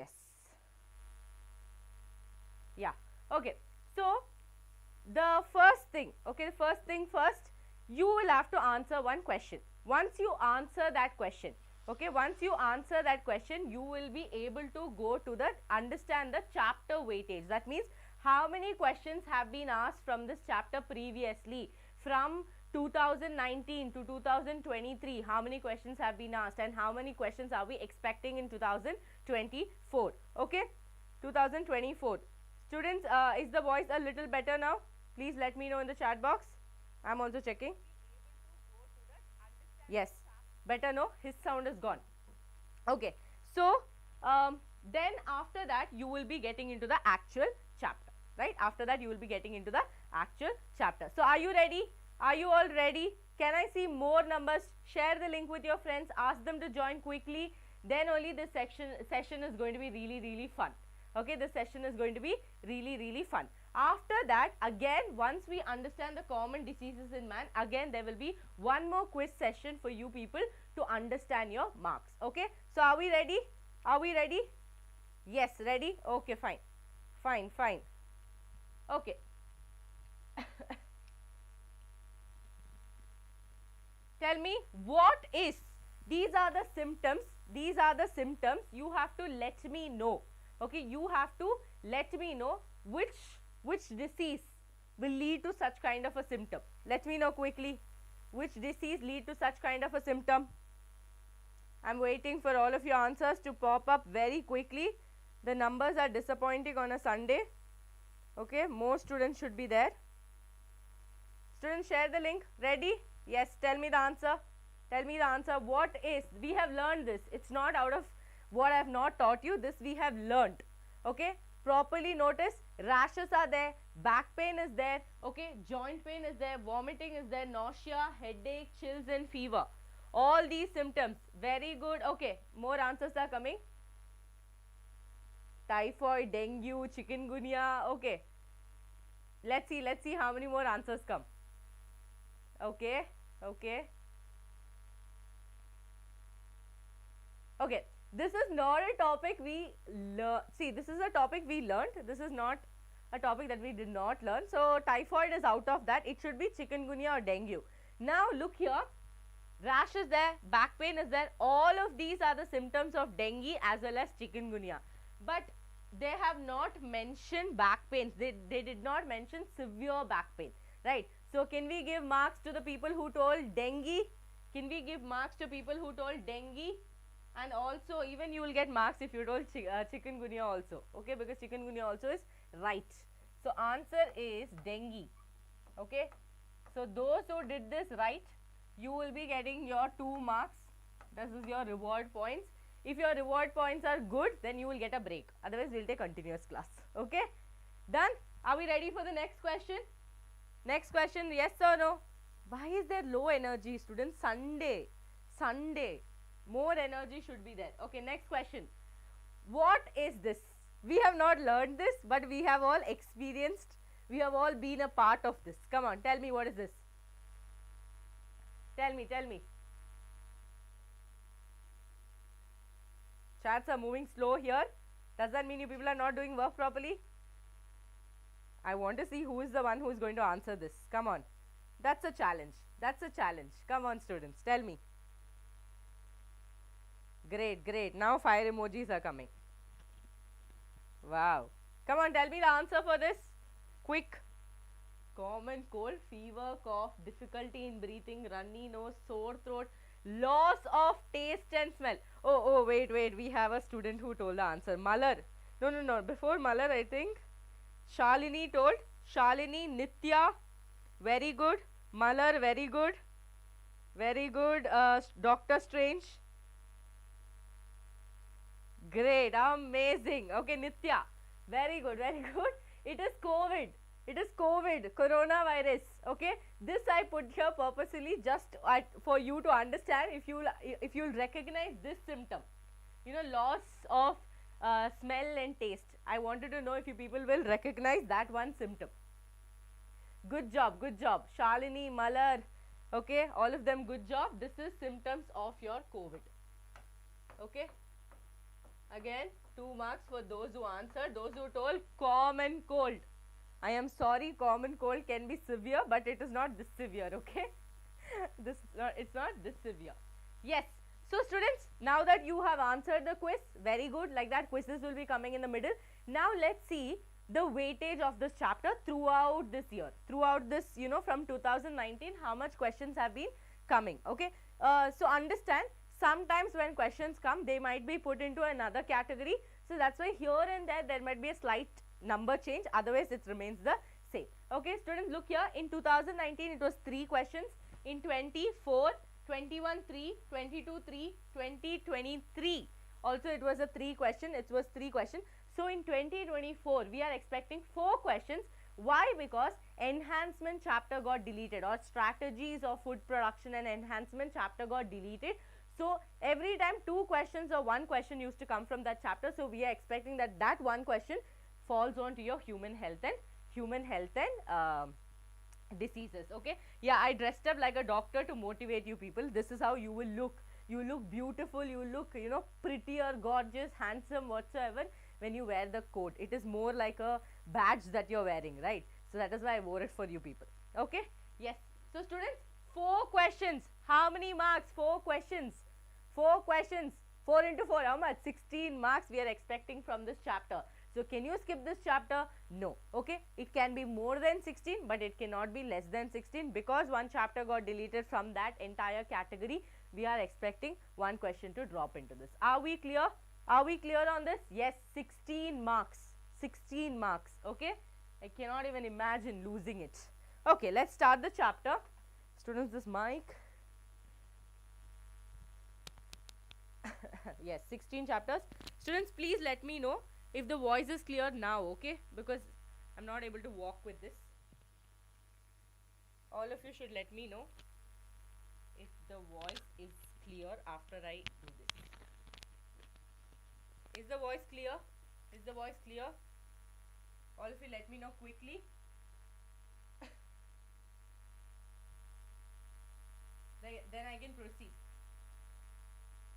Yes. Yeah. Okay. So the first thing, okay, first thing first, you will have to answer one question. Once you answer that question, okay, once you answer that question, you will be able to go to the understand the chapter weightage. That means how many questions have been asked from this chapter previously, from 2019 to 2023, how many questions have been asked and how many questions are we expecting in 2024, okay, 2024. Students, is the voice a little better now? Please let me know in the chat box. I am also checking. Yes, better, no? His sound is gone. Okay, so then after that you will be getting into the actual chapter, right? After that you will be getting into the actual chapter. So are you ready? Are you all ready? Can I see more numbers? Share the link with your friends, ask them to join quickly. Then only this session is going to be really fun. Okay, this session is going to be really fun. After that, again, once we understand the common diseases in man, again there will be one more quiz session for you people to understand your marks. Okay, so are we ready? Are we ready? Yes, ready? Okay, fine. Fine. Okay. Tell me, what is, these are the symptoms, you have to let me know. Okay, you have to let me know which disease will lead to such kind of a symptom. Let me know quickly, which disease lead to such kind of a symptom. I am waiting for all of your answers to pop up very quickly. The numbers are disappointing on a Sunday. Okay, more students should be there. Students, share the link. Ready? Yes, tell me the answer. Tell me the answer. What is, we have learned this. It's not out of what I have not taught you. This we have learned. Okay, properly notice, rashes are there, back pain is there, okay, joint pain is there, vomiting is there, nausea, headache, chills and fever. All these symptoms. Very good. Okay, more answers are coming. Typhoid, dengue, chikungunya. Okay, let's see how many more answers come. Okay. This is not a topic we learn. See, this is a topic we learned. This is not a topic that we did not learn. So typhoid is out of that. It should be chikungunya or dengue. Now look here, rash is there, back pain is there. All of these are the symptoms of dengue as well as chikungunya. But they have not mentioned back pains. They did not mention severe back pain, right? So can we give marks to the people who told dengue? Can we give marks to people who told dengue? And also even you will get marks if you told chikungunya also, okay, because chikungunya also is right. So answer is dengue. Okay, so those who did this right, you will be getting your 2 marks. This is your reward points. If your reward points are good, then you will get a break. Otherwise we will take continuous class. Okay, done? Are we ready for the next question? Next question, yes or no? Why is there low energy, students? Sunday. More energy should be there. Okay, next question. What is this? We have not learned this, but we have all experienced, we have all been a part of this. Come on, tell me, what is this? Tell me. Chats are moving slow here. Does that mean you people are not doing work properly? I want to see who is the one who is going to answer this. Come on. That's a challenge. Come on, students, tell me. Great. Now fire emojis are coming. Wow. Come on, tell me the answer for this. Quick. Common cold, fever, cough, difficulty in breathing, runny nose, sore throat, loss of taste and smell. Oh, wait. We have a student who told the answer. Malar. No. Before Malar, I think Shalini told. Shalini, Nitya. Very good. Malar, very good. Dr. Strange. Great, amazing. Okay, Nitya, very good. It is COVID, coronavirus. Okay, this I put here purposely just for you to understand. If you'll recognize this symptom, loss of smell and taste. I wanted to know if you people will recognize that one symptom. Good job. Shalini, Malar, okay, all of them, good job. This is symptoms of your COVID. Okay. Again, 2 marks for those who answered. Those who told common cold. I am sorry, common cold can be severe, but it is not this severe, okay? It's not this severe. Yes. So students, now that you have answered the quiz, very good, like that quizzes will be coming in the middle. Now let's see the weightage of this chapter throughout this year, throughout this, you know, from 2019, how much questions have been coming, okay? So understand, sometimes when questions come, they might be put into another category. So that's why here and there might be a slight number change, otherwise it remains the same. Okay, students, look here, in 2019 it was 3 questions, in 24, 21 3, 22 3, 2023 also it was a 3 question, it was 3 question. So in 2024 we are expecting 4 questions. Why? Because enhancement chapter got deleted, or strategies of food production and enhancement chapter got deleted. So every time 2 questions or 1 question used to come from that chapter. So we are expecting that that 1 question falls on to your human health and diseases. Okay, yeah, I dressed up like a doctor to motivate you people. This is how you will look. You look beautiful, you look, you know, prettier, gorgeous, handsome, whatsoever when you wear the coat. It is more like a badge that you're wearing, right? So that is why I wore it for you people. Okay, yes. So students, 4 questions. How many marks? 4 questions. 4 questions. 4 into 4, how much? 16 marks we are expecting from this chapter. So can you skip this chapter? No. Okay, it can be more than 16, but it cannot be less than 16, because 1 chapter got deleted from that entire category. We are expecting 1 question to drop into this. Are we clear? Are we clear on this? Yes, 16 marks. 16 marks. Okay, I cannot even imagine losing it. Okay, let's start the chapter. Students, this mic. Yes, 16 chapters. Students, please let me know if the voice is clear now, okay? Because I'm not able to walk with this. All of you should let me know if the voice is clear after I do this. Is the voice clear? Is the voice clear? All of you let me know quickly. Then I can proceed.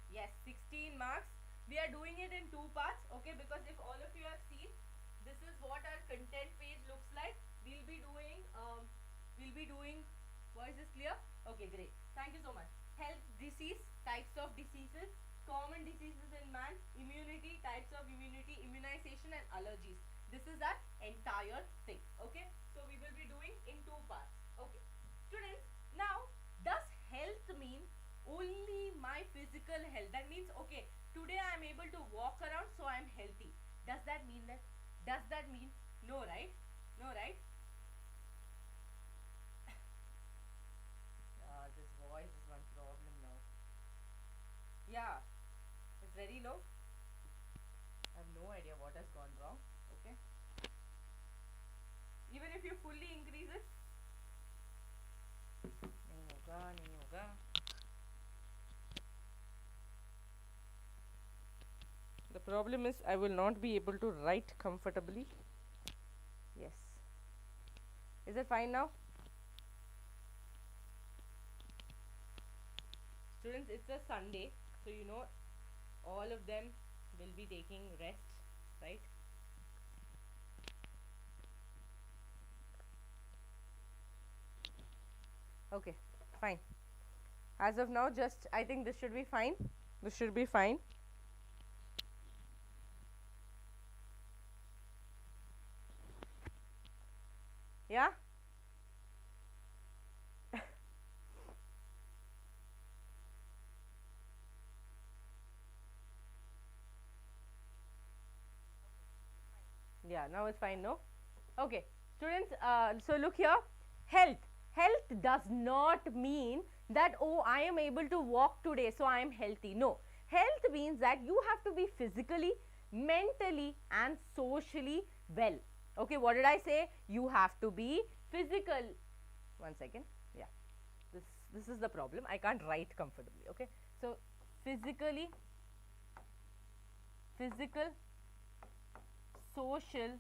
Yes, 16 marks. We are doing it in 2 parts, okay? Because if all of you have seen, this is what our content page looks like. We'll be doing, voice is clear? Okay, great. Thank you so much. Health, disease, types of diseases, common diseases in man, immunity, types of immunity, immunization and allergies. This is that entire thing, okay? So we will be doing in 2 parts, okay? Students, now, does health mean only my physical health? That means, okay, today I am able to walk around, so I am healthy. Does that mean that? Does that mean? No, right? No, right? This voice is one problem now. Yeah, it's very low. I have no idea what has gone wrong. Okay. Even if you fully increase it. Nahi hoga. The problem is I will not be able to write comfortably. Yes. Is it fine now? Students, it's a Sunday, so you know all of them will be taking rest, right? Okay, fine. As of now, just I think this should be fine. This should be fine. Yeah? Yeah, now it's fine, no? Okay, students, so look here, health. Health does not mean that, oh, I am able to walk today, so I am healthy. No, health means that you have to be physically, mentally and socially well. Okay, what did I say? You have to be physical. 1 second. Yeah, this is the problem. I can't write comfortably. Okay, so physical, social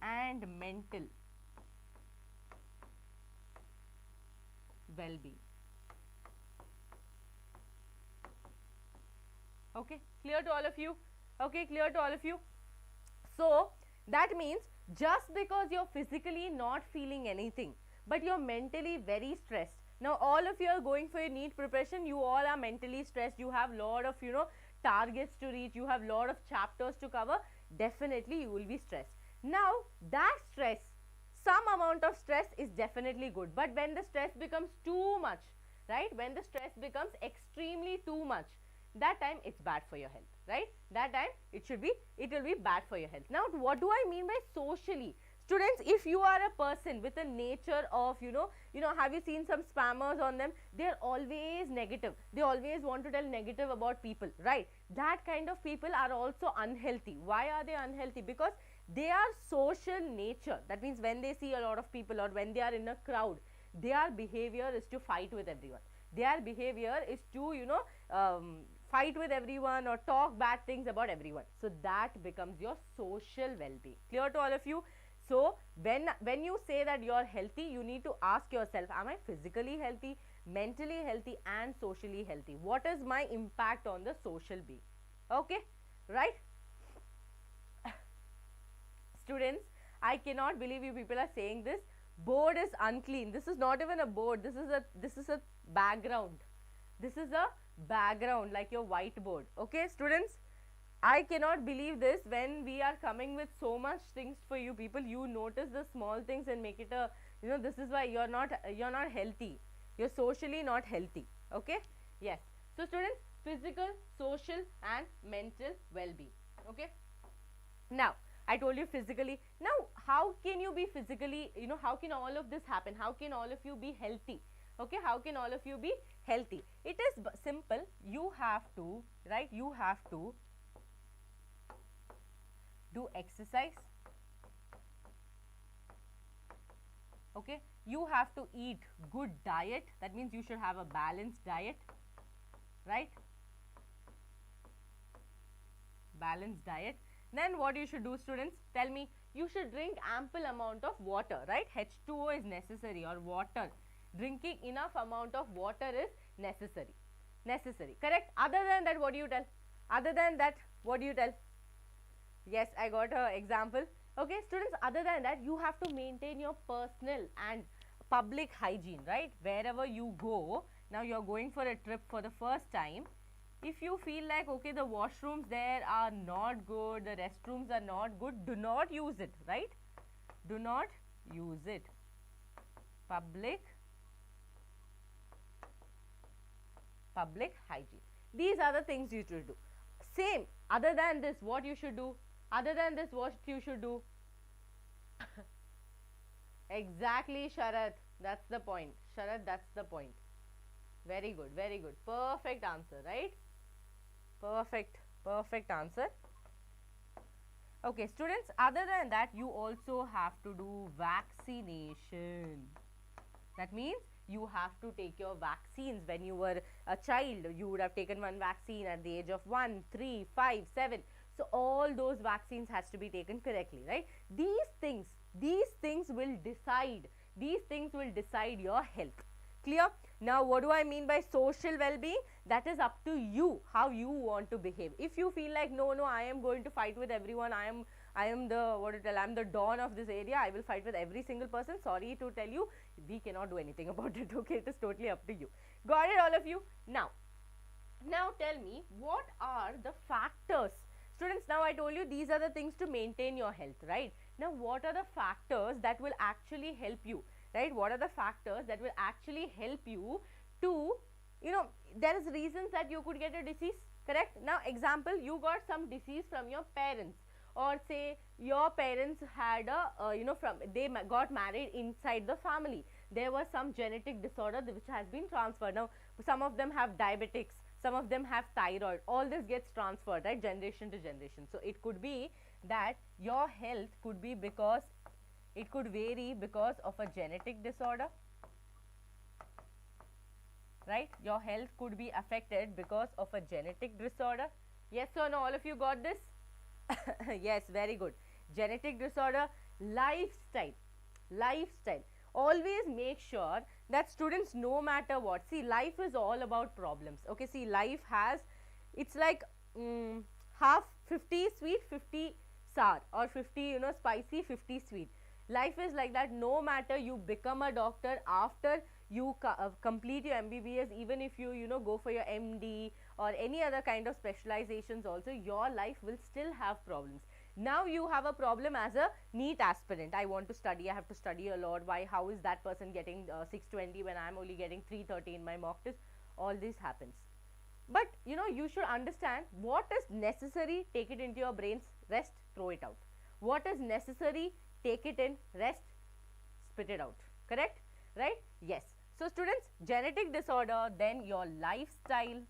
and mental well-being. Okay, Clear to all of you? Okay, clear to all of you? So that means just because you're physically not feeling anything, but you're mentally very stressed. Now all of you are going for your NEET preparation, you all are mentally stressed, you have lot of targets to reach, you have lot of chapters to cover, definitely you will be stressed. Now that stress, some amount of stress is definitely good, but when the stress becomes too much, right, when the stress becomes extremely too much, that time it's bad for your health, right, that time it will be bad for your health. Now what do I mean by socially? Students, if you are a person with a nature of have you seen some spammers on them? They are always negative, they always want to tell negative about people, right? That kind of people are also unhealthy. Why are they unhealthy? Because they are social nature. That means when they see a lot of people or when they are in a crowd, their behavior is to fight with everyone, their behavior is to fight with everyone or talk bad things about everyone. So that becomes your social well-being. Clear to all of you? So when you say that you are healthy, you need to ask yourself, am I physically healthy, mentally healthy and socially healthy? What is my impact on the social being? Okay, right? Students, I cannot believe you people are saying this. Board is unclean. This is not even a board, this is a background. This is a background like your whiteboard. Okay, students, I cannot believe this. When we are coming with so much things for you people, you notice the small things and make it a this is why you're not healthy, you're socially not healthy. Okay, yes. So students, physical, social and mental well-being. Okay, now I told you physically. Now how can you be physically, how can all of this happen? How can all of you be healthy? Okay, how can all of you be healthy? It is simple. You have to, right, you have to do exercise. Okay, you have to eat good diet. That means you should have a balanced diet, right? Balanced diet. Then what you should do, students? Tell me. You should drink ample amount of water, right? H2O is necessary, or water. Drinking enough amount of water is necessary. Necessary, correct? Other than that, what do you tell? Other than that, what do you tell? Yes, I got an example. Okay, students, other than that, you have to maintain your personal and public hygiene, right? Wherever you go, now you are going for a trip for the first time. If you feel like, okay, the washrooms there are not good, the restrooms are not good, do not use it, right? Do not use it. Public hygiene. These are the things you should do. Same, other than this, what you should do? Other than this, what you should do? Exactly, Sharat. That's the point. Sharat, that's the point. Very good, very good. Perfect answer, right? Perfect answer. Okay, students, other than that, you also have to do vaccination. That means you have to take your vaccines. When you were a child, you would have taken one vaccine at the age of 1, 3, 5, 7. So all those vaccines has to be taken correctly, right? These things will decide your health. Clear? Now what do I mean by social well-being? That is up to you, how you want to behave. If you feel like no, I am going to fight with everyone, I am the don of this area, I will fight with every single person, sorry to tell you, we cannot do anything about it. Okay, it is totally up to you. Got it, all of you? Now tell me, what are the factors? Students, now I told you these are the things to maintain your health, right? Now what are the factors that will actually help you, right? What are the factors that will actually help you to, there is reasons that you could get a disease, correct? Now example, you got some disease from your parents, or say your parents had they got married inside the family. There was some genetic disorder which has been transferred. Now some of them have diabetics, some of them have thyroid. All this gets transferred, right, generation to generation. So it could be that your health could be because it could vary because of a genetic disorder, right? Your health could be affected because of a genetic disorder. Yes or no? All of you got this? Yes, very good. Genetic disorder. Lifestyle. Always make sure that students, no matter what, see, life is all about problems. Okay, see, life has, it's like half 50 sweet, 50 sour, or 50 spicy, 50 sweet. Life is like that. No matter you become a doctor after you complete your MBBS, even if you go for your MD or any other kind of specializations also, your life will still have problems. Now you have a problem as a NEET aspirant. I want to study, I have to study a lot. Why? How is that person getting 620 when I am only getting 330 in my mock test? All this happens. But you should understand what is necessary, take it into your brains, rest, throw it out. What is necessary, take it in, rest, spit it out. Correct? Right? Yes. So students, genetic disorder, then your lifestyle.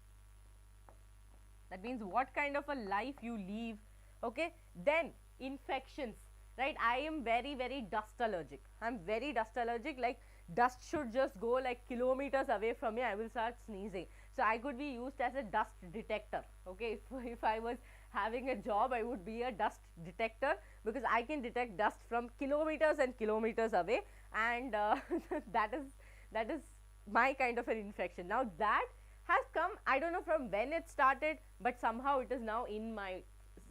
That means what kind of a life you live. Okay, then infections, right? I am very dust allergic. I'm very dust allergic, like dust should just go like kilometers away from me, I will start sneezing. So I could be used as a dust detector. Okay, if I was having a job, I would be a dust detector, because I can detect dust from kilometers and kilometers away, and that is my kind of an infection. Now that has come, I don't know from when it started, but somehow it is now in my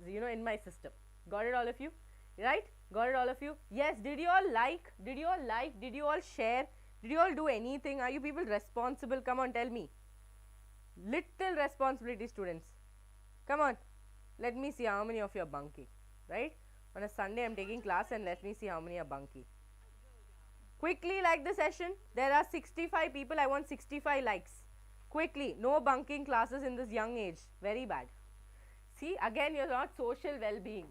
in my system. Got it all of you? Right? Got it all of you? Yes. Did you all like? Did you all share? Did you all do anything? Are you people responsible? Come on, tell me. Little responsibility, students. Come on. Let me see how many of you are bunking. Right? On a Sunday, I'm taking class, and let me see how many are bunking. Quickly like the session. There are 65 people. I want 65 likes. Quickly. No bunking classes in this young age. Very bad. See, again, you're not social well-being.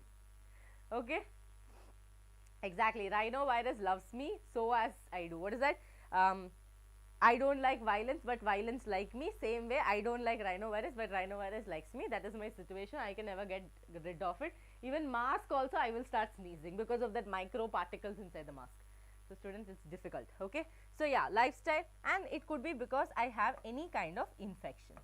Okay? Exactly. Rhinovirus loves me, so as I do. What is that? I don't like violence, but violence like me. Same way, I don't like rhinovirus, but rhinovirus likes me. That is my situation. I can never get rid of it. Even mask also, I will start sneezing because of that micro particles inside the mask. So students, it's difficult. Okay? So yeah, lifestyle, and it could be because I have any kind of infections.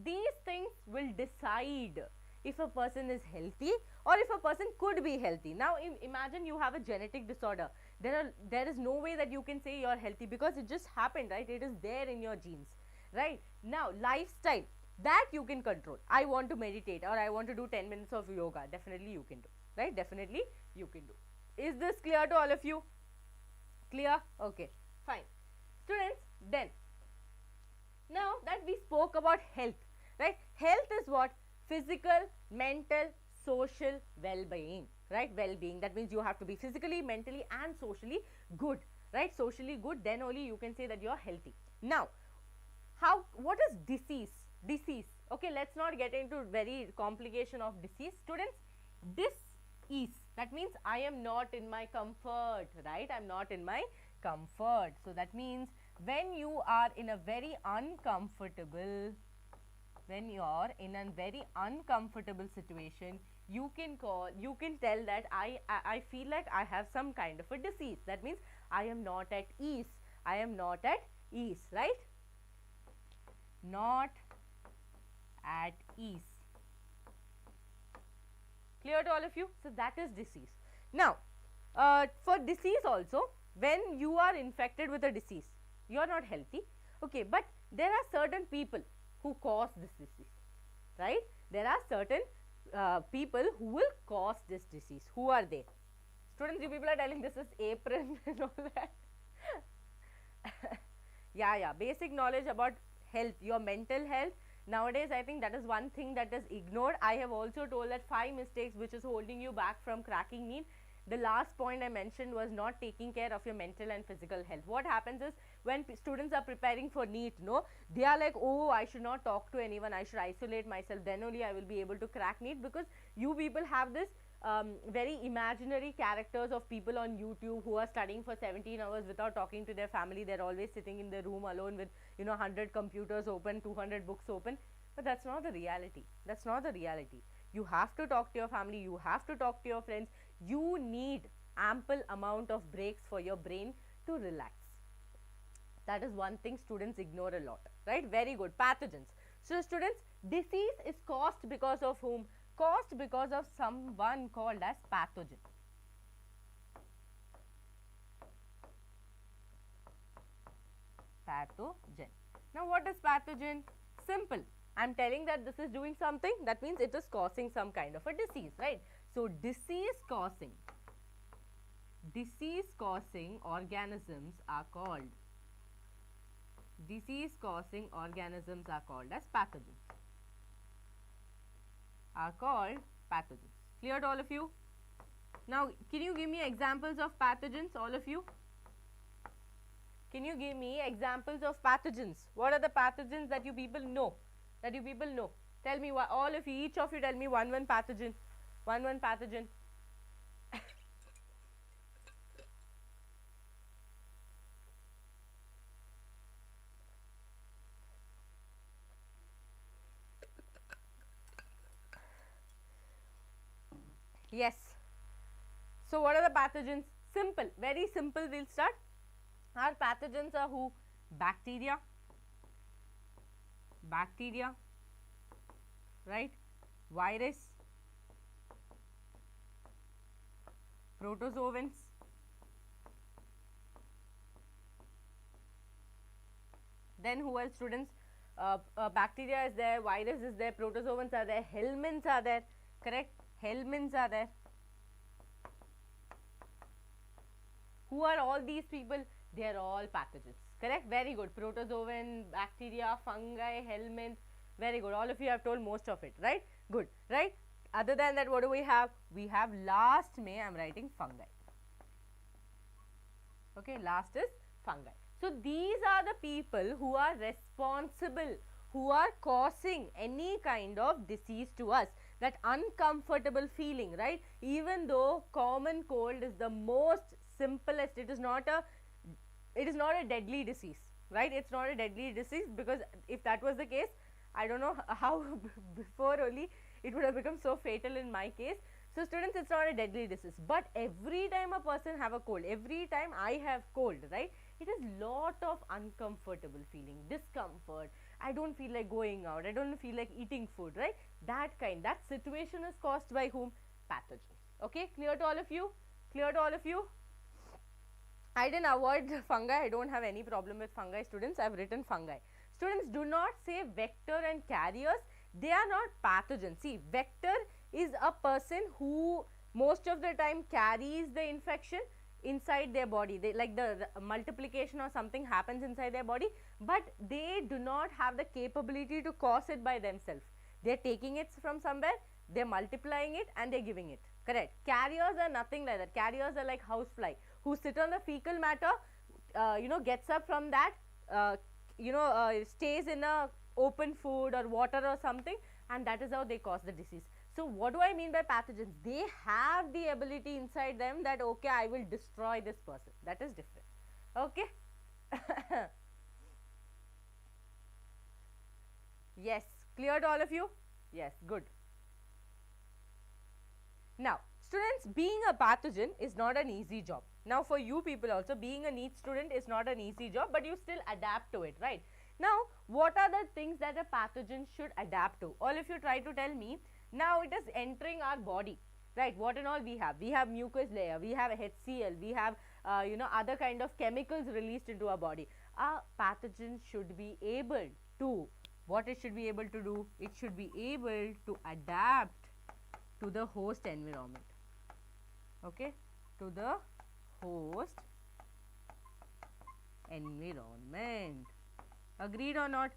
These things will decide if a person is healthy or if a person could be healthy. Now imagine you have a genetic disorder. There is no way that you can say you are healthy, because it just happened, right? It is there in your genes, right? Now lifestyle, that you can control. I want to meditate, or I want to do 10 minutes of yoga. Definitely you can do, right? Definitely you can do. Is this clear to all of you? Clear? Okay, fine. Students, then now that we spoke about health, right? Health is what? Physical, mental, social well-being, right? Well-being, that means you have to be physically, mentally and socially good, right? Socially good, then only you can say that you are healthy. Now, what is disease? Disease, okay, let's not get into very complication of disease. Students, dis-ease, that means I am not in my comfort, right? I am not in my comfort. So that means when you are in a very uncomfortable, situation, you can tell that I feel like I have some kind of a disease. That means I am not at ease. I am not at ease, right? Not at ease. Clear to all of you? So that is disease. Now, for disease also, when you are infected with a disease, you are not healthy, okay, but there are certain people who cause this disease, right? There are certain people who will cause this disease. Who are they? Students, you people are telling this is apron and all that. Yeah, basic knowledge about health, your mental health. Nowadays, I think that is one thing that is ignored. I have also told that 5 mistakes which is holding you back from cracking NEET. The last point I mentioned was not taking care of your mental and physical health. What happens is, when students are preparing for NEET, they are like, oh, I should not talk to anyone, I should isolate myself, then only I will be able to crack NEET, because you people have this very imaginary characters of people on YouTube who are studying for 17 hours without talking to their family. They're always sitting in their room alone with 100 computers open, 200 books open. But that's not the reality. That's not the reality. You have to talk to your family, you have to talk to your friends. You need ample amount of breaks for your brain to relax. That is one thing students ignore a lot, right? Very good. Pathogens. So students, disease is caused because of whom? Caused because of someone called as pathogen. Pathogen. Now what is pathogen? Simple. I am telling that this is doing something, that means it is causing some kind of a disease, right. So, disease causing organisms are called as pathogens, Clear to all of you? Now, can you give me examples of pathogens, all of you? Can you give me examples of pathogens? What are the pathogens that you people know? Tell me, all of you, each of you tell me one pathogen. One pathogen. Yes. So, what are the pathogens? Simple, very simple, we will start. Our pathogens are who? Bacteria, right? Virus, protozoans, then who else, students? Bacteria is there, virus is there, protozoans are there, helminths are there, correct? Helminths are there. Who are all these people? They are all pathogens, correct? Very good. Protozoan, bacteria, fungi, helminth, very good. All of you have told most of it, right? Good, right? Other than that, what do we have? We have last May, I am writing fungi. Okay, last is fungi. So, these are the people who are responsible, who are causing any kind of disease to us, that uncomfortable feeling, right? Even though common cold is the most simplest, it is not a deadly disease, right? It's not a deadly disease, because if that was the case, I don't know how before only it would have become so fatal in my case. So, students, it's not a deadly disease, but every time a person have a cold, every time I have cold, right, it is lot of uncomfortable feeling, discomfort, I don't feel like going out, I don't feel like eating food, right? That situation is caused by whom? Pathogens. Okay, clear to all of you? I didn't avoid fungi, I don't have any problem with fungi, students. I have written fungi. Students, do not say vector and carriers, they are not pathogens. See, vector is a person who most of the time carries the infection inside their body, they like the multiplication or something happens inside their body, but they do not have the capability to cause it by themselves. They are taking it from somewhere, they are multiplying it and they are giving it, correct. Carriers are nothing like that. Carriers are like housefly who sit on the fecal matter, gets up from that, stays in a open food or water or something, and that is how they cause the disease. So, what do I mean by pathogens? They have the ability inside them that, okay, I will destroy this person. That is different. Okay. Yes, clear to all of you? Yes, good. Now, students, being a pathogen is not an easy job. Now, for you people also, being a NEET student is not an easy job, but you still adapt to it, right? Now, what are the things that a pathogen should adapt to? All of you try to tell me. Now, it is entering our body, right? What and all we have? We have mucous layer, we have HCl, we have other kind of chemicals released into our body. A pathogen should be able to, what it should be able to do? It should be able to adapt to the host environment, okay, to the host environment. Agreed or not?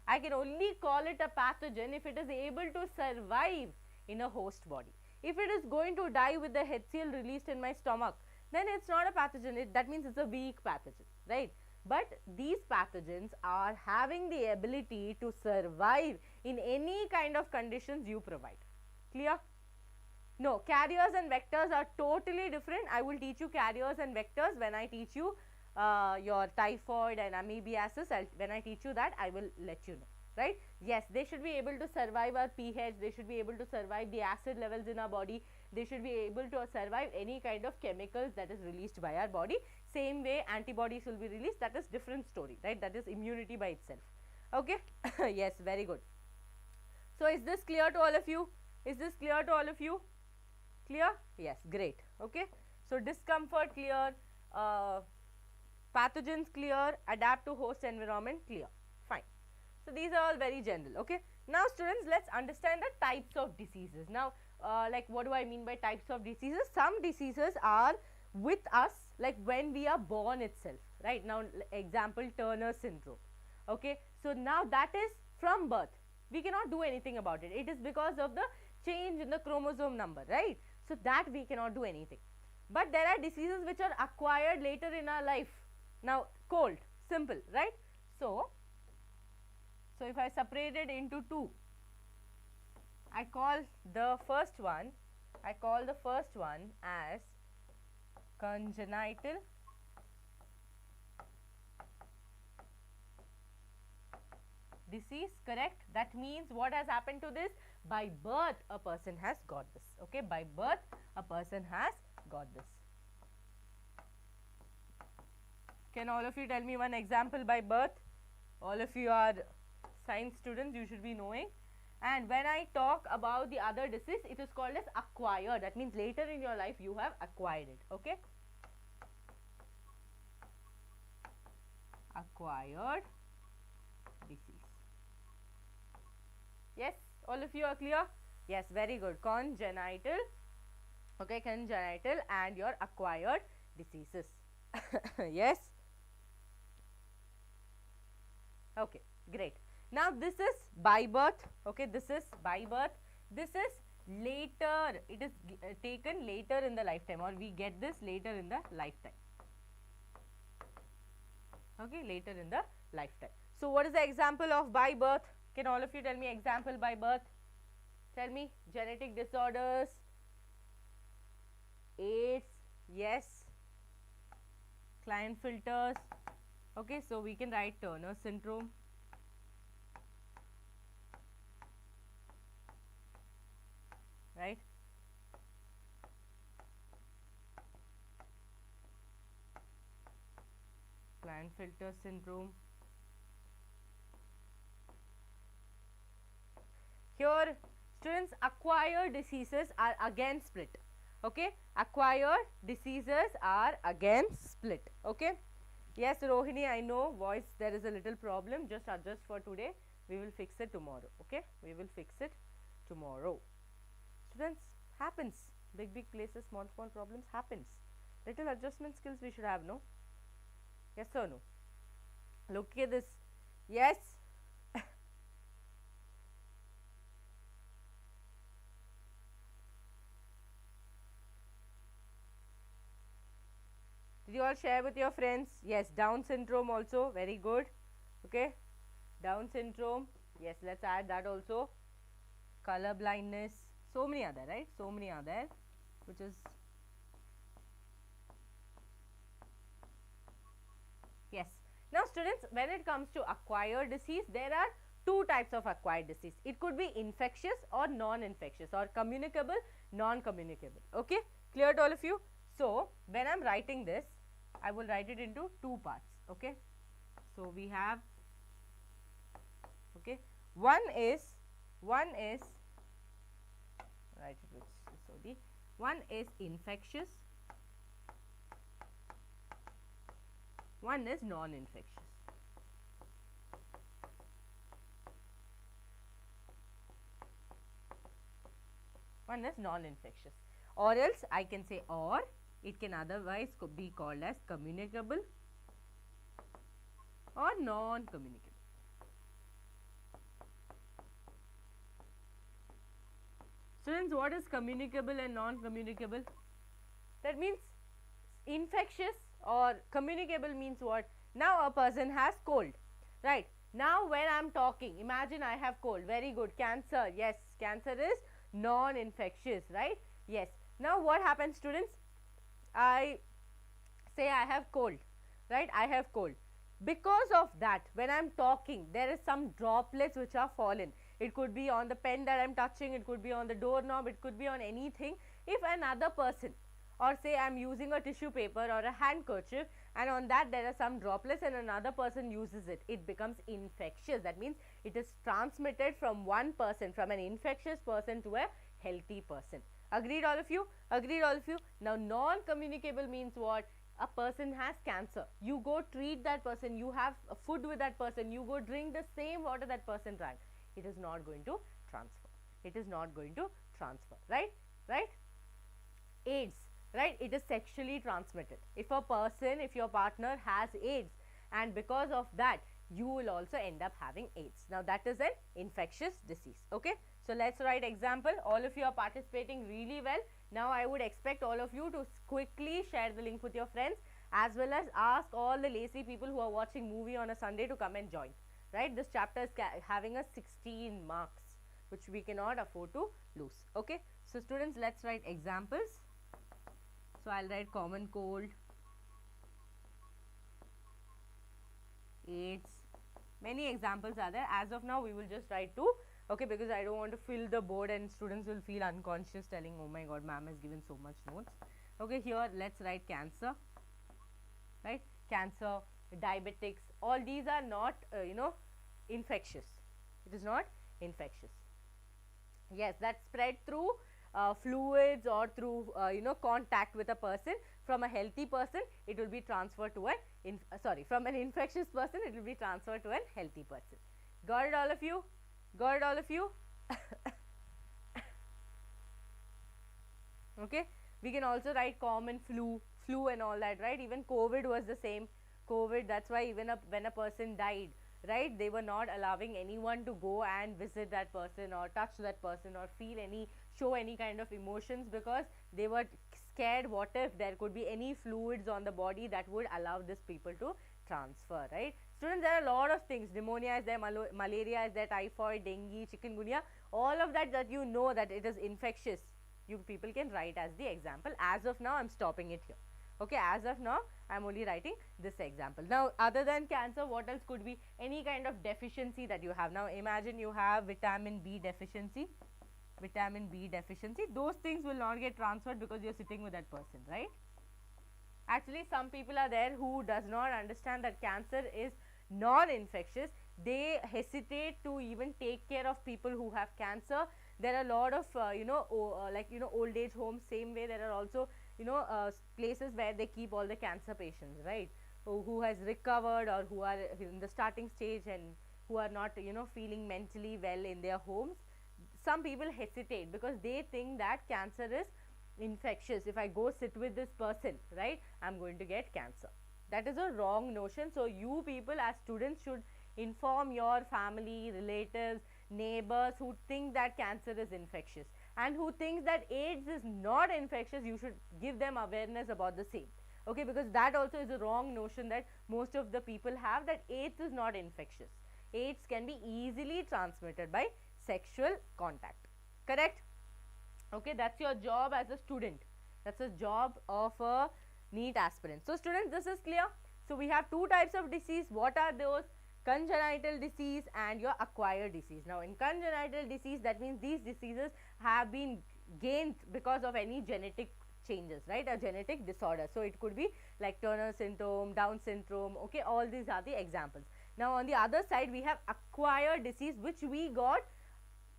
I can only call it a pathogen if it is able to survive in a host body. If it is going to die with the HCl released in my stomach, then it's not a pathogen, that means it's a weak pathogen, right? But these pathogens are having the ability to survive in any kind of conditions you provide. Clear? No, carriers and vectors are totally different. I will teach you carriers and vectors when I teach you your typhoid and amoebiasis. When I teach you that, I will let you know, right? Yes, they should be able to survive our pH, they should be able to survive the acid levels in our body, they should be able to survive any kind of chemicals that is released by our body. Same way antibodies will be released, that is different story, right? That is immunity by itself. Okay. Yes, very good. So, is this clear to all of you? Is this clear to all of you? Clear? Yes, great. Okay. So, discomfort clear, pathogens clear, adapt to host environment clear, fine. So, these are all very general, okay. Now students, let's understand the types of diseases. Now like what do I mean by types of diseases? Some diseases are with us like when we are born itself, right? Now example, Turner syndrome. Okay, so now that is from birth, we cannot do anything about it. It is because of the change in the chromosome number, right? So that we cannot do anything. But there are diseases which are acquired later in our life. Now cold, simple, right? So if I separate it into two, I call the first one as congenital disease, correct? That means what has happened to this? By birth a person has got this, okay? By birth a person has got this. Can all of you tell me one example by birth? All of you are science students, you should be knowing. And when I talk about the other disease, it is called as acquired. That means later in your life you have acquired it, okay? Acquired disease. Yes, all of you are clear? Yes, very good. Congenital, okay, congenital and your acquired diseases. Yes. Okay, great. Now this is by birth, okay, this is by birth. This is later, it is taken later in the lifetime, or we get this later in the lifetime. Okay, later in the lifetime. So what is the example of by birth? Can all of you tell me example by birth? Tell me. Genetic disorders, AIDS, yes, Klinefelter's. Okay, so we can write Turner syndrome. Right? Klinefelter syndrome. Here students, acquired diseases are again split. Okay, acquired diseases are again split. Okay. Yes, Rohini, I know voice there is a little problem, just adjust for today, we will fix it tomorrow. Okay, we will fix it tomorrow. Students, happens, big places, small problems happens. Little adjustment skills we should have, no? Yes or no? Look at this. Yes. Did you all share with your friends? Yes, Down syndrome also, very good. Okay, Down syndrome, yes, let's add that also. Color blindness, so many other, right? So many other, which is, yes. Now students, when it comes to acquired disease, there are two types of acquired disease. It could be infectious or non-infectious, or communicable, non-communicable. Okay, clear to all of you? So when I am writing this, I will write it into two parts. Okay, so we have, okay, one is write it with SOD. One is infectious, one is non-infectious. One is non-infectious, or else I can say, or it can otherwise be called as communicable or non-communicable. Students, what is communicable and non-communicable? That means infectious or communicable means what? Now a person has cold, right? Now when I am talking, imagine I have cold, very good. Cancer, yes, cancer is non-infectious, right? Yes. Now what happens, students? I say I have cold, right? I have cold. Because of that, when I am talking, there is some droplets which are fallen. It could be on the pen that I am touching, it could be on the doorknob, it could be on anything. If another person, or say I am using a tissue paper or a handkerchief, and on that there are some droplets and another person uses it, it becomes infectious. That means it is transmitted from one person, from an infectious person to a healthy person. Agreed all of you? Agreed all of you? Now non-communicable means what? A person has cancer, you go treat that person, you have food with that person, you go drink the same water that person drank. it is not going to transfer. It is not going to transfer, right? Right? AIDS, right? It is sexually transmitted. If a person, if your partner has AIDS, and because of that you will also end up having AIDS. Now that is an infectious disease. Okay, so let's write example. All of you are participating really well. Now I would expect all of you to quickly share the link with your friends, as well as ask all the lazy people who are watching movie on a Sunday to come and join, right? This chapter is having a 16 marks, which we cannot afford to lose. Okay, so students, let's write examples. So I'll write common cold, AIDS. Many examples are there. As of now we will just write 2, okay, because I don't want to fill the board and students will feel unconscious telling, oh my god, ma'am has given so much notes. Okay, here let's write cancer, right? Cancer, diabetics, all these are not infectious. It is not infectious. Yes, that spread through fluids or through contact with a person. From a healthy person it will be transferred to an from an infectious person it will be transferred to a healthy person. Got it all of you? Got it all of you? Okay, we can also write common flu and all that, right? Even COVID was the same. COVID, that's why even when a person died, right, they were not allowing anyone to go and visit that person or touch that person or show any kind of emotions, because they were scared what if there could be any fluids on the body that would allow this people to transfer, right? Students, there are a lot of things. Pneumonia is there, malaria is there, typhoid, dengue, chikungunya, all of that you know that it is infectious. You people can write as the example. As of now I am stopping it here. Okay, as of now I am only writing this example. Now other than cancer, what else could be? Any kind of deficiency that you have. Now imagine you have vitamin B deficiency. Vitamin B deficiency, those things will not get transferred because you are sitting with that person, right? Actually some people are there who does not understand that cancer is non-infectious. They hesitate to even take care of people who have cancer. There are a lot of old age homes. Same way there are also places where they keep all the cancer patients, right, who has recovered or who are in the starting stage and who are not feeling mentally well in their homes. Some people hesitate because they think that cancer is infectious. If I go sit with this person, right, I am going to get cancer. That is a wrong notion. So you people as students should inform your family, relatives, neighbors who think that cancer is infectious and who thinks that AIDS is not infectious. You should give them awareness about the same. Okay, because that also is a wrong notion that most of the people have, that AIDS is not infectious. AIDS can be easily transmitted by sexual contact. Correct? Okay, that's your job as a student. That's a job of a NEET aspirant. So students, this is clear. So we have 2 types of disease. What are those? Congenital disease and your acquired disease. Now in congenital disease, that means these diseases have been gained because of any genetic changes, right, a genetic disorder. So it could be like Turner syndrome, Down syndrome. Okay, all these are the examples. Now on the other side we have acquired disease, which we got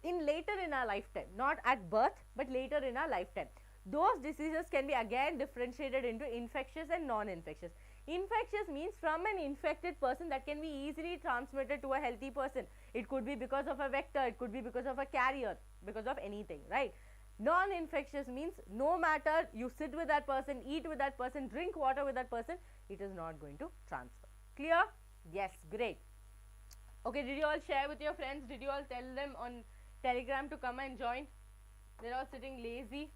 later in our lifetime, not at birth but later in our lifetime. Those diseases can be again differentiated into infectious and non-infectious. Infectious means from an infected person that can be easily transmitted to a healthy person. It could be because of a vector, it could be because of a carrier, because of anything, right? Non-infectious means no matter you sit with that person, eat with that person, drink water with that person, it is not going to transfer. Clear? Yes, great. Okay, did you all share with your friends? Did you all tell them on Telegram to come and join? They're all sitting lazy.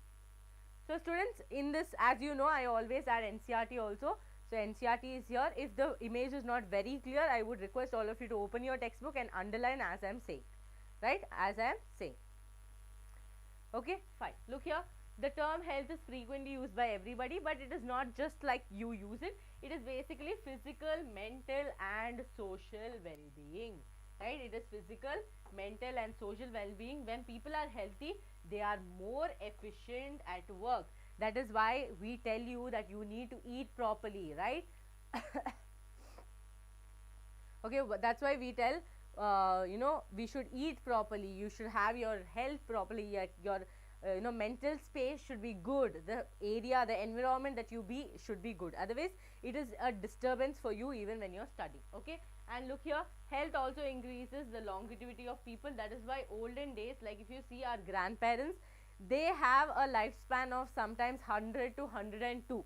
So students, in this, as you know, I always add NCERT also. So NCERT is here. If the image is not very clear, I would request all of you to open your textbook and underline as I am saying, right, as I am saying. Okay, fine. Look here, the term health is frequently used by everybody, but it is not just like you use it. It is basically physical, mental and social well-being, right? It is physical, mental and social well-being. When people are healthy, they are more efficient at work. That is why we tell you that you need to eat properly, right? Okay, that's why we tell we should eat properly. You should have your health properly. Your mental space should be good. The area, the environment that you be should be good. Otherwise, it is a disturbance for you even when you're studying. Okay, And look here, health also increases the longevity of people. That is why olden days, like if you see our grandparents, they have a lifespan of sometimes 100 to 102,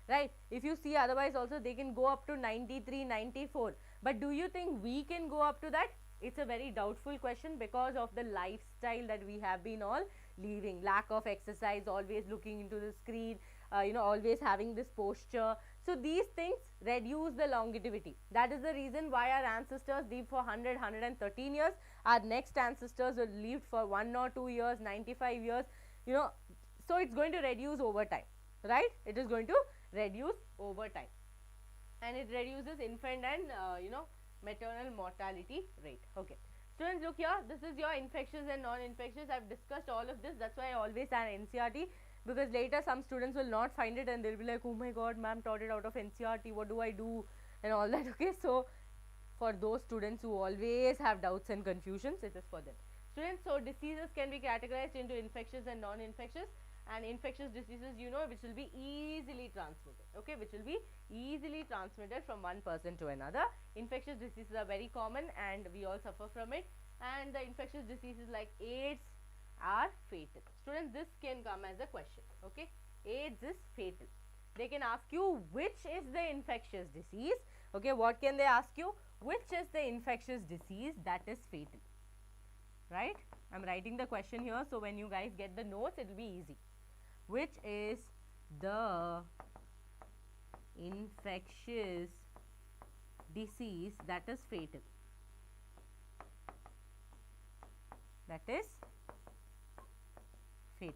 right? If you see otherwise also they can go up to 93, 94. But do you think we can go up to that? It's a very doubtful question because of the lifestyle that we have been all living. Lack of exercise, always looking into the screen, always having this posture. So these things reduce the longevity. That is the reason why our ancestors lived for 100, 113 years. Our next ancestors lived for 1 or 2 years, 95 years, so it's going to reduce over time, right? It is going to reduce over time, and it reduces infant and maternal mortality rate. Okay, students, look here, this is your infectious and non-infectious. I've discussed all of this. That's why I always add NCERT, because later some students will not find it and they'll be like, oh my god, ma'am taught it out of NCERT, what do I do, and all that. Okay, so for those students who always have doubts and confusions, it is for them. Students, so diseases can be categorized into infectious and non-infectious. And infectious diseases, which will be easily transmitted, okay, which will be easily transmitted from one person to another. Infectious diseases are very common and we all suffer from it, and the infectious diseases like AIDS are fatal. Students, this can come as a question, okay. AIDS is fatal. They can ask you which is the infectious disease, okay. What can they ask you? Which is the infectious disease that is fatal, right? I'm writing the question here, so when you guys get the notes, it will be easy. Which is the infectious disease that is fatal? That is fatal.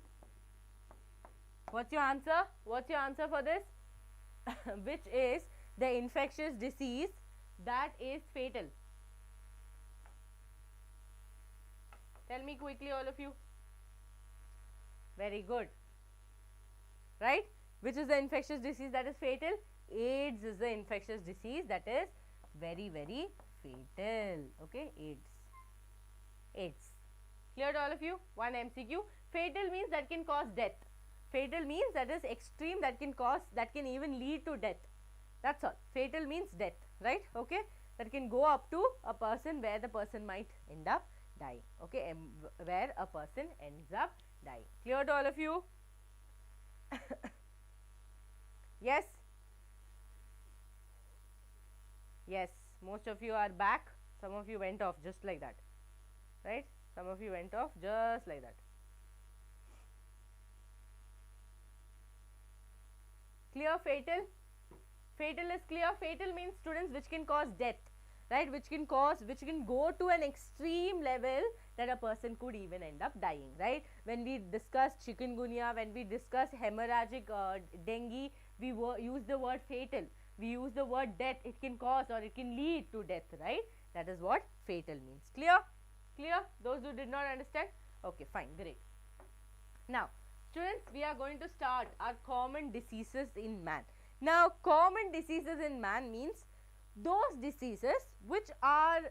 What's your answer? What's your answer for this? Which is the infectious disease that is fatal? Tell me quickly, all of you. Very good. Right? Which is the infectious disease that is fatal? AIDS is the infectious disease that is very, very fatal. Okay, AIDS. Clear to all of you? One MCQ. Fatal means that can cause death. Fatal means that is extreme, that can even lead to death. That's all. Fatal means death, right? Okay, that can go up to a person where the person might end up dying. Okay, where a person ends up dying. Clear to all of you? Yes, yes, most of you are back. Some of you went off just like that, right? Some of you went off just like that. Clear? Fatal? Fatal is clear. Fatal means, students, which can cause death, right? Which can go to an extreme level that a person could even end up dying, right? When we discuss chikungunya, when we discuss hemorrhagic dengue, we use the word fatal. We use the word death. It can cause or it can lead to death, right? That is what fatal means. Clear? Clear? Those who did not understand? Okay, fine, great. Now, students, we are going to start our common diseases in man. Now, common diseases in man means those diseases which are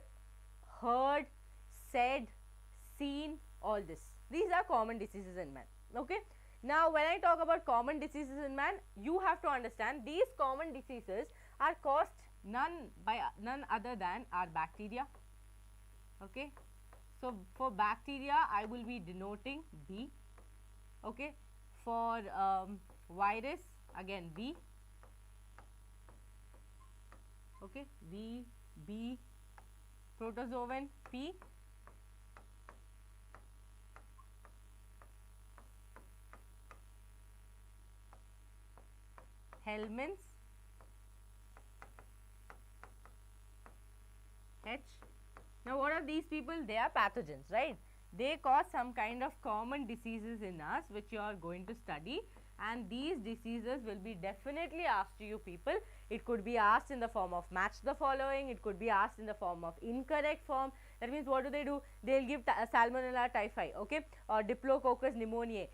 heard, said, seen, all this. These are common diseases in man. Okay. Now, when I talk about common diseases in man, you have to understand these common diseases are caused none other than our bacteria. Okay. So, for bacteria, I will be denoting B. Okay. For virus, again B. Okay, V, B, protozoan, P, helminths, H. Now, what are these people? They are pathogens, right? They cause some kind of common diseases in us, which you are going to study, and these diseases will be definitely asked to you people. It could be asked in the form of match the following. It could be asked in the form of incorrect form. That means, what do? They'll give Salmonella typhi, okay, or Diplococcus pneumoniae.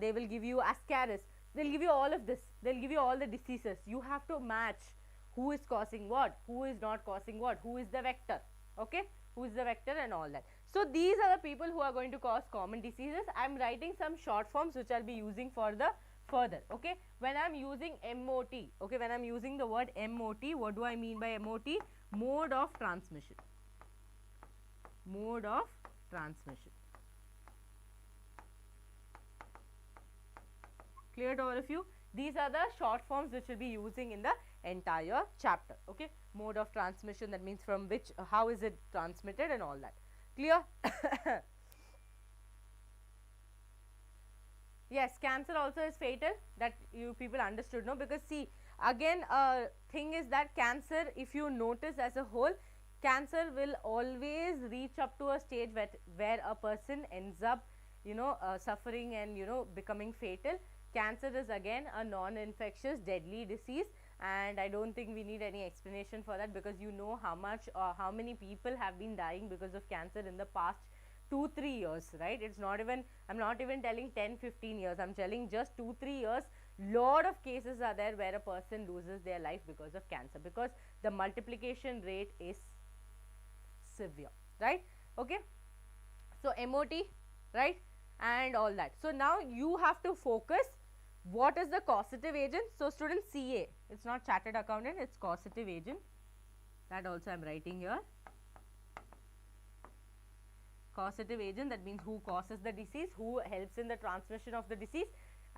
They will give you ascaris. They'll give you all of this. They'll give you all the diseases. You have to match who is causing what, who is not causing what, who is the vector, okay, who is the vector and all that. So, these are the people who are going to cause common diseases. I am writing some short forms which I will be using for the further, okay. When I am using MOT, okay, when I am using the word MOT, what do I mean by MOT? Mode of transmission. Mode of transmission. Clear to all of you? These are the short forms which we'll be using in the entire chapter. Okay, mode of transmission, that means from which, how is it transmitted and all that. Clear? Yes, cancer also is fatal, that you people understood, no? Because see, again, thing is that cancer, if you notice as a whole, cancer will always reach up to a stage where a person ends up, suffering and, becoming fatal. Cancer is again a non-infectious deadly disease, and I don't think we need any explanation for that, because you know how much how many people have been dying because of cancer in the past 2-3 years, right? It's not even, I'm not even telling 10-15 years, I'm telling just 2-3 years. Lot of cases are there where a person loses their life because of cancer, because the multiplication rate is severe, right? Okay, so MOT, right, and all that. So now you have to focus what is the causative agent. So students, CA, it's not chartered accountant, it's causative agent, that also I am writing here. Causative agent, that means who causes the disease, who helps in the transmission of the disease,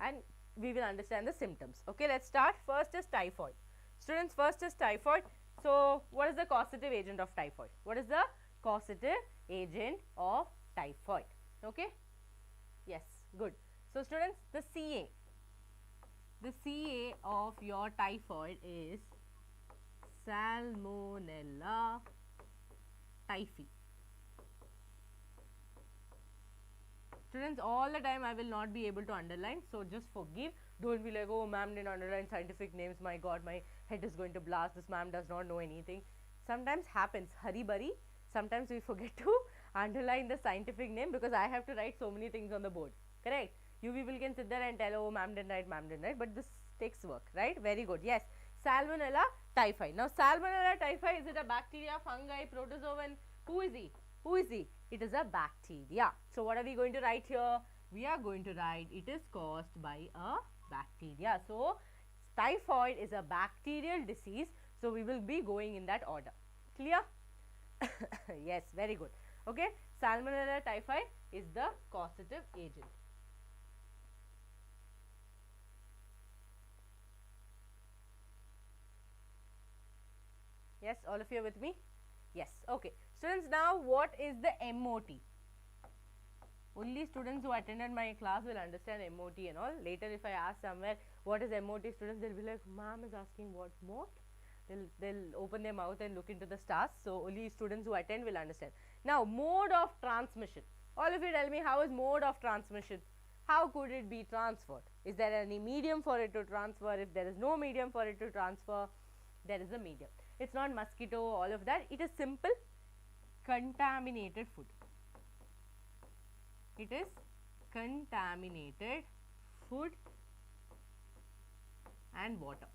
and we will understand the symptoms. Okay, let's start. First is typhoid. Students, first is typhoid. So what is the causative agent of typhoid? What is the causative agent of typhoid? Okay, yes, good. So students, the CA of your typhoid is Salmonella typhi. Students, all the time I will not be able to underline, so just forgive. Don't be like, oh, ma'am didn't underline scientific names, my god, my head is going to blast, this ma'am does not know anything. Sometimes happens, hurry burry, sometimes we forget to underline the scientific name, because I have to write so many things on the board, correct? You people can sit there and tell, oh, ma'am didn't write, but this takes work, right? Very good. Yes, Salmonella typhi. Now, Salmonella typhi, is it a bacteria, fungi, protozoan? Who is he? Who is he? It is a bacteria. So, what are we going to write here? We are going to write it is caused by a bacteria. So, typhoid is a bacterial disease. So, we will be going in that order. Clear? Yes, very good. Okay, Salmonella typhi is the causative agent. Yes, all of you are with me? Yes, okay. Students, now what is the MOT? Only students who attended my class will understand MOT and all. Later, if I ask somewhere what is MOT, students, they'll be like, ma'am is asking what mode? They'll open their mouth and look into the stars. So, only students who attend will understand. Now, mode of transmission. All of you tell me, how is mode of transmission? How could it be transferred? Is there any medium for it to transfer? If there is no medium for it to transfer, there is a medium. It's not mosquito, all of that. It is simple contaminated food. It is contaminated food and water.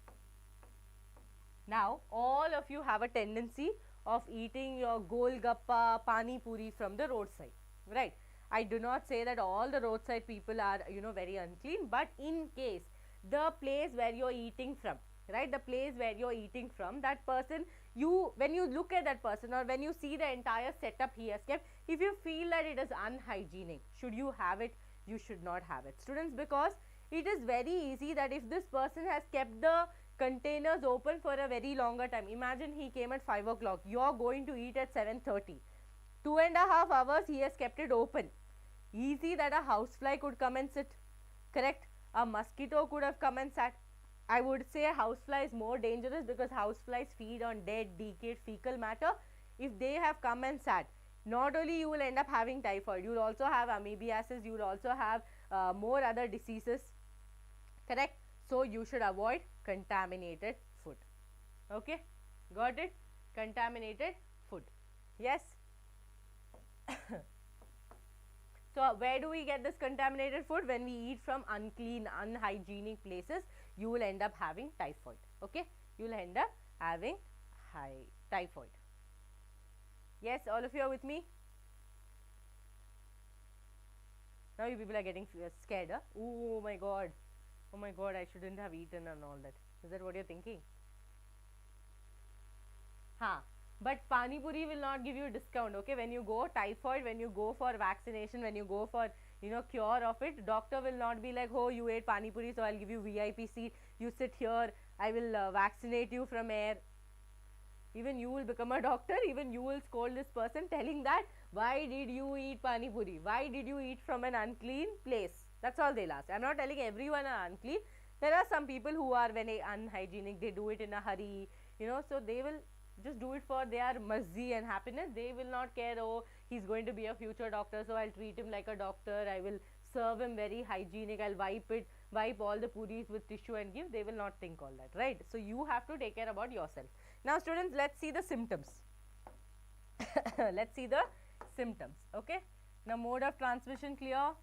Now, all of you have a tendency of eating your golgappa, pani puri from the roadside, right? I do not say that all the roadside people are, very unclean, but in case the place where you are eating from, right, the place where you are eating from, that person, when you look at that person or when you see the entire setup he has kept, if you feel that it is unhygienic, should you have it? You should not have it, students, because it is very easy that if this person has kept the containers open for a very longer time, imagine he came at 5 o'clock, you are going to eat at 7:30, 2.5 hours he has kept it open. Easy that a housefly could come and sit, correct? A mosquito could have come and sat. I would say a housefly is more dangerous, because houseflies feed on dead, decayed fecal matter. If they have come and sat, not only you will end up having typhoid, you will also have amoebiasis, you will also have more other diseases, correct? So, you should avoid contaminated food. Okay, got it? Contaminated food. Yes. So, where do we get this contaminated food? When we eat from unclean, unhygienic places, you will end up having typhoid. Okay, you will end up having typhoid. Yes, all of you are with me? Now you people are getting scared, huh? Oh my god, I shouldn't have eaten and all that. Is that what you're thinking? but pani puri will not give you discount. Okay, when you go typhoid, when you go for vaccination, when you go for cure of it, doctor will not be like, oh, you ate pani puri, so I'll give you VIP seat, you sit here, I will vaccinate you from air. Even you will become a doctor, even you will scold this person telling that, why did you eat pani puri, why did you eat from an unclean place? That's all they'll ask. I'm not telling everyone are unclean. There are some people who are very unhygienic, they do it in a hurry, so they will just do it for their mazzi and happiness. They will not care, oh, he's going to be a future doctor, so I'll treat him like a doctor, I will serve him very hygienic, I'll wipe all the puris with tissue and give. They will not think all that, right? So you have to take care about yourself. Now students, let's see the symptoms. Let's see the symptoms. Okay, now mode of transmission clear,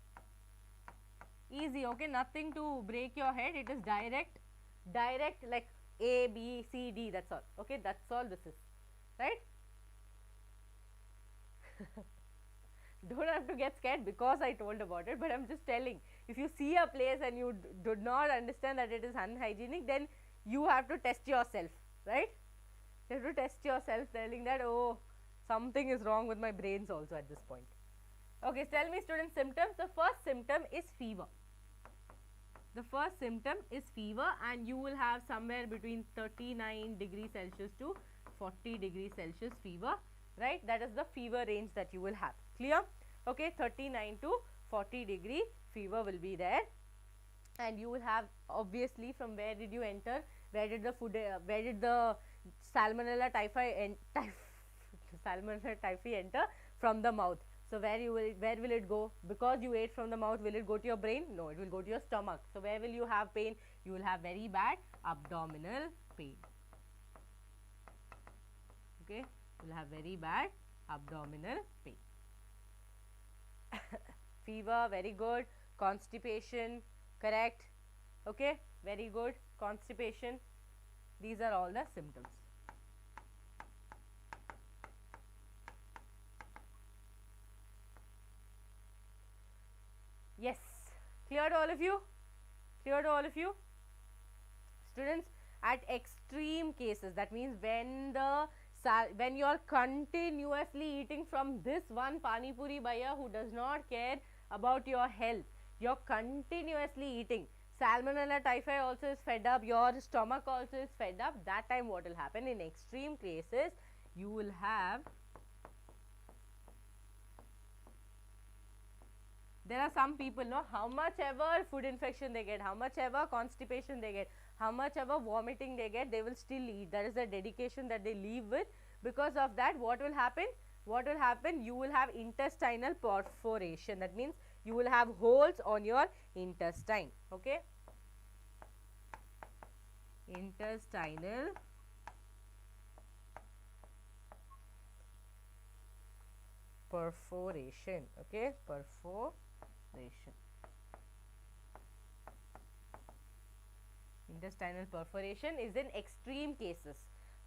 easy. Okay, nothing to break your head, it is direct like A, B, C, D, that's all. Okay, that's all this is, right? Don't have to get scared because I told about it, but I'm just telling, if you see a place and you do not understand that it is unhygienic, then you have to test yourself, right? You have to test yourself, telling that, oh, something is wrong with my brains also at this point. Okay, tell me students, symptoms. The first symptom is fever. The first symptom is fever, and you will have somewhere between 39 degrees Celsius to 40 degrees Celsius fever, right? That is the fever range that you will have. Clear? Okay, 39 to 40 degree fever will be there, and you will have, obviously, from where did you enter? Where did the food, where did the Salmonella typhi Salmonella typhi enter? From the mouth. So where will it go? Because you ate from the mouth, will it go to your brain? No, it will go to your stomach. So where will you have pain? You will have very bad abdominal pain. Okay, you will have very bad abdominal pain. Fever, very good. Constipation, correct. Okay, very good. Constipation, these are all the symptoms. Yes, clear to all of you? Clear to all of you? Students, at extreme cases, that means when you are continuously eating from this one pani puri buyer who does not care about your health, you're continuously eating. Salmonella typhi also is fed up, your stomach also is fed up. That time what will happen? In extreme cases, you will have, there are some people, no, how much ever food infection they get, how much ever constipation they get, how much ever vomiting they get, they will still eat. That is the dedication that they leave with. Because of that, what will happen? What will happen? You will have intestinal perforation. That means you will have holes on your intestine. Okay, intestinal perforation. Okay, perforation. Intestinal perforation is in extreme cases.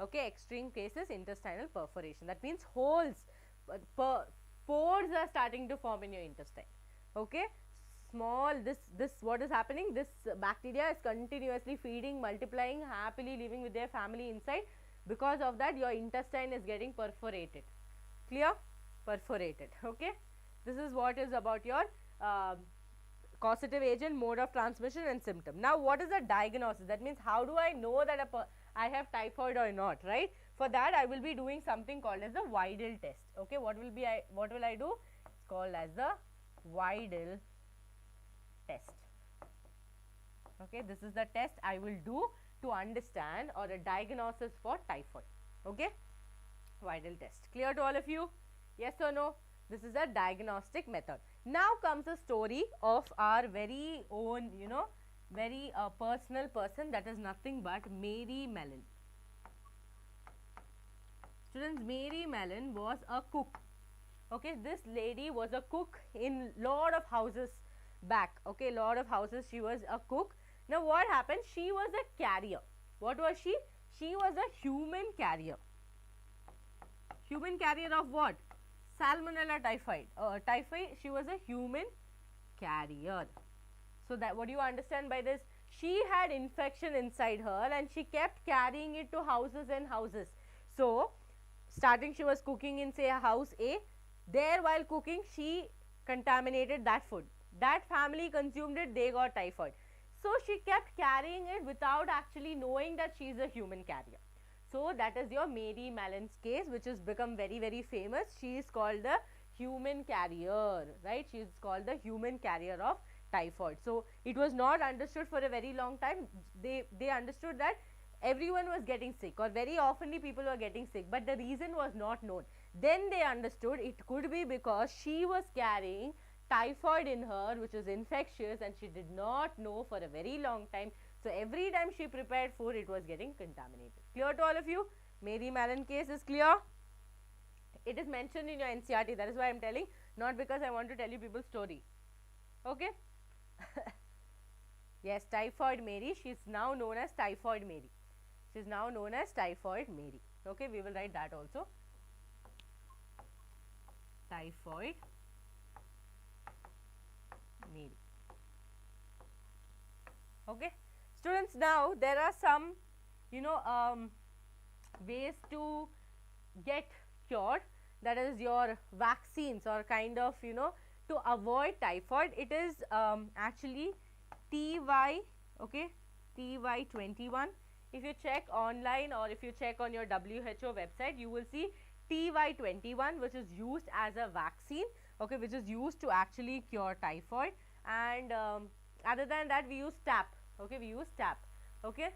Okay, extreme cases, intestinal perforation. That means holes, pores are starting to form in your intestine. Okay, small, this what is happening? This bacteria is continuously feeding, multiplying, happily living with their family inside. Because of that, your intestine is getting perforated. Clear? Perforated. Okay, this is what is about your causative agent, mode of transmission and symptom. Now what is the diagnosis? That means how do I know that I have typhoid or not, right? For that I will be doing something called as the Weidel test. Okay, what will I do? It's called as the Weidel test. Okay, this is the test I will do to understand or a diagnosis for typhoid. Okay, Weidel test. Clear to all of you? Yes or no? This is a diagnostic method. Now comes a story of our very own, very personal person, that is nothing but Mary Mellon. Students, Mary Mellon was a cook. Okay, this lady was a cook in lot of houses back. Okay, lot of houses she was a cook. Now what happened? She was a carrier. What was she? She was a human carrier. Human carrier of what? Salmonella typhi. She was a human carrier. So that, what do you understand by this? She had infection inside her and she kept carrying it to houses and houses. So starting she was cooking in say house A, there while cooking she contaminated that food, that family consumed it, they got typhoid. So she kept carrying it without actually knowing that she is a human carrier. So that is your Mary Mallon's case, which has become very famous. She is called the human carrier, right? She is called the human carrier of typhoid. So it was not understood for a very long time. They understood that everyone was getting sick, or very oftenly people were getting sick, but the reason was not known. Then they understood it could be because she was carrying typhoid in her, which is infectious, and she did not know for a very long time. So every time she prepared food, it was getting contaminated. Clear to all of you? Mary Mallon case is clear? It is mentioned in your NCERT, that is why I am telling, not because I want to tell you people's story. Okay? Yes, Typhoid Mary, she is now known as Typhoid Mary. She is now known as Typhoid Mary. Okay, we will write that also. Typhoid Mary. Okay, students, now there are some ways to get cured, that is your vaccines, or kind of to avoid typhoid. It is actually TY, okay, TY21. If you check online or if you check on your WHO website, you will see TY21, which is used as a vaccine, okay, which is used to actually cure typhoid. And other than that, we use TAP, okay, we use TAP, okay.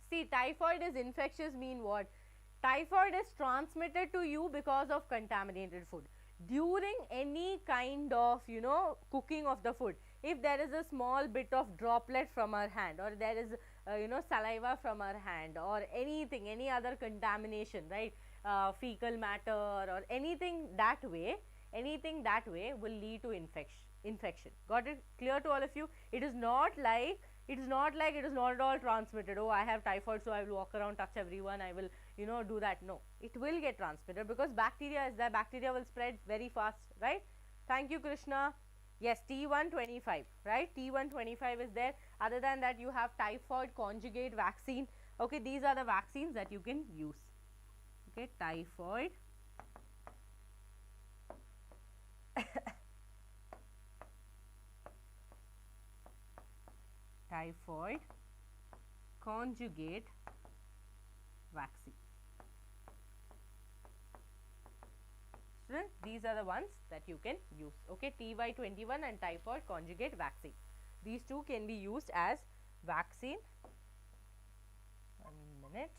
See, typhoid is infectious mean what? Typhoid is transmitted to you because of contaminated food. During any kind of cooking of the food, if there is a small bit of droplet from our hand, or there is saliva from our hand, or anything, any other contamination, right, fecal matter or anything that way will lead to infection. Got it? Clear to all of you? It is not like it is not at all transmitted. Oh, I have typhoid, so I will walk around, touch everyone, I will do that. No, it will get transmitted because bacteria is there, bacteria will spread very fast, right? Thank you, Krishna. Yes, T125, right? T125 is there. Other than that, you have typhoid conjugate vaccine. Okay, these are the vaccines that you can use. Okay, typhoid typhoid conjugate vaccine. Students, these are the ones that you can use. Okay, TY21 and typhoid conjugate vaccine. These two can be used as vaccine. 1 minute.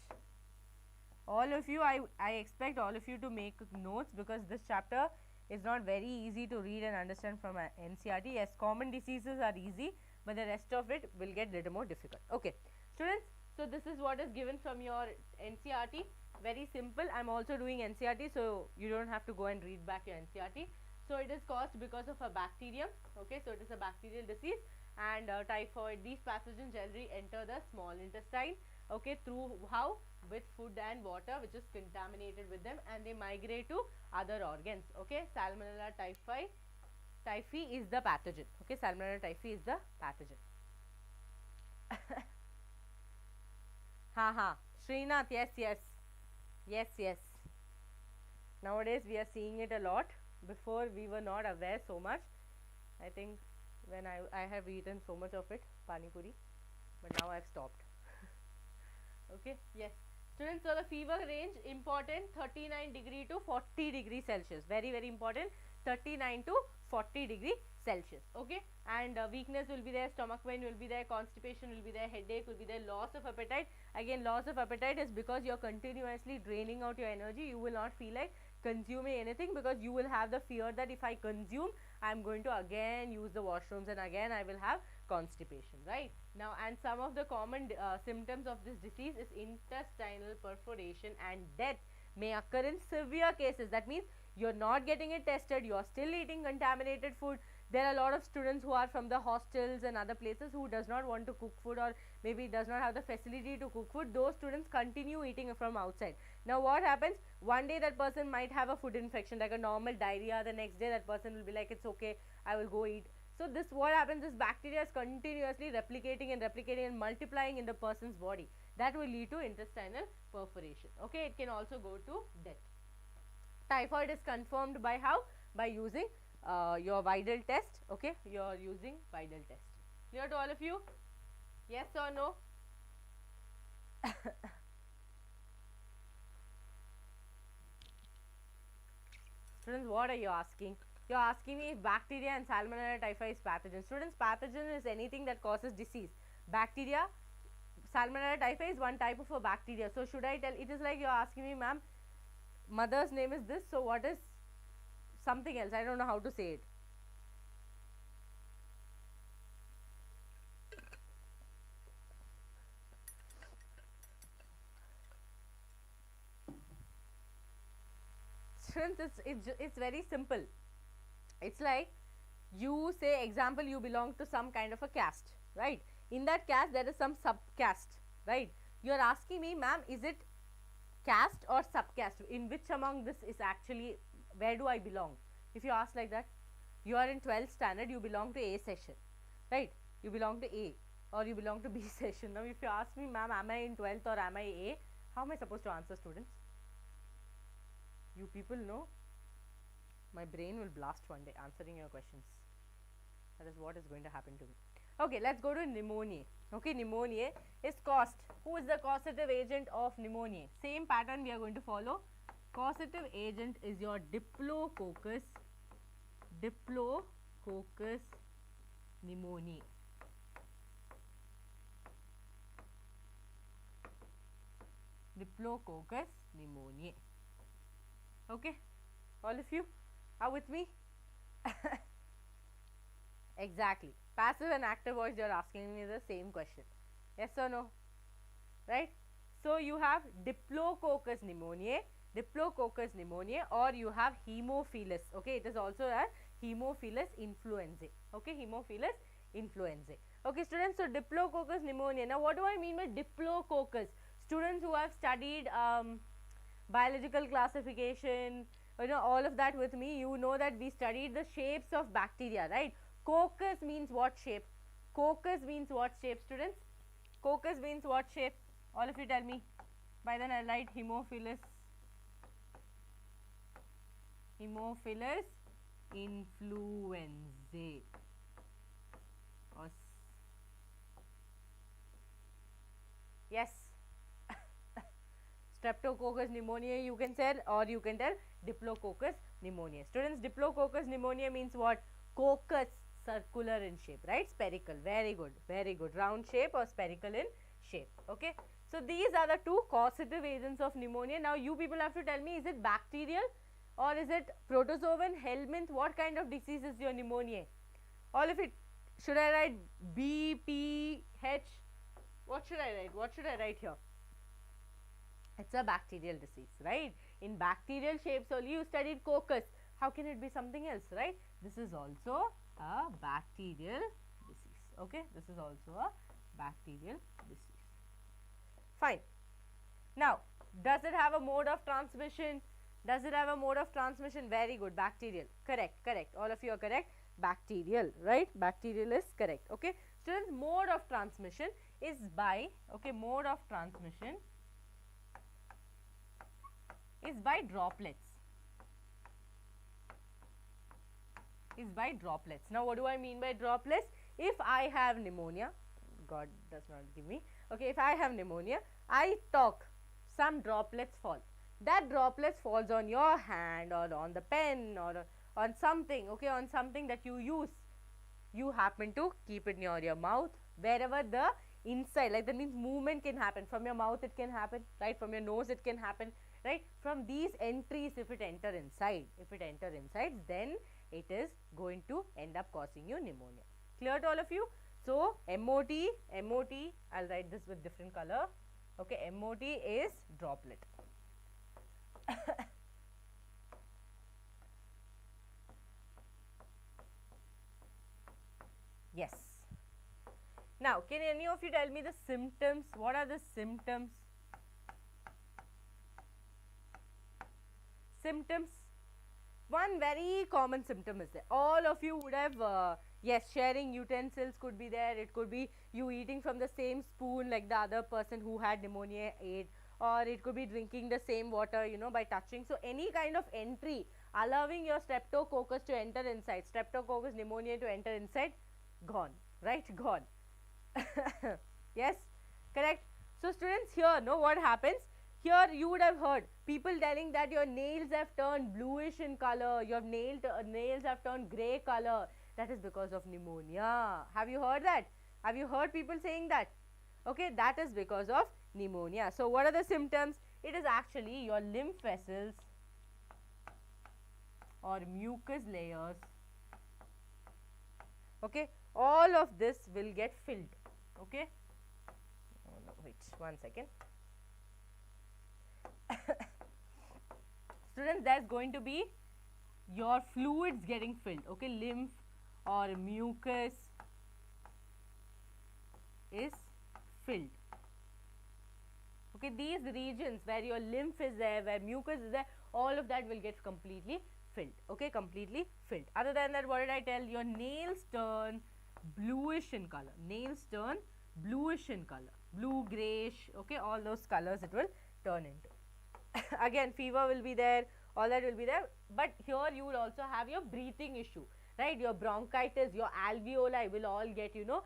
All of you, I expect all of you to make notes, because this chapter is not very easy to read and understand from NCERT. Yes, common diseases are easy, but the rest of it will get little more difficult. Okay, students, so this is what is given from your NCERT. Very simple. I am also doing NCERT, so you don't have to go and read back your NCERT. So it is caused because of a bacterium. Okay, so it is a bacterial disease, and typhoid, these pathogens generally enter the small intestine. Okay, through how? With food and water which is contaminated with them, and they migrate to other organs. Okay, Salmonella typhi is the pathogen. Okay, Salmonella typhi is the pathogen. Srinath, yes. Nowadays we are seeing it a lot. Before we were not aware so much. I think when I have eaten so much of it, pani puri, but now I have stopped. Okay, yes. Students, so the fever range important, 39 degree to 40 degree Celsius. Very important, 39 to 40 degree Celsius. Okay, and weakness will be there, stomach pain will be there, constipation will be there, headache will be there, loss of appetite. Again, loss of appetite is because you are continuously draining out your energy. You will not feel like consuming anything, because you will have the fear that if I consume, I am going to again use the washrooms, and again I will have constipation, right? Now, and some of the common symptoms of this disease is intestinal perforation, and death may occur in severe cases. That means you are not getting it tested, you are still eating contaminated food. There are a lot of students who are from the hostels and other places who does not want to cook food, or maybe does not have the facility to cook food. Those students continue eating from outside. Now what happens? One day that person might have a food infection like a normal diarrhea. The next day that person will be like, it's okay, I will go eat. So this, what happens is, bacteria is continuously replicating and multiplying in the person's body. that will lead to intestinal perforation. Okay, it can also go to death. Typhoid is confirmed by how? By using your Vidal test. Okay, you are using Vidal test. Clear to all of you? Yes or no? Students, what are you asking? You are asking me if bacteria and Salmonella typhi is pathogen. Students, pathogen is anything that causes disease. Bacteria, Salmonella typhi is one type of a bacteria. So should I tell? It is like you are asking me, ma'am, mother's name is this, so what is something else? I don't know how to say it. Students, it's very simple. It's like you say, example, you belong to some kind of a caste, right? In that caste there is some subcaste, right? You are asking me, ma'am, is it caste or subcaste? In which among this is actually, where do I belong? If you ask like that, you are in 12th standard, you belong to A session, right? You belong to A or you belong to B session. Now if you ask me, ma'am, am I in 12th or am I A, how am I supposed to answer, students? You people know, my brain will blast one day answering your questions. That is what is going to happen to me. Okay, let's go to pneumonia. Okay, pneumonia is caused. Who is the causative agent of pneumonia? Same pattern we are going to follow. Causative agent is your Diplococcus pneumoniae. Diplococcus pneumoniae. Okay, all of you are with me? Exactly. Passive and active voice, you are asking me the same question. Yes or no? Right? So you have Diplococcus pneumoniae, or you have Haemophilus. Okay, it is also a Haemophilus influenzae. Okay, Haemophilus influenzae. Okay, students, so Diplococcus pneumoniae. Now, what do I mean by Diplococcus? Students who have studied biological classification, you know, all of that with me, you know that we studied the shapes of bacteria, right? Coccus means what shape? Coccus means what shape, students? Coccus means what shape? All of you tell me. By then I write Haemophilus influenzae. Yes. Streptococcus pneumoniae you can tell, or you can tell Diplococcus pneumoniae. Students, Diplococcus pneumoniae means what? Coccus, circular in shape, right? Spherical. Very good, very good. Round shape or spherical in shape. Okay. So these are the two causative agents of pneumonia. Now you people have to tell me, is it bacterial or is it protozoan, helminth? What kind of disease is your pneumonia? All of it. Should I write B, P, H? What should I write? What should I write here? It's a bacterial disease, right? In bacterial shapes only you studied coccus. How can it be something else, right? This is also a bacterial disease. Okay, this is also a bacterial disease. Fine. Now, does it have a mode of transmission? Does it have a mode of transmission? Very good. Bacterial. Correct, correct. All of you are correct. Bacterial, right? Bacterial is correct. Okay. Students, mode of transmission is by, okay, mode of transmission is by droplets. Is by droplets. Now, what do I mean by droplets? If I have pneumonia, God does not give me. Okay, if I have pneumonia, I talk, some droplets fall. That droplets falls on your hand or on the pen or on something, okay, on something that you use. You happen to keep it near your mouth, wherever the inside, like that means movement can happen. From your mouth it can happen, right? From your nose it can happen, right? From these entries, if it enter inside, then it is going to end up causing you pneumonia. Clear to all of you? So, MOT, I'll write this with different color. Okay, MOT is droplet. Yes. Now, can any of you tell me the symptoms? What are the symptoms? Symptoms. One very common symptom is there. All of you would have Yes, sharing utensils could be there. It could be you eating from the same spoon like the other person who had pneumonia ate, or it could be drinking the same water, you know, by touching. So any kind of entry allowing your streptococcus to enter inside, streptococcus pneumonia to enter inside, gone, right? Gone. Yes, correct. So students, here, know what happens? Here you would have heard people telling that your nails have turned bluish in color, your nails have turned grey color. That is because of pneumonia. Have you heard that? Have you heard people saying that? Okay, that is because of pneumonia. So what are the symptoms? It is actually your lymph vessels or mucus layers. Okay, all of this will get filled. Okay, oh, no, wait 1 second. Students, there's going to be your fluids getting filled. Okay, lymph or mucus is filled. Okay, these regions where your lymph is there, where mucus is there, all of that will get completely filled. Okay, completely filled. Other than that, what did I tell? Your nails turn bluish in color. Nails turn bluish in color, blue, grayish. Okay, all those colors it will turn into. Again, fever will be there, all that will be there, but here you will also have your breathing issue, right? Your bronchitis, your alveoli will all get, you know,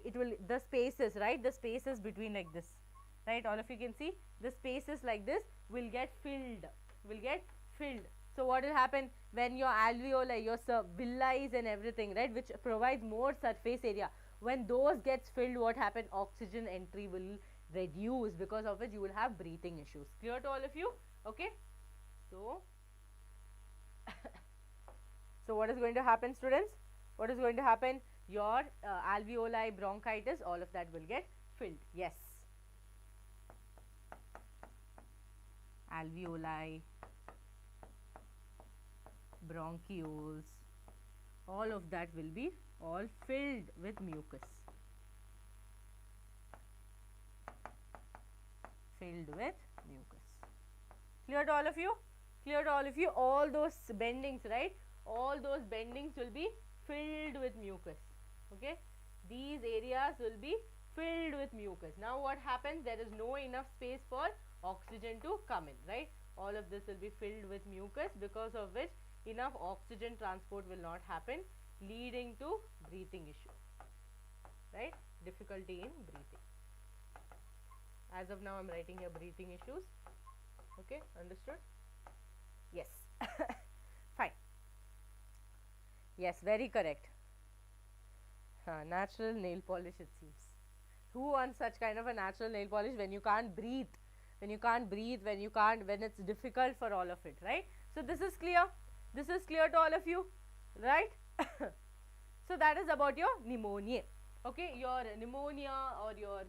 it will, the spaces, right? The spaces between like this, right? All of you can see the spaces like this will get filled, will get filled. So what will happen when your alveoli, your villi and everything, right, which provides more surface area, when those gets filled, what happen? Oxygen entry will reduce, because of which you will have breathing issues. Clear to all of you? Okay. So, so what is going to happen, students? What is going to happen? Your alveoli, bronchitis, all of that will get filled. Yes. Alveoli, bronchioles, all of that will be all filled with mucus. Filled with mucus. Clear to all of you? Clear to all of you? All those bendings, right? All those bendings will be filled with mucus. Okay? These areas will be filled with mucus. Now what happens? There is no enough space for oxygen to come in, right? All of this will be filled with mucus, because of which enough oxygen transport will not happen, leading to breathing issue, right? Difficulty in breathing. As of now, I am writing here breathing issues. Okay, understood? Yes. Fine. Yes, very correct. Natural nail polish, it seems. Who wants such kind of a natural nail polish when you can't breathe? When you can't breathe, when it's difficult for all of it, right? So this is clear. This is clear to all of you, right? So that is about your pneumonia. Okay, your pneumonia or your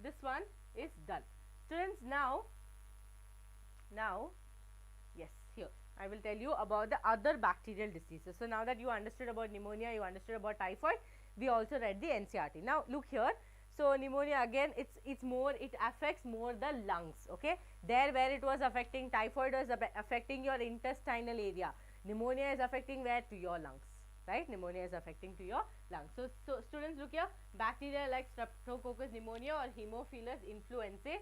this one is done. Students, now yes, here I will tell you about the other bacterial diseases. So now that you understood about pneumonia, you understood about typhoid, we also read the NCERT. Now look here. So pneumonia, again, it affects more the lungs. Okay, there where it was affecting, typhoid was affecting your intestinal area. Pneumonia is affecting where? To your lungs, right? Pneumonia is affecting to your lungs. So students, look here. Bacteria like Streptococcus pneumonia or Haemophilus influenzae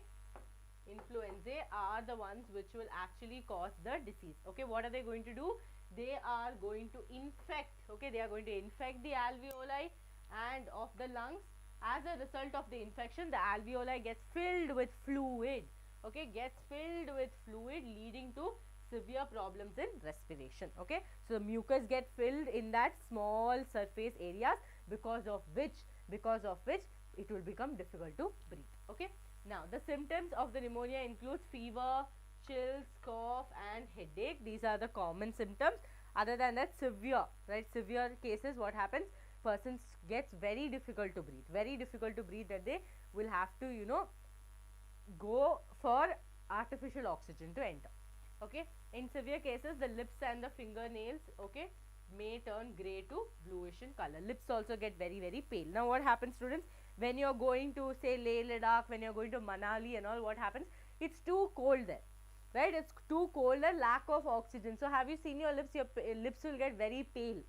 are the ones which will actually cause the disease. Okay, what are they going to do? They are going to infect. Okay, they are going to infect the alveoli and of the lungs. As a result of the infection, the alveoli gets filled with fluid. Okay, gets filled with fluid, leading to severe problems in respiration. Okay, so mucus get filled in that small surface areas, because of which it will become difficult to breathe. Okay, now the symptoms of the pneumonia includes fever, chills, cough and headache. These are the common symptoms. Other than that, severe, right? Severe cases, what happens? Persons gets very difficult to breathe, that they will have to, you know, go for artificial oxygen to enter. Okay, in severe cases, the lips and the fingernails, okay, may turn grey to bluish in color. Lips also get very, very pale. Now what happens, students, when you are going to say Leh Ladakh, when you are going to Manali and all, what happens? It's too cold there, right? It's too cold, a lack of oxygen. So have you seen your lips? Your lips will get very pale,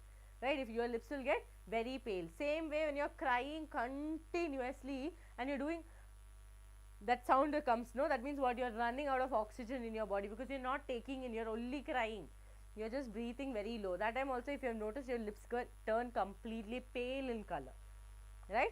right? If your lips will get very pale. Same way when you're crying continuously and you're doing that sound comes, no, that means what, you're running out of oxygen in your body because you're not taking in, you're only crying, you're just breathing very low. That time also, if you have noticed, your lips turn completely pale in color, right?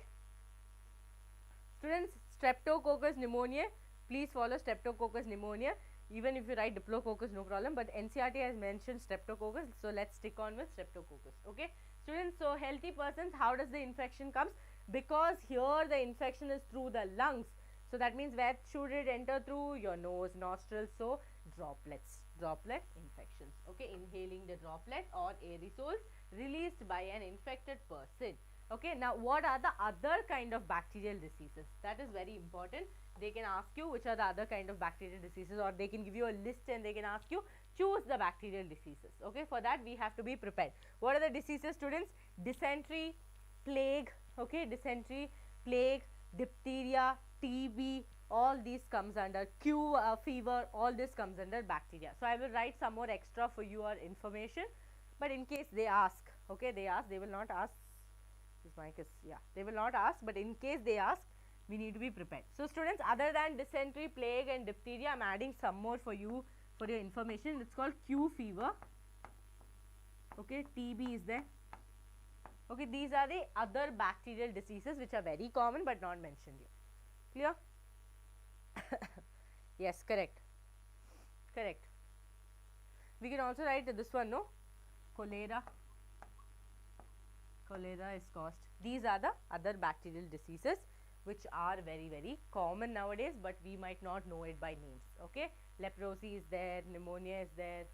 Students, Streptococcus pneumoniae, please follow Streptococcus pneumoniae. Even if you write Diplococcus, no problem, but NCERT has mentioned Streptococcus, so let's stick on with Streptococcus. Okay, students, so healthy persons, how does the infection comes? Because here the infection is through the lungs, so that means where should it enter? Through your nose, nostrils, so droplet infections. Okay, inhaling the droplet or aerosols released by an infected person. Okay, now what are the other kind of bacterial diseases? That is very important. They can ask you which are the other kind of bacterial diseases, or they can give you a list and they can ask you choose the bacterial diseases. Okay, for that we have to be prepared. What are the diseases, students? Dysentery, plague, okay, dysentery, plague, diphtheria, TB, all these comes under fever, all this comes under bacteria. So I will write some more extra for your information, but in case they ask, okay, they will not ask. This mic is, yeah, they will not ask, but in case they ask, we need to be prepared. So students, other than dysentery, plague and diphtheria, I am adding some more for you for your information. It's called Q fever. Okay, TB is there. Okay, these are the other bacterial diseases which are very common but not mentioned here. Clear? Yes, correct. Correct. We can also write this one, no? Cholera. Cholera is caused. These are the other bacterial diseases which are very, very common nowadays, but we might not know it by names. Okay, leprosy is there, pneumonia is there,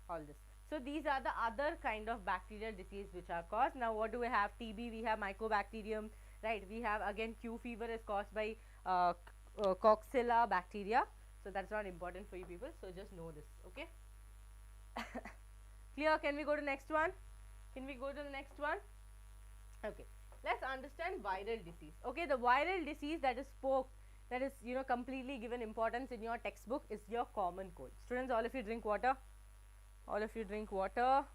all this. So these are the other kind of bacterial disease which are caused. Now what do we have? TB, we have mycobacterium, right? We have again Q fever is caused by Coxella bacteria. So that's not important for you people. So just know this. Okay. Clear? Can we go to next one? Can we go to the next one? Okay, let's understand viral disease. Okay, the viral disease that is completely given importance in your textbook is your common cold. Students, all of you drink water. All of you drink water.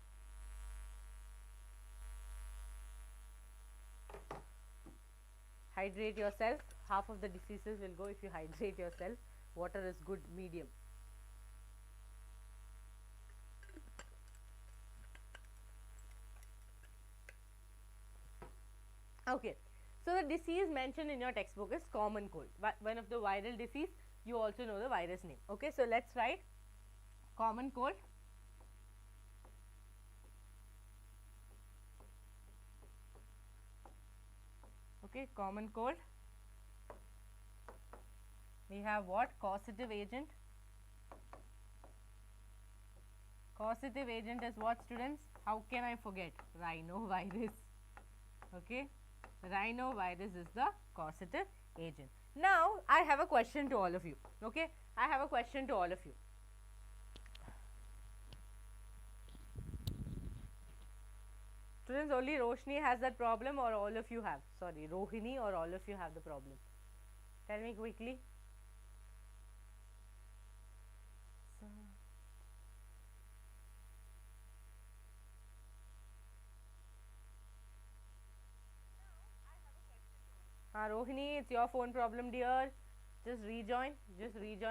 Hydrate yourself. Half of the diseases will go if you hydrate yourself. Water is good medium. Okay, so the disease mentioned in your textbook is common cold. One of the viral disease, you also know the virus name. Okay, so let's write common cold. Okay, common cold. We have what? Causative agent. Causative agent is what, students? How can I forget? Rhinovirus. Okay. Rhinovirus is the causative agent. Now, I have a question to all of you. Okay, I have a question to all of you. Students, only Roshni has that problem, or all of you have? Sorry, Rohini, or all of you have the problem? Tell me quickly. Rohini, it's your phone problem, dear. Just rejoin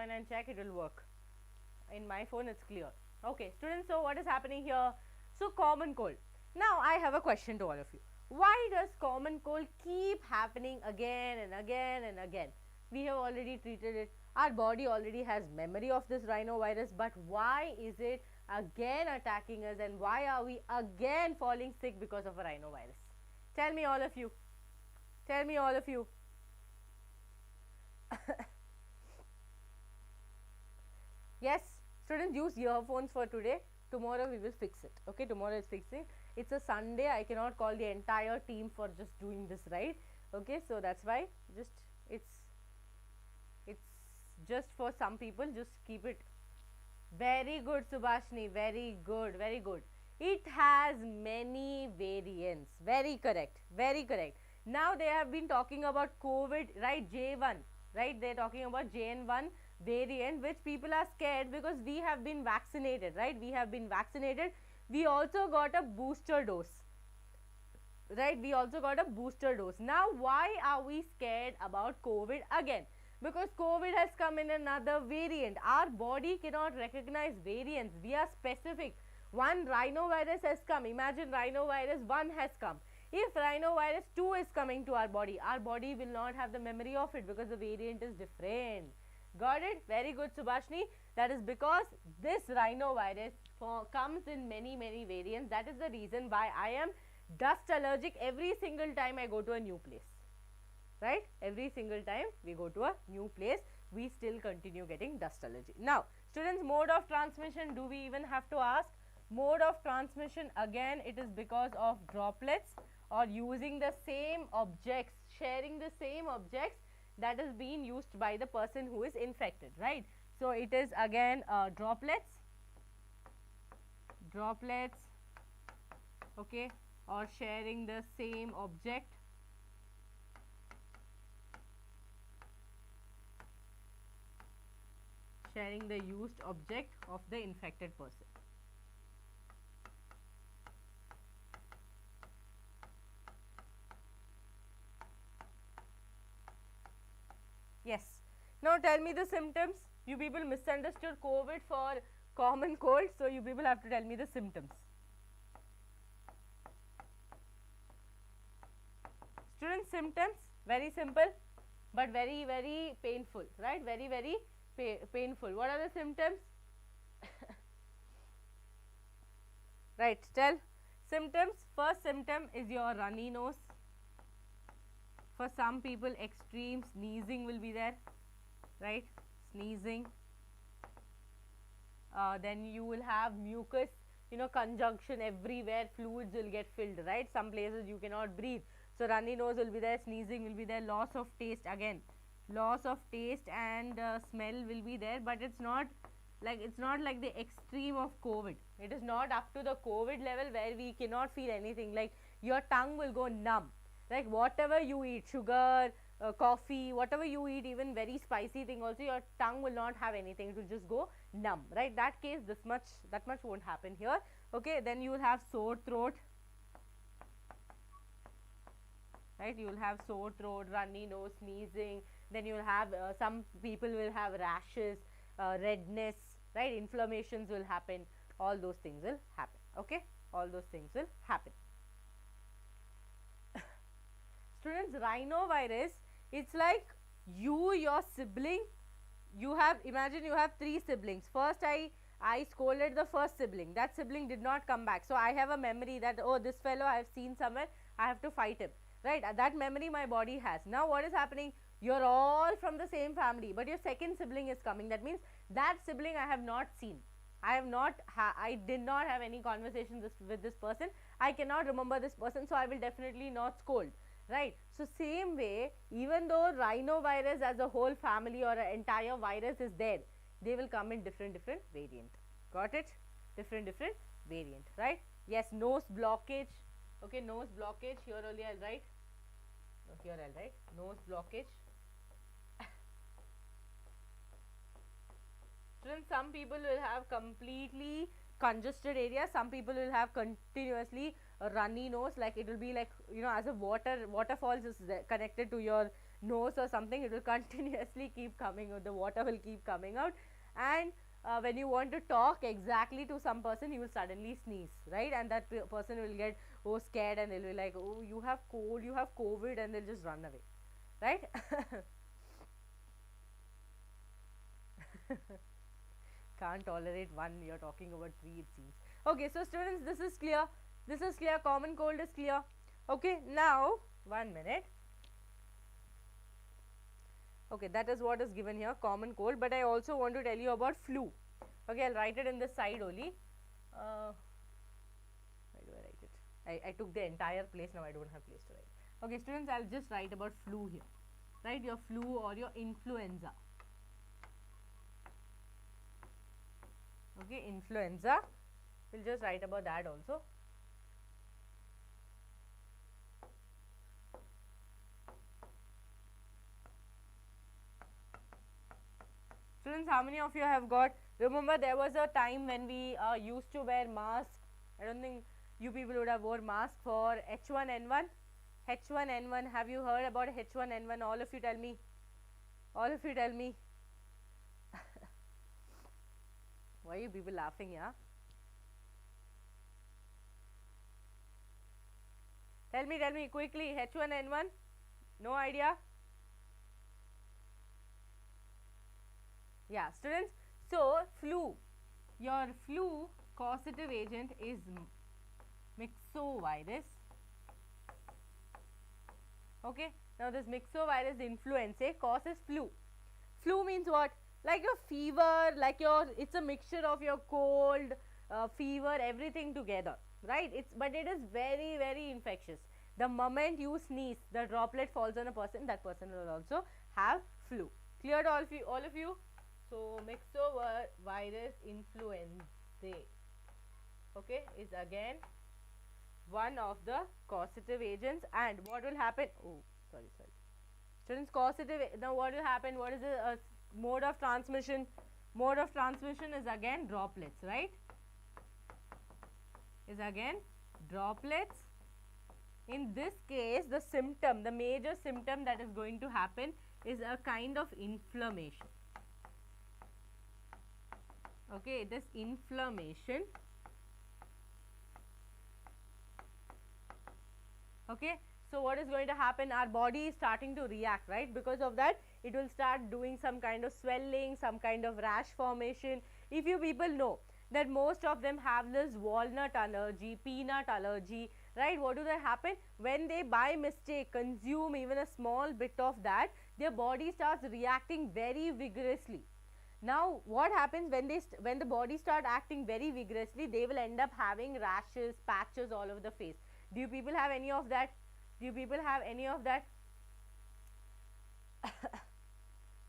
and check, it will work. In my phone it's clear. Okay, students, so what is happening here? So common cold. Now I have a question to all of you. Why does common cold keep happening again and again and again? We have already treated it. Our body already has memory of this rhinovirus, but why is it again attacking us, and why are we again falling sick because of a rhinovirus? Tell me, all of you. Tell me, all of you. Yes, students, use earphones for today. Tomorrow we will fix it. Okay, tomorrow is fixing. It's a Sunday. I cannot call the entire team for just doing this, right? Okay, so that's why it's just for some people. Just keep it. Very good, Subhashini. Very good. Very good. It has many variants. Very correct. Very correct. Now they have been talking about COVID, right? J1, right? They are talking about JN1 variant, which people are scared because we have been vaccinated, right? We have been vaccinated. We also got a booster dose. right? We also got a booster dose. Now why are we scared about COVID again? Because COVID has come in another variant. Our body cannot recognize variants. We are specific. One rhinovirus has come. Imagine rhinovirus 1 has come. If rhinovirus 2 is coming to our body will not have the memory of it because the variant is different. Got it? Very good, Subhashni. That is because this rhinovirus comes in many variants. That is the reason why I am dust allergic every single time I go to a new place. Right? Every single time we go to a new place, we still continue getting dust allergy. Now, students, mode of transmission, do we even have to ask? Mode of transmission, again, it is because of droplets or using the same objects, sharing the same objects that is being used by the person who is infected, right? So, it is again droplets, okay, or sharing the same object, sharing the used object of the infected person. Yes. Now tell me the symptoms. You people misunderstood COVID for common cold, so you people have to tell me the symptoms. Students, symptoms, very simple but very painful, right? Very painful. What are the symptoms? Right, tell symptoms. First symptom is your runny nose. For some people, extreme sneezing will be there, right? Sneezing. Then you will have mucus, conjunction everywhere, fluids will get filled, right? Some places you cannot breathe. So, runny nose will be there, sneezing will be there, loss of taste, again, loss of taste and smell will be there, but it's not like the extreme of COVID. It is not up to the COVID level where we cannot feel anything, like your tongue will go numb. Like whatever you eat, sugar, coffee, whatever you eat, even very spicy thing also, your tongue will not have anything, to just go numb, right? That case, that much won't happen here. Okay, then you will have sore throat, right? You will have sore throat, runny nose, sneezing. Then you will have some people will have rashes, redness, right? Inflammations will happen. All those things will happen. Okay, all those things will happen. Students, rhinovirus, it's like your sibling, imagine you have 3 siblings. First I scolded the first sibling, that sibling did not come back, so I have a memory that, oh, this fellow I have seen somewhere, I have to fight him, right? That memory my body has. Now what is happening? You're all from the same family, but your second sibling is coming. That means that sibling I have not seen. I did not have any conversation with this person. I cannot remember this person, so I will definitely not scold. Right. So, same way, even though rhinovirus as a whole family or an entire virus is there, they will come in different variant. Got it? Different variant, right? Yes, nose blockage. Okay, nose blockage. Here only I'll write. No, here I'll write nose blockage. Students, some people will have completely congested area, some people will have continuously a runny nose, like it will be like, as a waterfalls is connected to your nose or something, it will continuously keep coming out, the water will keep coming out, and when you want to talk exactly to some person, you will suddenly sneeze, right? And that person will get scared, and they will be like, oh, you have cold, you have COVID, and they'll just run away, right? Can't tolerate one, you're talking about 3, it seems. Okay, so students, this is clear, common cold is clear. Okay, now 1 minute. Okay, that is what is given here, common cold, but I also want to tell you about flu. Okay, I'll write it in the side only. Where do I write it? I took the entire place, now I don't have place to write. Okay, students, I'll just write about flu here, right? Your flu or your influenza. Okay, influenza, we'll just write about that also. Students, how many of you have got, remember there was a time when we used to wear masks, I don't think You people would have wore mask for H1N1. H1N1, have you heard about H1N1? All of you tell me. All of you tell me. Why are you people laughing, yeah? Tell me quickly. H1N1? No idea? Yeah, students. So, flu. Your flu causative agent is myxovirus. Okay. Now, this myxovirus influenzae causes flu. Flu means what? Like your fever, like your, it's a mixture of your cold, fever, everything together, right? But it is very, very infectious. The moment you sneeze, the droplet falls on a person, that person will also have flu. Clear to all of you? All of you? So, myxovirus influenzae, okay, is again one of the causative agents. And what will happen? Oh, sorry. Students, causative, now what will happen? What is the mode of transmission? Mode of transmission is again droplets, right? Is again droplets. In this case, the symptom, the major symptom that is going to happen is a kind of inflammation. Okay, this inflammation. Okay, so what is going to happen? Our body is starting to react, right? Because of that, it will start doing some kind of swelling, some kind of rash formation. If you people know that most of them have this walnut allergy, peanut allergy, right? What do they happen? When they by mistake consume even a small bit of that, their body starts reacting very vigorously. Now, what happens when the body start acting very vigorously? They will end up having rashes, patches all over the face. Do you people have any of that? Do you people have any of that?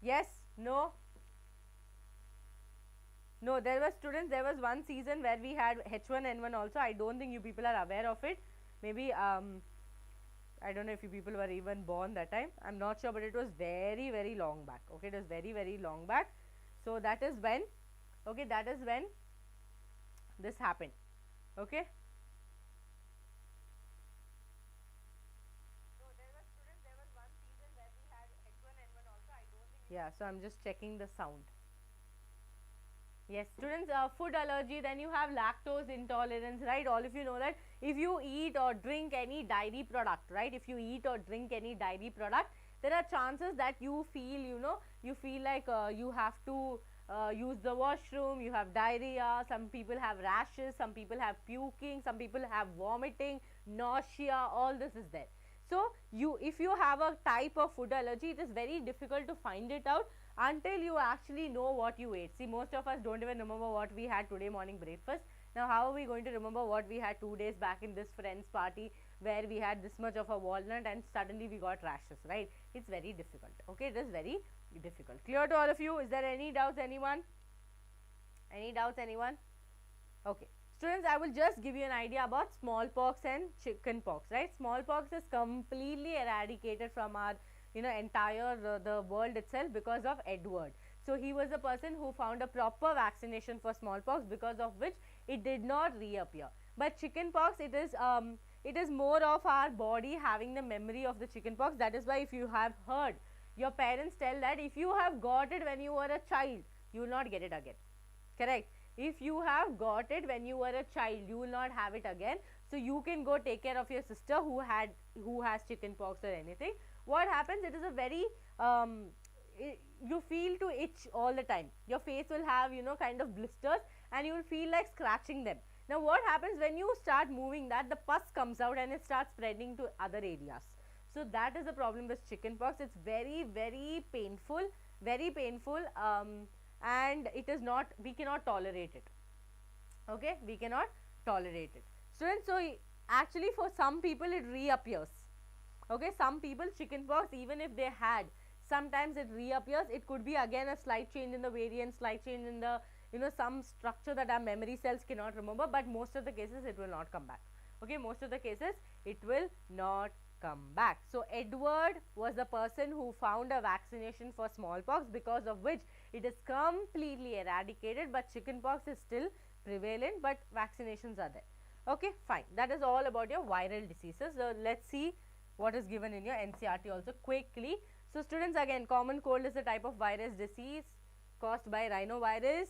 Yes? No? No, there were students, there was one season where we had H1N1 also. I don't think you people are aware of it. Maybe, I don't know if you people were even born that time. I'm not sure, but it was very, very long back. Okay, it was very, very long back. So, that is when, okay, that is when this happened. Okay. So, there were students, there was one season where we had H1N1 also. I don't think. Yeah, so I'm just checking the sound. Yes, students, food allergy, then you have lactose intolerance, right? All of you know that if you eat or drink any dairy product, right? If you eat or drink any dairy product, there are chances that you feel, you feel like you have to use the washroom, you have diarrhea, some people have rashes, some people have puking, some people have vomiting, nausea, all this is there. So, if you have a type of food allergy, it is very difficult to find it out until you actually know what you ate. See, most of us don't even remember what we had today morning breakfast. Now, how are we going to remember what we had 2 days back in this friend's party where we had this much of a walnut and suddenly we got rashes, right? It's very difficult. Okay, it is very difficult. Clear to all of you? Is there any doubts, anyone? Any doubts, anyone? Okay. Students, I will just give you an idea about smallpox and chickenpox, right? Smallpox is completely eradicated from our entire the world itself because of Edward. So, he was the person who found a proper vaccination for smallpox, because of which it did not reappear. But chickenpox, it is more of our body having the memory of the chickenpox. That is why if you have heard your parents tell that if you have got it when you were a child, you will not get it again. Correct? If you have got it when you were a child, you will not have it again. So, you can go take care of your sister who has chickenpox or anything. What happens? It is a very you feel to itch all the time. Your face will have kind of blisters and you will feel like scratching them. Now, what happens when you start moving that, the pus comes out and it starts spreading to other areas. So, that is the problem with chickenpox. It's very, very painful, and it is not, we cannot tolerate it. Okay, we cannot tolerate it. Students, so actually for some people it reappears. Okay, some people chickenpox, even if they had, sometimes it reappears. It could be again a slight change in the variant, slight change in the some structure that our memory cells cannot remember, but most of the cases it will not come back. Okay, most of the cases it will not come back. So, Edward was the person who found a vaccination for smallpox, because of which it is completely eradicated, but chickenpox is still prevalent, but vaccinations are there. Okay, fine. That is all about your viral diseases. So let's see what is given in your NCERT also quickly. So students, again, common cold is a type of virus disease caused by rhinovirus,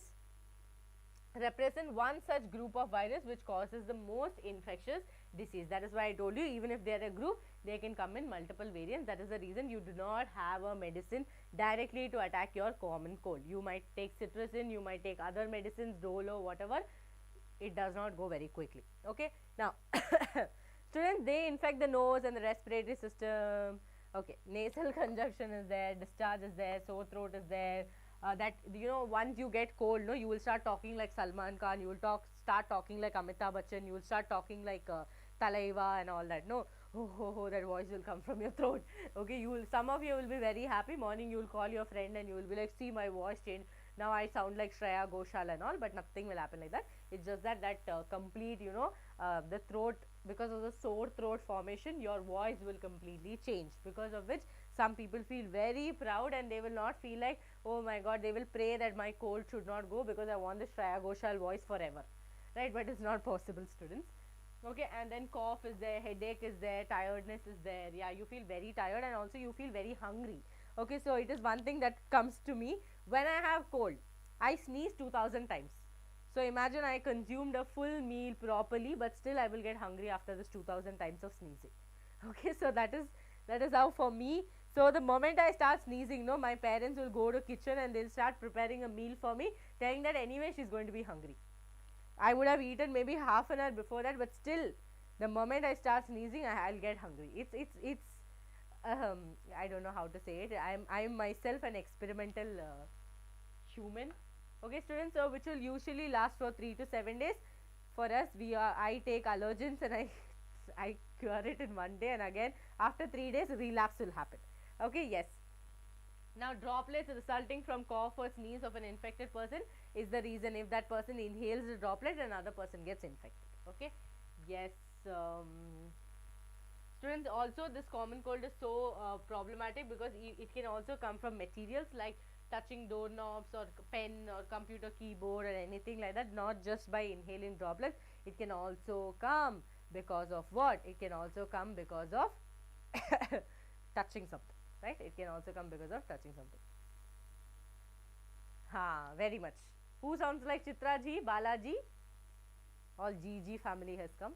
represent one such group of virus which causes the most infectious disease. That is why I told you, even if they are a group, they can come in multiple variants. That is the reason you do not have a medicine directly to attack your common cold. You might take cetirizine, you might take other medicines, Dolo, whatever. It does not go very quickly. Okay. Now, students, they infect the nose and the respiratory system. Okay, nasal congestion is there, discharge is there, sore throat is there. That, you know, once you get cold, no, you will start talking like Salman Khan, you will start talking like Amitabh Bachchan, you will start talking like Talaiva and all that. No, that voice will come from your throat. Okay, some of you will be very happy. Morning you will call your friend and you will be like, see, my voice changed. Now I sound like Shreya Ghoshal and all, but nothing will happen like that. It's just that complete, you know, the throat, because of the sore throat formation, your voice will completely change, because of which some people feel very proud and they will not feel like, oh my god, they will pray that my cold should not go because I want the Shreya Ghoshal voice forever, right? But it's not possible, students. Okay, and then cough is there, headache is there, tiredness is there. Yeah, you feel very tired and also you feel very hungry. Okay, so it is one thing that comes to me when I have cold. I sneeze 2000 times. So imagine I consumed a full meal properly, but still I will get hungry after this 2000 times of sneezing. Okay, so that is how for me. So the moment I start sneezing, no, my parents will go to kitchen and they'll start preparing a meal for me, telling that anyway she's going to be hungry. I would have eaten maybe half an hour before that, but still, the moment I start sneezing, I'll get hungry. It's I don't know how to say it. I'm myself an experimental human. Okay, students, so which will usually last for 3 to 7 days. For us, I take allergens and I cure it in 1 day, and again after 3 days relapse will happen. Okay, yes. Now, droplets resulting from cough or sneeze of an infected person is the reason. If that person inhales the droplet, another person gets infected. Okay, yes. Students, also this common cold is so problematic because it can also come from materials like touching doorknobs or pen or computer keyboard or anything like that, not just by inhaling droplets. It can also come because of what? It can also come because of touching something, right? It can also come because of touching something. Ha, very much. Who sounds like Chitra ji, Balaji? All GG family has come.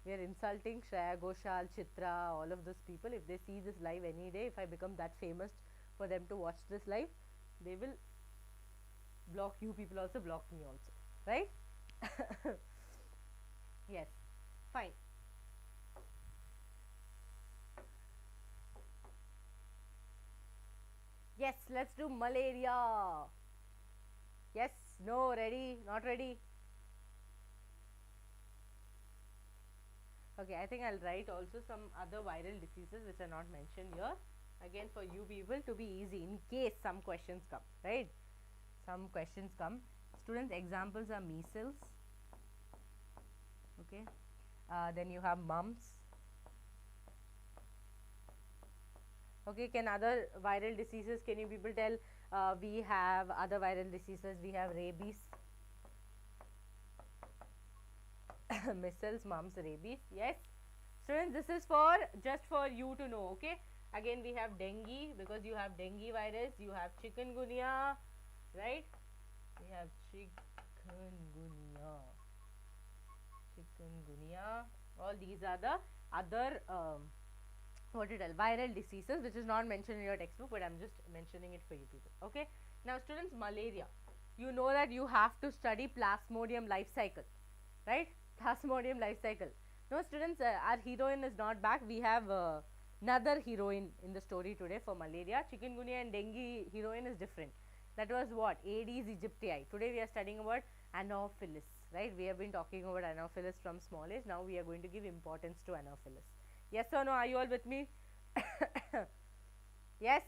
We are insulting Shreya Ghoshal, Chitra, all of those people. If they see this live any day, if I become that famous for them to watch this live, they will block you people also, block me also, right? Yes, fine. Yes, let's do malaria. Yes, no, ready, not ready. Okay, I think I'll write also some other viral diseases which are not mentioned here, again for you people to be easy in case some questions come, right? Some questions come. Students, examples are measles. Okay, then you have mumps. Okay, can other viral diseases, can you people tell? We have other viral diseases. We have rabies. Measles, mumps, rabies. Yes, students, this is for just for you to know. Okay, again we have dengue, because you have dengue virus. You have chikungunya, right? We have chikungunya. All these are the other what to tell, viral diseases which is not mentioned in your textbook, but I'm just mentioning it for you people. Okay, now students, malaria, you know that you have to study Plasmodium life cycle, right? Plasmodium life cycle. No, students, our heroine is not back. We have another heroine in the story today for malaria. Chikungunya and dengue heroine is different. That was what? Aedes aegypti. Today we are studying about Anopheles, right? We have been talking about Anopheles from small age. Now we are going to give importance to Anopheles. Yes or no? Are you all with me? Yes?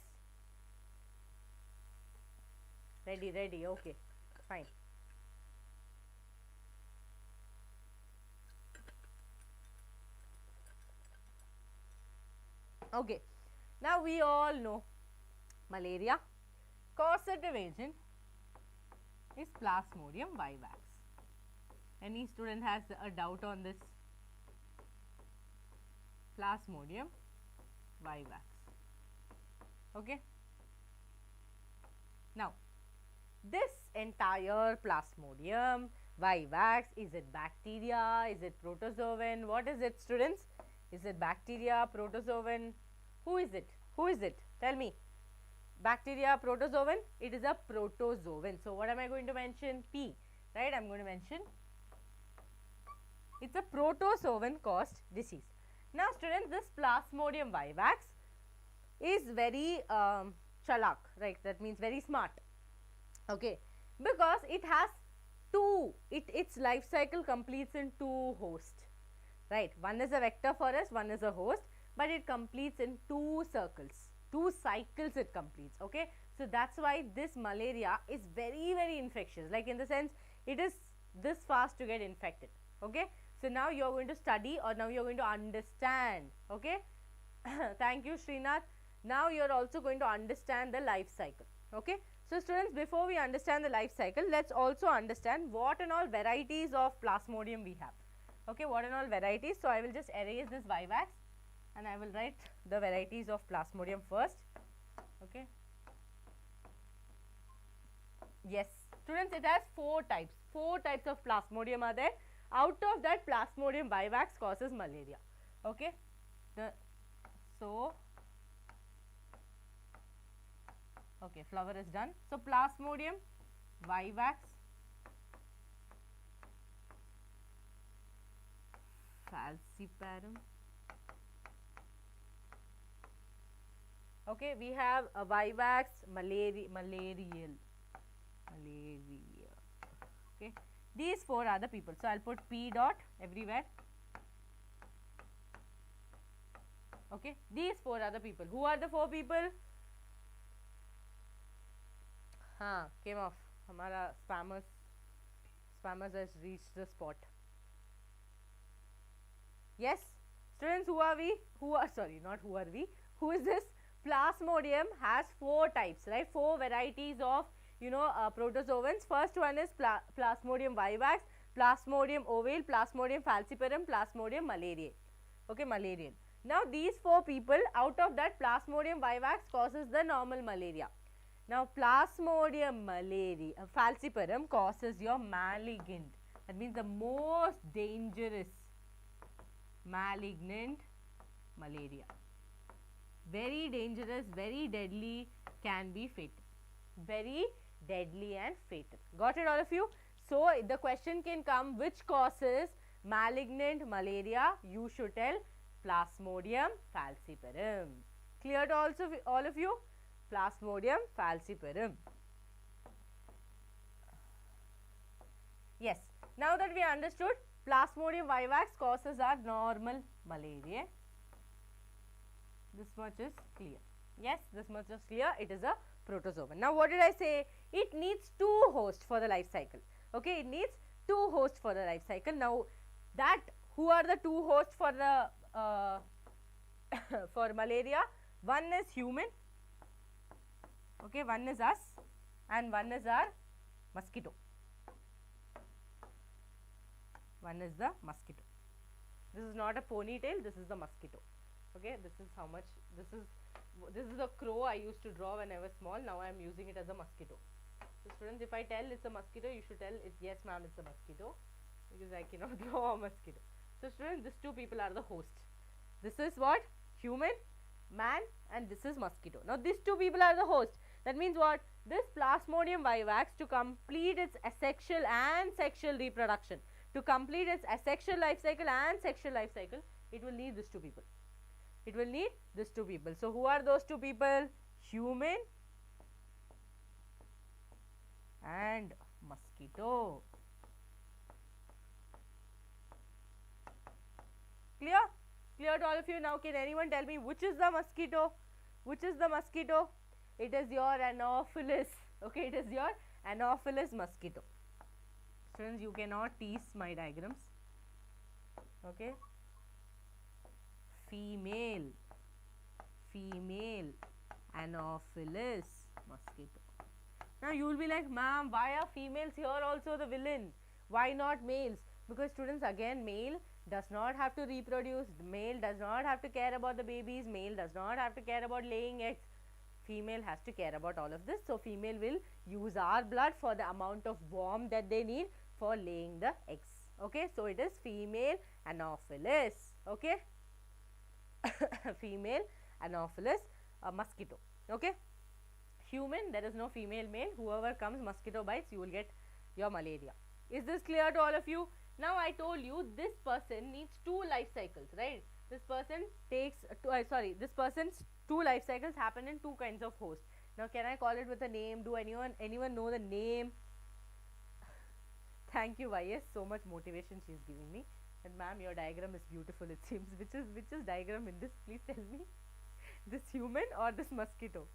Ready, ready. Okay, fine. Okay, now we all know malaria. Causative agent is Plasmodium vivax. Any student has a doubt on this? Plasmodium vivax. Okay. Now, this entire Plasmodium vivax, is it bacteria, is it protozoan, what is it, students? Is it bacteria, protozoan? Who is it? Who is it? Tell me. Bacteria, protozoan? It is a protozoan. So, what am I going to mention? P, right? I am going to mention it's a protozoan caused disease. Now, students, this Plasmodium vivax is very chalak, right? That means very smart. Okay, because it has two, its life cycle completes in two hosts, right? One is a vector for us, one is a host, but it completes in two circles, two cycles it completes. Okay, so that's why this malaria is very, very infectious, like in the sense it is this fast to get infected. Okay, so now you are going to study, or now you are going to understand. Okay, thank you, Srinath. Now you are also going to understand the life cycle. Okay, so students, before we understand the life cycle, let's also understand what and all varieties of Plasmodium we have. Okay, what and all varieties. So I will just erase this vivax and I will write the varieties of Plasmodium first. Okay, yes, students, it has four types. Four types of Plasmodium are there. Out of that, Plasmodium vivax causes malaria. Okay, okay, flower is done. So, Plasmodium vivax, falciparum. Okay, we have a vivax malarial. Okay, these four are the people. So, I will put P dot everywhere. Okay, these four are the people. Who are the four people? Came off. Hamara spammers has reached the spot. Yes, students, who are we? Who are, sorry, not who are we? Who is this? Plasmodium has four types, right? Four varieties of, protozoans. First one is Plasmodium vivax, Plasmodium ovale, Plasmodium falciparum, Plasmodium malariae. Okay, malarial. Now, these four people, out of that, Plasmodium vivax causes the normal malaria. Now, Plasmodium falciparum causes your malignant. That means the most dangerous malignant malaria. Very dangerous, very deadly, can be fatal. Very deadly and fatal. Got it, all of you? So, the question can come, which causes malignant malaria? You should tell Plasmodium falciparum. Clear to also all of you? Plasmodium falciparum. Yes. Now that we understood, Plasmodium vivax causes our normal malaria. This much is clear. Yes, this much is clear. It is a protozoan. Now, what did I say? It needs two hosts for the life cycle. Okay, it needs two hosts for the life cycle. Now, that who are the two hosts for the for malaria? One is human. Okay, one is us and one is our mosquito. One is the mosquito. This is not a ponytail, this is the mosquito. Okay, this is how much, this is a crow I used to draw when I was small. Now I am using it as a mosquito. So students, if I tell it's a mosquito, you should tell it, yes ma'am, it's a mosquito, because I cannot draw a mosquito. So students, these two people are the host. This is what? Human, man, and this is mosquito. Now these two people are the host. That means what? This Plasmodium vivax, to complete its asexual and sexual reproduction, to complete its asexual life cycle and sexual life cycle, it will need these two people. It will need these two people. So who are those two people? Human and mosquito. Clear? Clear to all of you? Now can anyone tell me which is the mosquito? Which is the mosquito? It is your Anopheles. Okay, it is your Anopheles mosquito. Students, you cannot tease my diagrams. Okay. Female Anopheles mosquito. Now you will be like, ma'am, why are females here also the villain? Why not males? Because students, again, male does not have to reproduce, male does not have to care about the babies, male does not have to care about laying eggs, female has to care about all of this. So female will use our blood for the amount of warmth that they need for laying the eggs. Okay, so it is female Anopheles. Okay, female Anopheles mosquito. Okay, human, there is no female male, whoever comes mosquito bites, you will get your malaria. Is this clear to all of you? Now I told you this person needs 2 life cycles, right? This person takes this person's 2 life cycles happen in 2 kinds of host. Now can I call it with a name? Do anyone know the name? Thank you, YS, so much motivation she is giving me. And ma'am, your diagram is beautiful, it seems. Which is diagram in this? Please tell me. This human or this mosquito?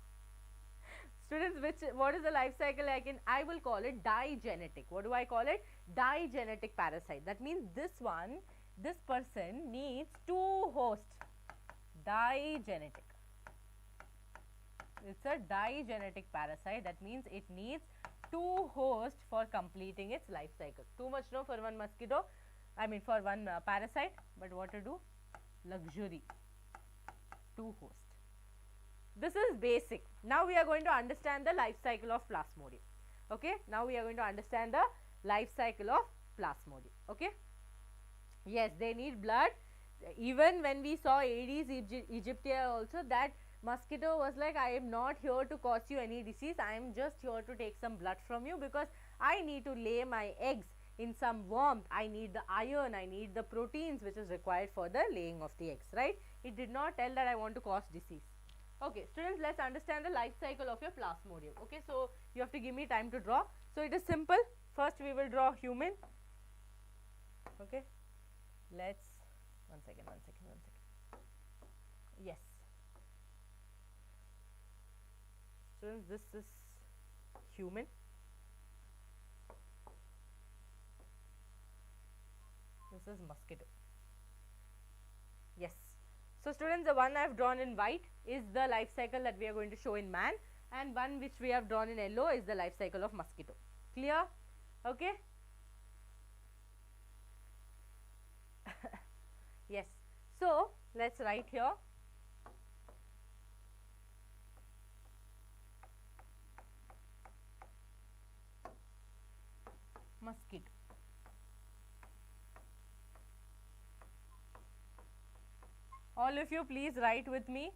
Students, what is the life cycle? I will call it digenetic. What do I call it? Digenetic parasite. That means this person needs 2 hosts. Digenetic. It's a digenetic parasite. That means it needs 2 hosts for completing its life cycle. Too much no for one mosquito, for one parasite, but what to do? Luxury. 2 hosts. This is basic. Now we are going to understand the life cycle of Plasmodium. Okay, now we are going to understand the life cycle of Plasmodium. Okay, yes, they need blood. Even when we saw Aedes aegypti also, that mosquito was like, I am not here to cause you any disease, I am just here to take some blood from you, because I need to lay my eggs in some warmth, I need the iron, I need the proteins which is required for the laying of the eggs, right? It did not tell that I want to cause disease. Okay, students, let's understand the life cycle of your Plasmodium. Okay, so you have to give me time to draw. So it is simple. First we will draw human. Okay, let's one second. Yes, students, this is human. This is mosquito. Yes. So students, the one I have drawn in white is the life cycle that we are going to show in man, and one which we have drawn in yellow is the life cycle of mosquito. Clear? Okay. Yes. So let's write here. Mosquito. All of you, please write with me.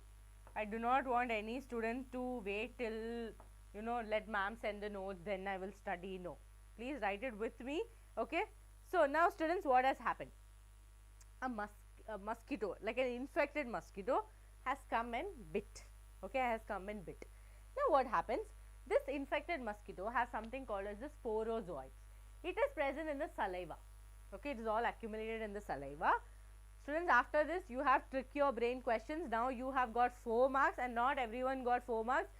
I do not want any student to wait till, let ma'am send the notes, then I will study. No, please write it with me. Okay. So now students, what has happened? A mosquito, like an infected mosquito, has come and bit. Okay, has come and bit. Now what happens? This infected mosquito has something called as the sporozoites. It is present in the saliva. Okay, it is all accumulated in the saliva. Students, after this you have trick your brain questions. Now you have got 4 marks, and not everyone got 4 marks.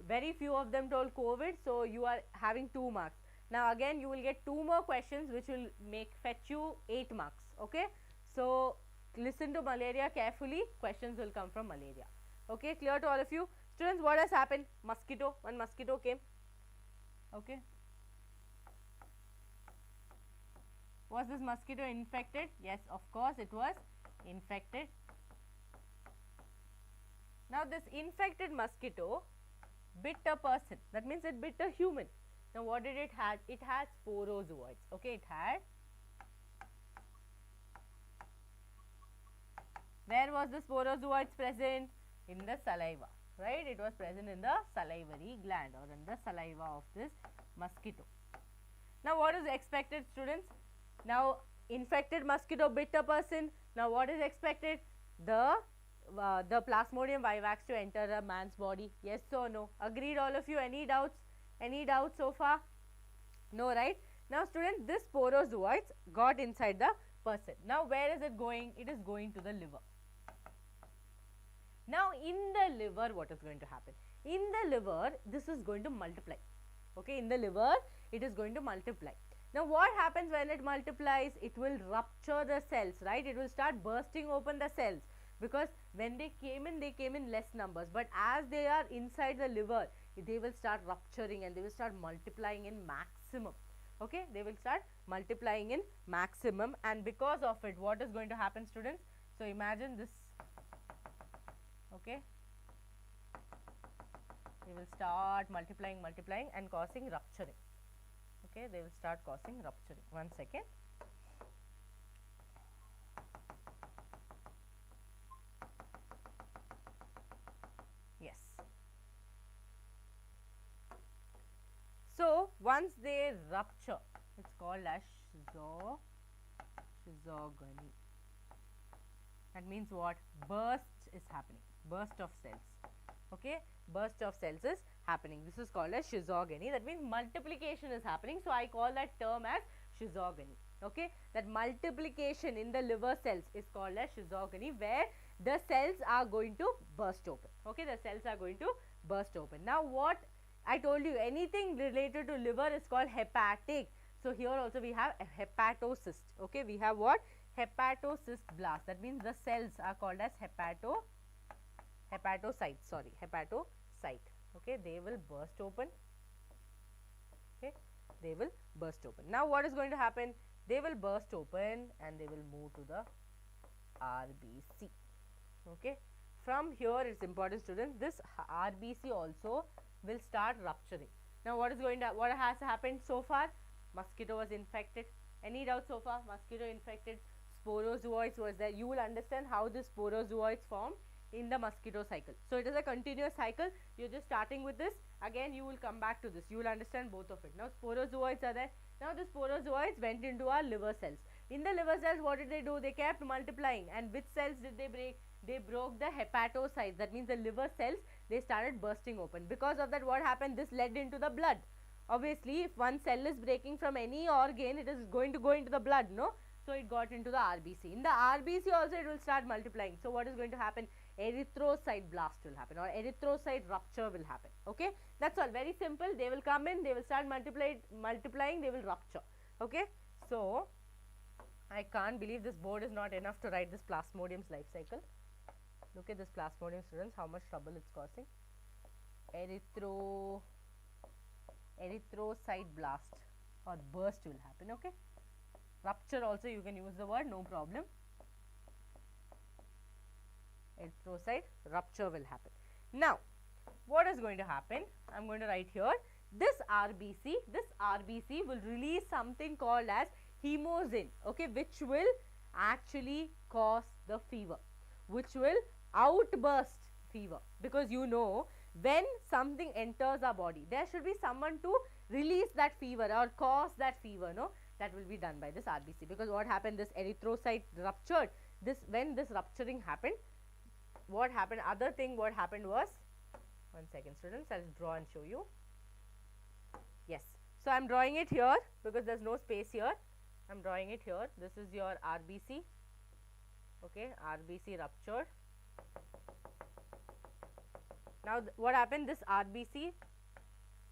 Very few of them told COVID, so you are having 2 marks. Now again you will get 2 more questions which will fetch you 8 marks. Okay, so listen to malaria carefully. Questions will come from malaria. Okay, clear to all of you? Students, what has happened? Mosquito, one mosquito came. Okay, was this mosquito infected? Yes, of course it was infected. Now this infected mosquito bit a person. That means it bit a human. Now what did it have? It had sporozoites. Okay, it had. Where was the sporozoites present? In the saliva, right? It was present in the salivary gland, or in the saliva of this mosquito. Now what is expected, students? Now infected mosquito bit a person. Now what is expected? The Plasmodium vivax to enter a man's body. Yes or no? Agreed, all of you? Any doubts? Any doubts so far? No, right? Now students, this sporozoites got inside the person. Now where is it going? It is going to the liver. Now in the liver, what is going to happen? In the liver, this is going to multiply. Okay, in the liver, it is going to multiply. Now what happens when it multiplies? It will rupture the cells, right? It will start bursting open the cells, because when they came in less numbers, but as they are inside the liver, they will start rupturing and they will start multiplying in maximum. Okay, they will start multiplying in maximum, and because of it, what is going to happen, students? So imagine this. Okay, they will start multiplying and causing rupturing. Okay, they will start causing rupturing. One second. Yes. So once they rupture, it's called as schizogony. That means what? Burst is happening. Burst of cells. Okay, burst of cells is happening. This is called as schizogony. That means multiplication is happening. So I call that term as schizogony. Okay, that multiplication in the liver cells is called as schizogony, where the cells are going to burst open. Okay, the cells are going to burst open. Now what I told you, anything related to liver is called hepatic. So here also we have a hepatocyst. Okay, we have what? Hepatocyst blast. That means the cells are called as hepatocyte. Sorry, hepatocyte. Okay, they will burst open. Okay, they will burst open. Now what is going to happen? They will burst open and they will move to the RBC. Okay, from here it's important, students, this RBC also will start rupturing. Now what has happened so far? Mosquito was infected. Any doubt so far? Mosquito infected, sporozoites was there. You will understand how the sporozoites form in the mosquito cycle. So it is a continuous cycle. You're just starting with this. Again you will come back to this. You will understand both of it. Now sporozoites are there. Now the sporozoites went into our liver cells. In the liver cells, what did they do? They kept multiplying. And which cells did they break? They broke the hepatocytes. That means the liver cells, they started bursting open. Because of that, what happened? This led into the blood. Obviously, if one cell is breaking from any organ, it is going to go into the blood, no? So it got into the RBC. In the RBC also it will start multiplying. So what is going to happen? Erythrocyte blast will happen, or erythrocyte rupture will happen. Okay, that's all. Very simple. They will come in, they will start multiplying, they will rupture. Okay, so I can't believe this board is not enough to write this Plasmodium's life cycle. Look at this Plasmodium, students, how much trouble it's causing. Erythrocyte blast or burst will happen. Okay, rupture also you can use the word, no problem. Erythrocyte rupture will happen. Now what is going to happen? I am going to write here, this RBC will release something called as hemosin, okay, which will actually cause the fever, which will outburst fever, because you know when something enters our body, there should be someone to release that fever or cause that fever, no? That will be done by this RBC, because what happened, this erythrocyte ruptured. When this rupturing happened, what happened? Other thing what happened was, one second, students, I'll draw and show you. Yes, so I'm drawing it here because there's no space here. I'm drawing it here. This is your RBC. Okay, RBC ruptured. Now what happened? This RBC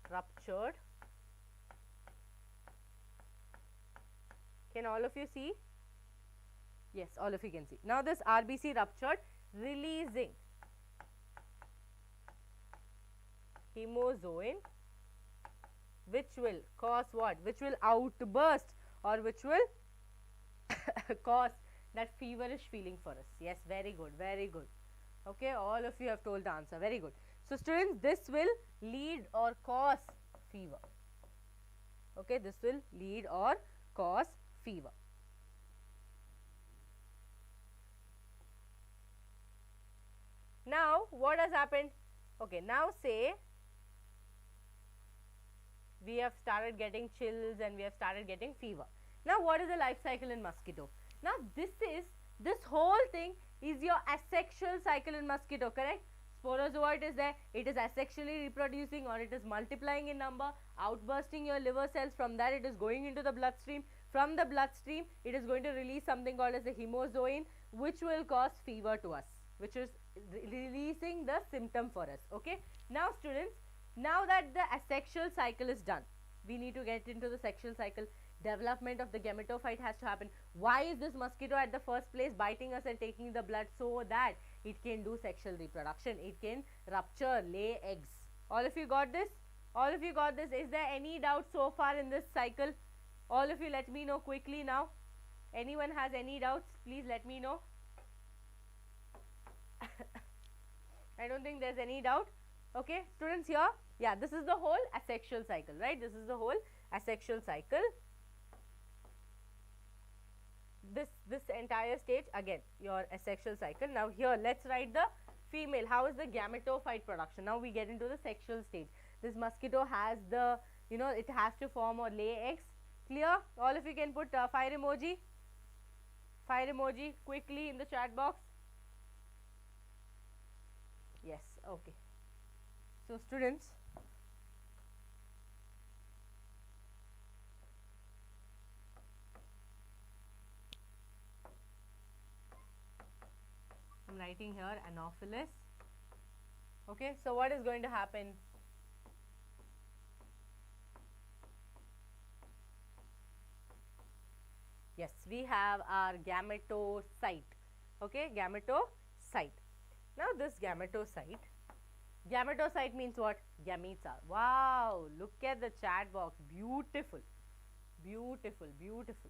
ruptured. Can all of you see? Yes, all of you can see. Now this RBC ruptured, releasing hemozoin, which will cause what? Which will outburst, or which will cause that feverish feeling for us. Yes, very good, very good. Okay, all of you have told the answer, very good. So students, this will lead or cause fever. Okay, this will lead or cause fever. Now what has happened? Okay, now say we have started getting chills and we have started getting fever. Now what is the life cycle in mosquito? Now this whole thing is your asexual cycle in mosquito, correct? Sporozoite is there, it is asexually reproducing, or it is multiplying in number, outbursting your liver cells. From that it is going into the bloodstream. From the bloodstream it is going to release something called as a hemozoin, which will cause fever to us, which is releasing the symptom for us. Okay, now students, now that the asexual cycle is done, we need to get into the sexual cycle. Development of the gametophyte has to happen. Why is this mosquito at the first place biting us and taking the blood? So that it can do sexual reproduction, it can rupture, lay eggs. All of you got this? All of you got this? Is there any doubt so far in this cycle? All of you, let me know quickly now. Anyone has any doubts, please let me know. I don't think there's any doubt. Okay, students, here, yeah, this is the whole asexual cycle, right? This is the whole asexual cycle. This entire stage, again, your asexual cycle. Now here, let's write the female. How is the gametophyte production? Now we get into the sexual stage. This mosquito has the, it has to form or lay eggs. Clear? All of you can put fire emoji. Fire emoji quickly in the chat box. Yes, okay. So students, I'm writing here Anopheles. Okay, so what is going to happen? Yes, we have our gametocyte. Okay, gametocyte. Now this gametocyte means what? Gametes are. Wow, look at the chat box. Beautiful. Beautiful, beautiful.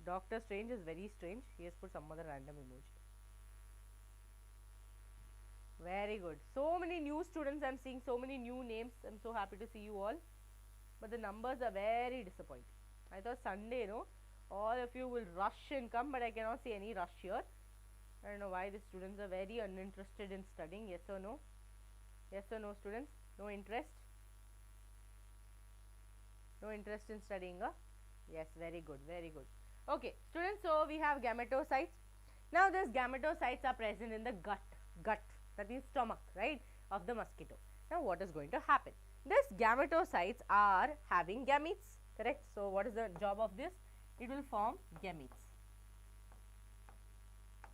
Dr. Strange is very strange. He has put some other random emoji. Very good. So many new students I am seeing, so many new names. I am so happy to see you all. But the numbers are very disappointing. I thought Sunday, all of you will rush and come, but I cannot see any rush here. I don't know why the students are very uninterested in studying. Yes or no? Yes or no, students? No interest? No interest in studying? Yes, very good, very good. Okay, students, so we have gametocytes. Now these gametocytes are present in the gut, that means stomach, right, of the mosquito. Now what is going to happen? These gametocytes are having gametes, correct? So what is the job of this? It will form gametes.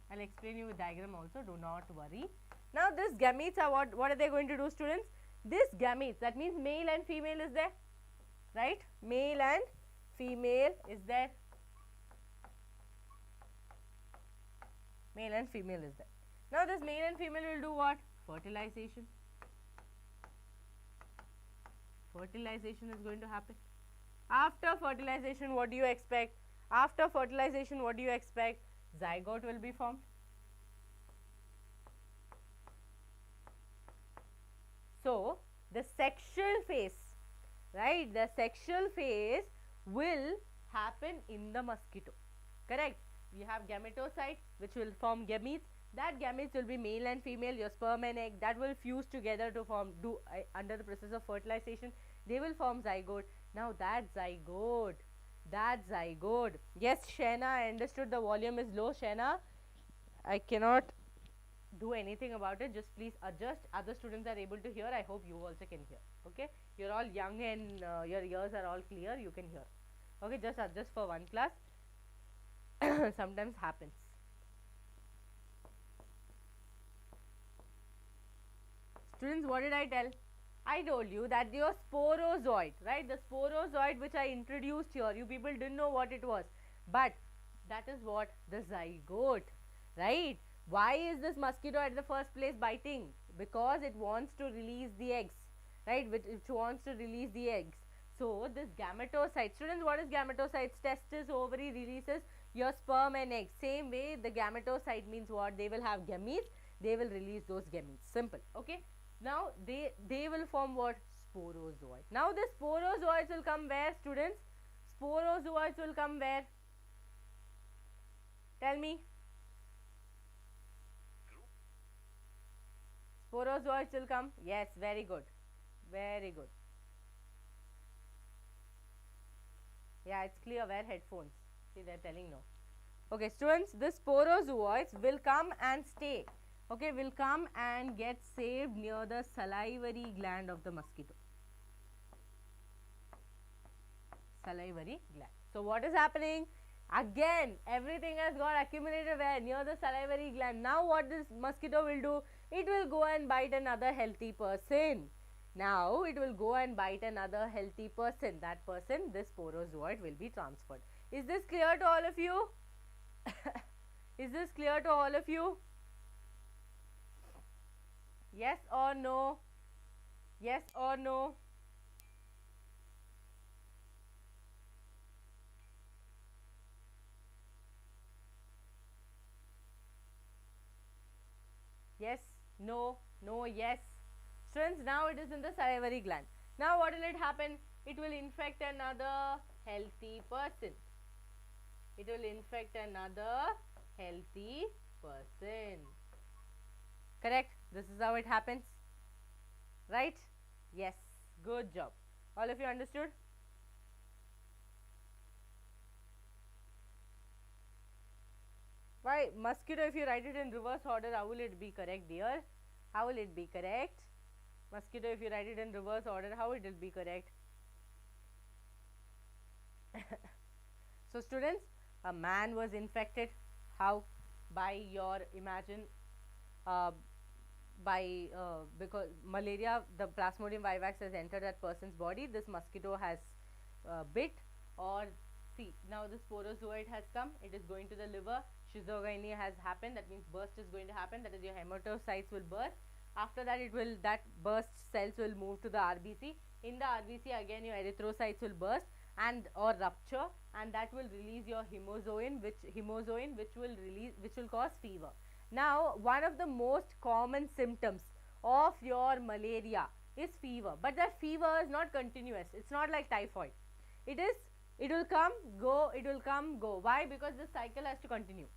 I'll explain you with diagram also, do not worry. Now these gametes are what are they going to do, students? These gametes, that means male and female is there, right? Male and female is there. Male and female is there. Now this male and female will do what? Fertilization. Fertilization is going to happen. After fertilization, what do you expect? After fertilization, what do you expect? Zygote will be formed. So the sexual phase, right? The sexual phase will happen in the mosquito, correct? We have gametocyte which will form gametes. That gametes will be male and female, your sperm and egg, that will fuse together to form, under the process of fertilization, they will form zygote. Now that zygote, yes Shena, I understood the volume is low, Shena, I cannot do anything about it, just please adjust. Other students are able to hear, I hope you also can hear. Okay, you're all young and your ears are all clear, you can hear. Okay, just adjust for one class. Sometimes happens. Students, what did I tell? I told you that your sporozoid, right? The sporozoid which I introduced here, you people didn't know what it was, but that is what? The zygote, right? Why is this mosquito at the first place biting? Because it wants to release the eggs, right? It wants to release the eggs. So this gametocyte, students, what is gametocytes? Testis, ovary releases your sperm and egg. Same way the gametocyte means what? They will have gametes, they will release those gametes. Simple. Okay. Now they will form what? Sporozoid. Now the sporozoids will come where, students? Sporozoids will come where? Tell me. Sporozoids will come. Yes, very good. Very good. Yeah, it's clear. Wear headphones. See, they're telling no. Okay, students, the sporozoids will come and stay. Okay, will come and get saved near the salivary gland of the mosquito. Salivary gland. So what is happening? Again, everything has got accumulated where? Near the salivary gland. Now what this mosquito will do? It will go and bite another healthy person. Now it will go and bite another healthy person. That person, this sporozoid will be transferred. Is this clear to all of you? Is this clear to all of you? Yes or no? Yes or no? Yes, no, no, yes. Students, now it is in the salivary gland. Now what will it happen? It will infect another healthy person. It will infect another healthy person. Correct? This is how it happens. Right? Yes. Good job. All of you understood? Why mosquito, if you write it in reverse order, how will it be correct, dear? How will it be correct? Mosquito, if you write it in reverse order, how it will be correct? So students, a man was infected. How? By your imagine, uh, because malaria, the Plasmodium vivax has entered that person's body. This mosquito has bit, or see, now the sporozoite has come. It is going to the liver. Schizophrenia has happened. That means burst is going to happen. That is, your hematocytes will burst. After that, that burst cells will move to the RBC. In the RBC, again your erythrocytes will burst and or rupture, and that will release your hemozoin, which will cause fever. Now, one of the most common symptoms of your malaria is fever, but that fever is not continuous. It's not like typhoid. It will come, go, it will come, go. Why? Because this cycle has to continue.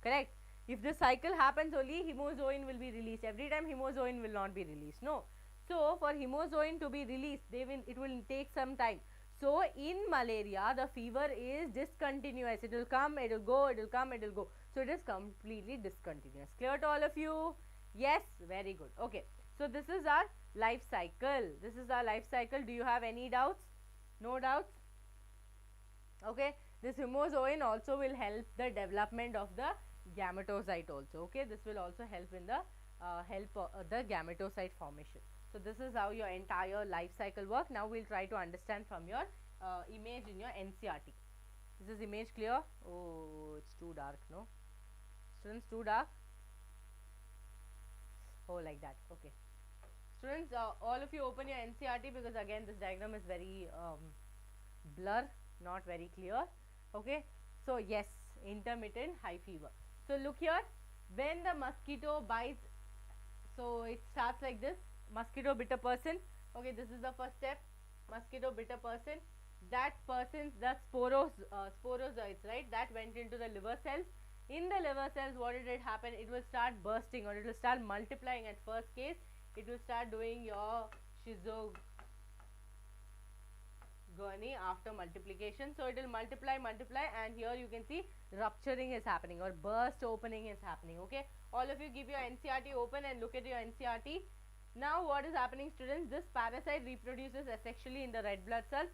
Correct? If this cycle happens, only hemozoin will be released. Every time hemozoin will not be released. No. So, for hemozoin to be released, it will take some time. So, in malaria, the fever is discontinuous. It will come, it will go, it will come, it will go. So, it is completely discontinuous. Clear to all of you? Yes? Very good. Okay. So, this is our life cycle. This is our life cycle. Do you have any doubts? No doubts? Okay. This hemozoin also will help the development of the gametocyte also. Okay. This will also help in the the gametocyte formation. So, this is how your entire life cycle work. Now, we will try to understand from your image in your NCERT. Is this image clear? Oh, it's too dark, no? Students, too dark? Oh, like that. Okay. Students, all of you open your NCERT, because again this diagram is very blur, not very clear. Okay. So, yes, intermittent high fever. So, look here, when the mosquito bites, so it starts like this. Mosquito bit a person. Okay, this is the first step. Mosquito bit a person. That person's, the sporozoites, right, that went into the liver cells. In the liver cells, what did it happen? It will start bursting, or it will start multiplying at first case. It will start doing your schizophrenia after multiplication. So, it will multiply, and here you can see rupturing is happening, or burst opening is happening. Okay, all of you give your NCERT open and look at your NCERT. Now, what is happening, students? This parasite reproduces asexually in the red blood cells,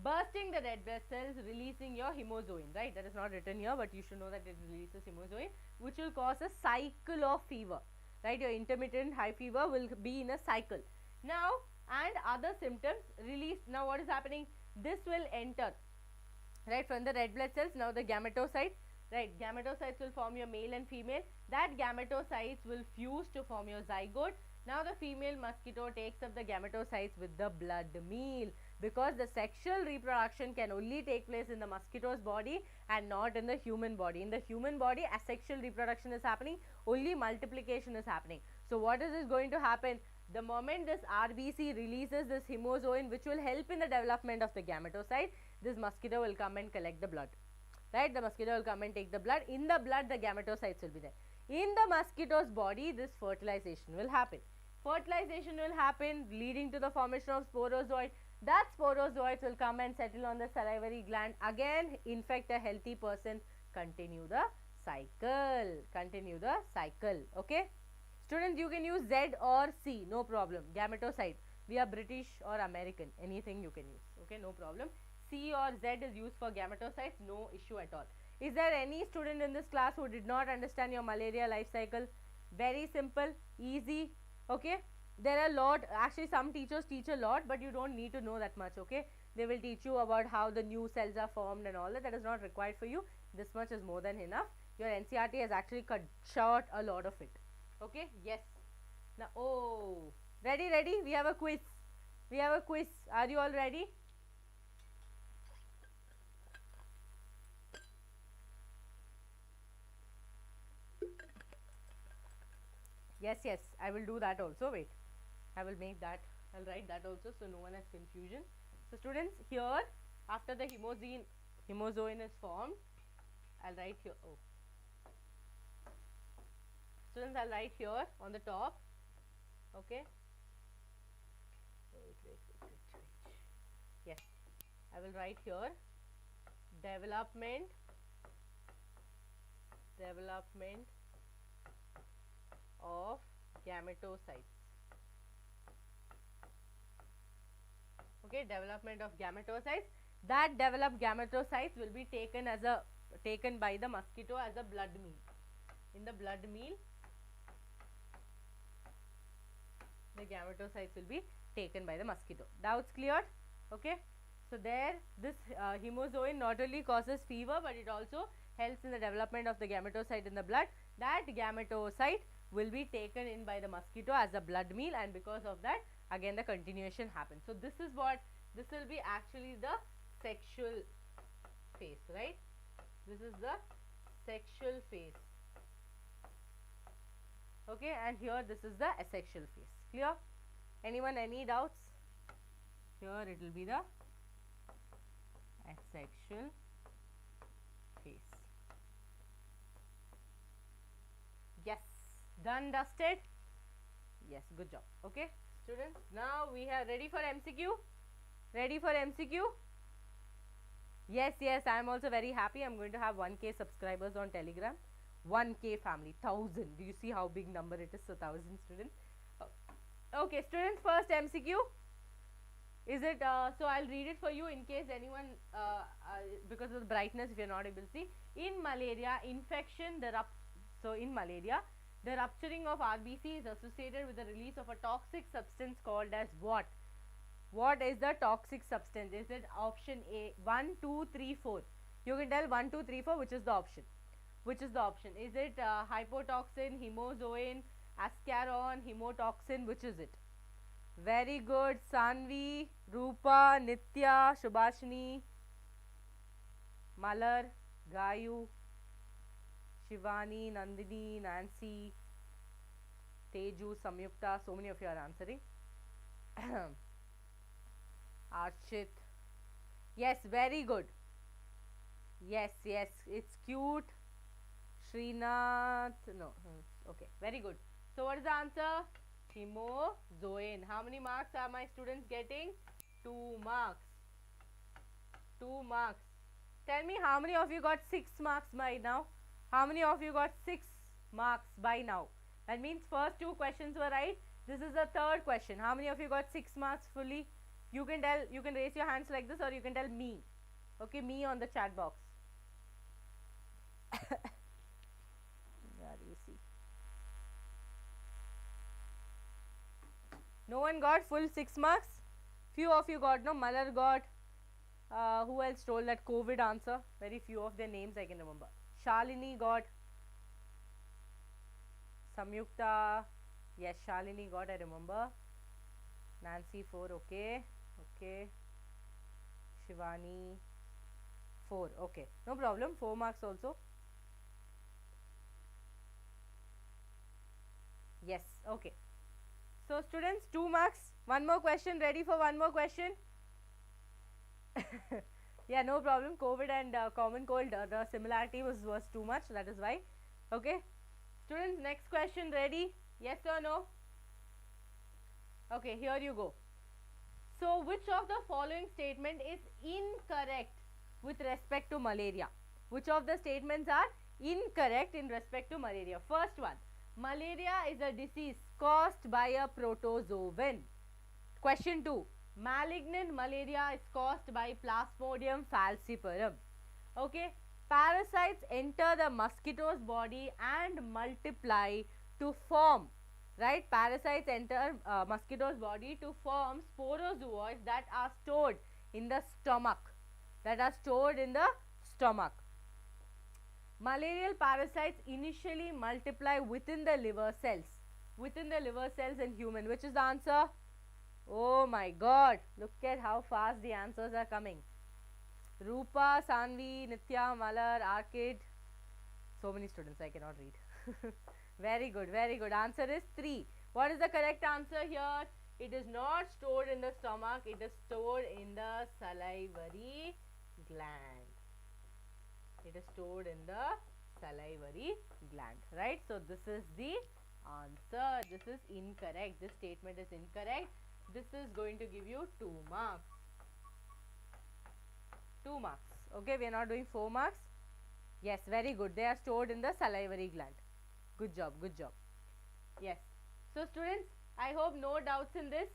bursting the red blood cells, releasing your hemozoin, right? That is not written here, but you should know that it releases hemozoin, which will cause a cycle of fever, right? Your intermittent high fever will be in a cycle. Now, and other symptoms release. Now, what is happening? This will enter, right, from the red blood cells. Now, the gametocyte, right? Gametocytes will form your male and female. That gametocytes will fuse to form your zygote. Now, the female mosquito takes up the gametocytes with the blood meal, because the sexual reproduction can only take place in the mosquito's body and not in the human body. In the human body, asexual reproduction is happening, only multiplication is happening. So, what is going to happen? The moment this RBC releases this hemozoin, which will help in the development of the gametocyte, this mosquito will come and collect the blood, right? The mosquito will come and take the blood. In the blood, the gametocytes will be there. In the mosquito's body, this fertilization will happen. Fertilization will happen, leading to the formation of sporozoid. That sporozoids will come and settle on the salivary gland, again infect a healthy person. Continue the cycle. Continue the cycle. Okay. Students, you can use Z or C, no problem. Gametocyte. We are British or American, anything you can use. Okay, no problem. C or Z is used for gametocytes, no issue at all. Is there any student in this class who did not understand your malaria life cycle? Very simple, easy. Okay, there are a lot, actually some teachers teach a lot, but you don't need to know that much. Okay, they will teach you about how the new cells are formed and all that. That is not required for you. This much is more than enough. Your NCERT has actually cut short a lot of it. Okay, yes. Now, oh, ready, we have a quiz. We have a quiz. Are you all ready? Yes, yes, I will do that also. Wait, I will make that, I'll write that also so no one has confusion. So students, here after the hemozoin is formed, I'll write here, oh students, I'll write here on the top, okay. Wait. Yes, I will write here development of gametocytes. Okay, development of gametocytes. That developed gametocytes will be taken by the mosquito as a blood meal. In the blood meal, the gametocytes will be taken by the mosquito. Doubts cleared? Okay. So there, this hemozoin not only causes fever, but it also helps in the development of the gametocyte in the blood. That gametocyte will be taken in by the mosquito as a blood meal, and because of that, again the continuation happens. So this is what, this will be actually the sexual phase, right? This is the sexual phase. Okay, and here this is the asexual phase. Clear? Anyone, any doubts? Here it will be the asexual phase. Yes, done, dusted. Yes, good job. Okay, students, now we are ready for MCQ. Ready for MCQ? Yes, yes, I am also very happy. I am going to have 1K subscribers on Telegram. 1K family, 1000. Do you see how big number it is? So 1000 students. Okay, students, first MCQ. Is it, so I'll read it for you in case anyone, because of the brightness, if you're not able to see. In malaria, infection, in malaria, the rupturing of RBC is associated with the release of a toxic substance called as what? What is the toxic substance? Is it option A, 1, 2, 3, 4? You can tell 1, 2, 3, 4, which is the option? Which is the option? Is it hypotoxin, hemozoin, ascaron, hemotoxin? Which is it? Very good. Sanvi, Rupa, Nitya, Shubhashini, Malar, Gayu, Shivani, Nandini, Nancy, Teju, Samyukta. So many of you are answering. Archit. Yes, very good. Yes, yes, it's cute. Srinath. No, okay, very good. So what is the answer? Hemozoin. How many marks are my students getting? 2 marks. 2 marks. Tell me, how many of you got 6 marks by now? How many of you got 6 marks by now? That means first 2 questions were right. This is the third question. How many of you got 6 marks fully? You can tell, you can raise your hands like this, or you can tell me. Okay, me on the chat box. Where do you see? No one got full 6 marks? Few of you got, no? Malar got. Who else told that COVID answer? Very few of their names I can remember. Shalini got. Samyukta. Yes, Shalini got, I remember. Nancy 4, okay. Okay. Shivani 4, okay. No problem, 4 marks also. Yes, okay. So students, 2 marks. One more question. Ready for one more question? Yeah, no problem. COVID and common cold, the similarity was too much. That is why. Okay. Students, next question. Ready? Yes or no? Okay, here you go. So, which of the following statement is incorrect with respect to malaria? Which of the statements are incorrect in respect to malaria? First one, malaria is a disease caused by a protozoan. Question 2, malignant malaria is caused by Plasmodium falciparum. Okay, parasites enter the mosquito's body and multiply to form, right? Parasites enter mosquito's body to form sporozoids that are stored in the stomach. Malarial parasites initially multiply within the liver cells. In human. Which is the answer? Oh my god, look at how fast the answers are coming. Rupa, Sanvi, Nitya, Malar, Arkid. So many students, I cannot read. Very good, very good. Answer is 3. What is the correct answer here? It is not stored in the stomach, it is stored in the salivary gland. It is stored in the salivary gland, right? So this is the answer. This is incorrect. This statement is incorrect. This is going to give you 2 marks. 2 marks. Okay, we are not doing 4 marks. Yes, very good. They are stored in the salivary gland. Good job, good job. Yes. So students, I hope no doubts in this.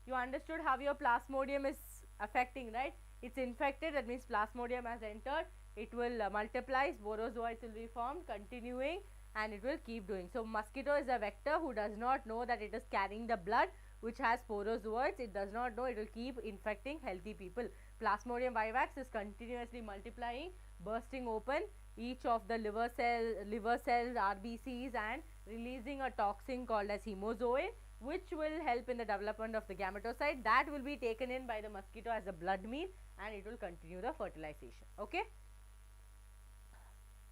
You understood how your plasmodium is affecting, right? It's infected, that means plasmodium has entered. It will multiply, sporozoites will be formed, continuing, and it will keep doing. So mosquito is a vector who does not know that it is carrying the blood which has sporozoites. It does not know, it will keep infecting healthy people. Plasmodium vivax is continuously multiplying, bursting open each of the liver cells, RBCs, and releasing a toxin called as hemozoa, which will help in the development of the gametocyte. That will be taken in by the mosquito as a blood meal, and it will continue the fertilization. Okay.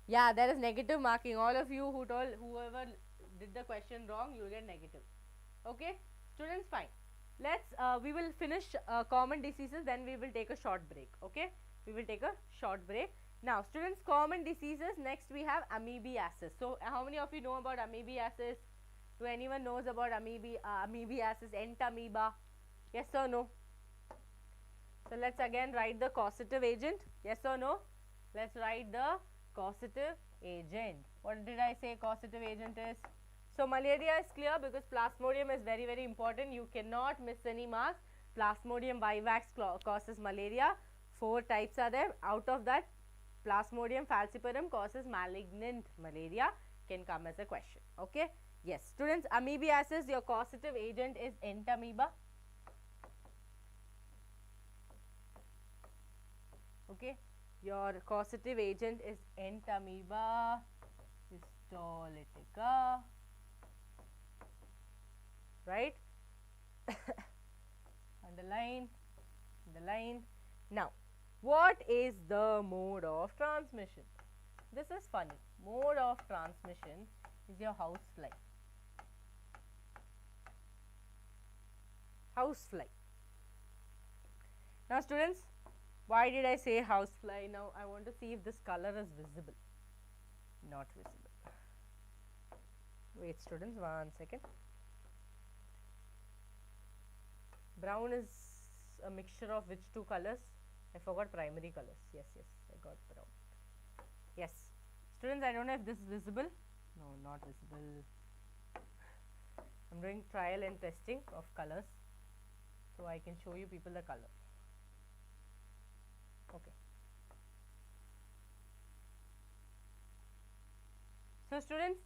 Yeah, there is negative marking. All of you whoever did the question wrong, you will get negative. Okay, students, fine. Let's we will finish common diseases, then we will take a short break. Okay, we will take a short break. Now students, common diseases, next we have amoebiasis. So how many of you know about amoebiasis? Do anyone knows about amoebiasis, entamoeba? Yes or no? So let's again write the causative agent. Yes or no? Let's write the causative agent. What did I say causative agent is? So malaria is clear because plasmodium is very, very important. You cannot miss any marks. Plasmodium vivax causes malaria. 4 types are there. Out of that, Plasmodium falciparum causes malignant malaria, can come as a question. Okay. Yes, students, amoebiasis, your causative agent is entamoeba. Okay, your causative agent is entamoeba histolytica, right? Underline. Now, what is the mode of transmission? This is funny. Mode of transmission is your housefly. Housefly. Now students, why did I say housefly? Now I want to see if this color is visible. Not visible. Wait students, 1 second. Brown is a mixture of which 2 colors? I forgot primary colors. Yes, I got brown. Yes. Students, I don't know if this is visible. No, not visible. I'm doing trial and testing of colors, so I can show you people the color. Okay. So students,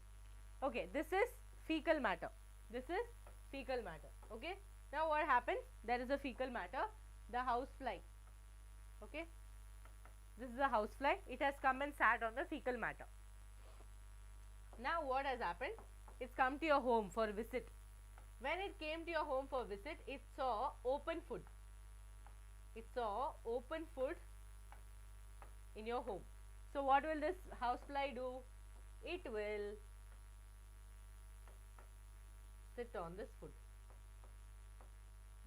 okay, this is fecal matter. This is fecal matter. Okay. Now what happens? There is a fecal matter, the housefly. Okay. This is a housefly. It has come and sat on the fecal matter. Now what has happened? It's come to your home for visit. When it came to your home for visit, it saw open food. It saw open food in your home. So what will this housefly do? It will sit on this food.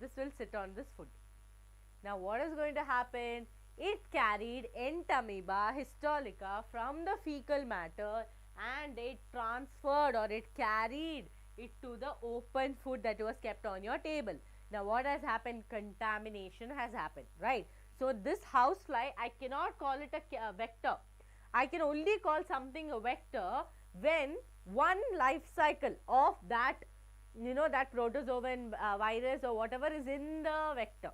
This will sit on this food. Now what is going to happen? It carried entamoeba histolytica from the fecal matter and it transferred or it carried it to the open food that was kept on your table. Now what has happened? Contamination has happened, right? So this housefly, I cannot call it a vector. I can only call something a vector when one life cycle of that, that protozoan virus or whatever is in the vector.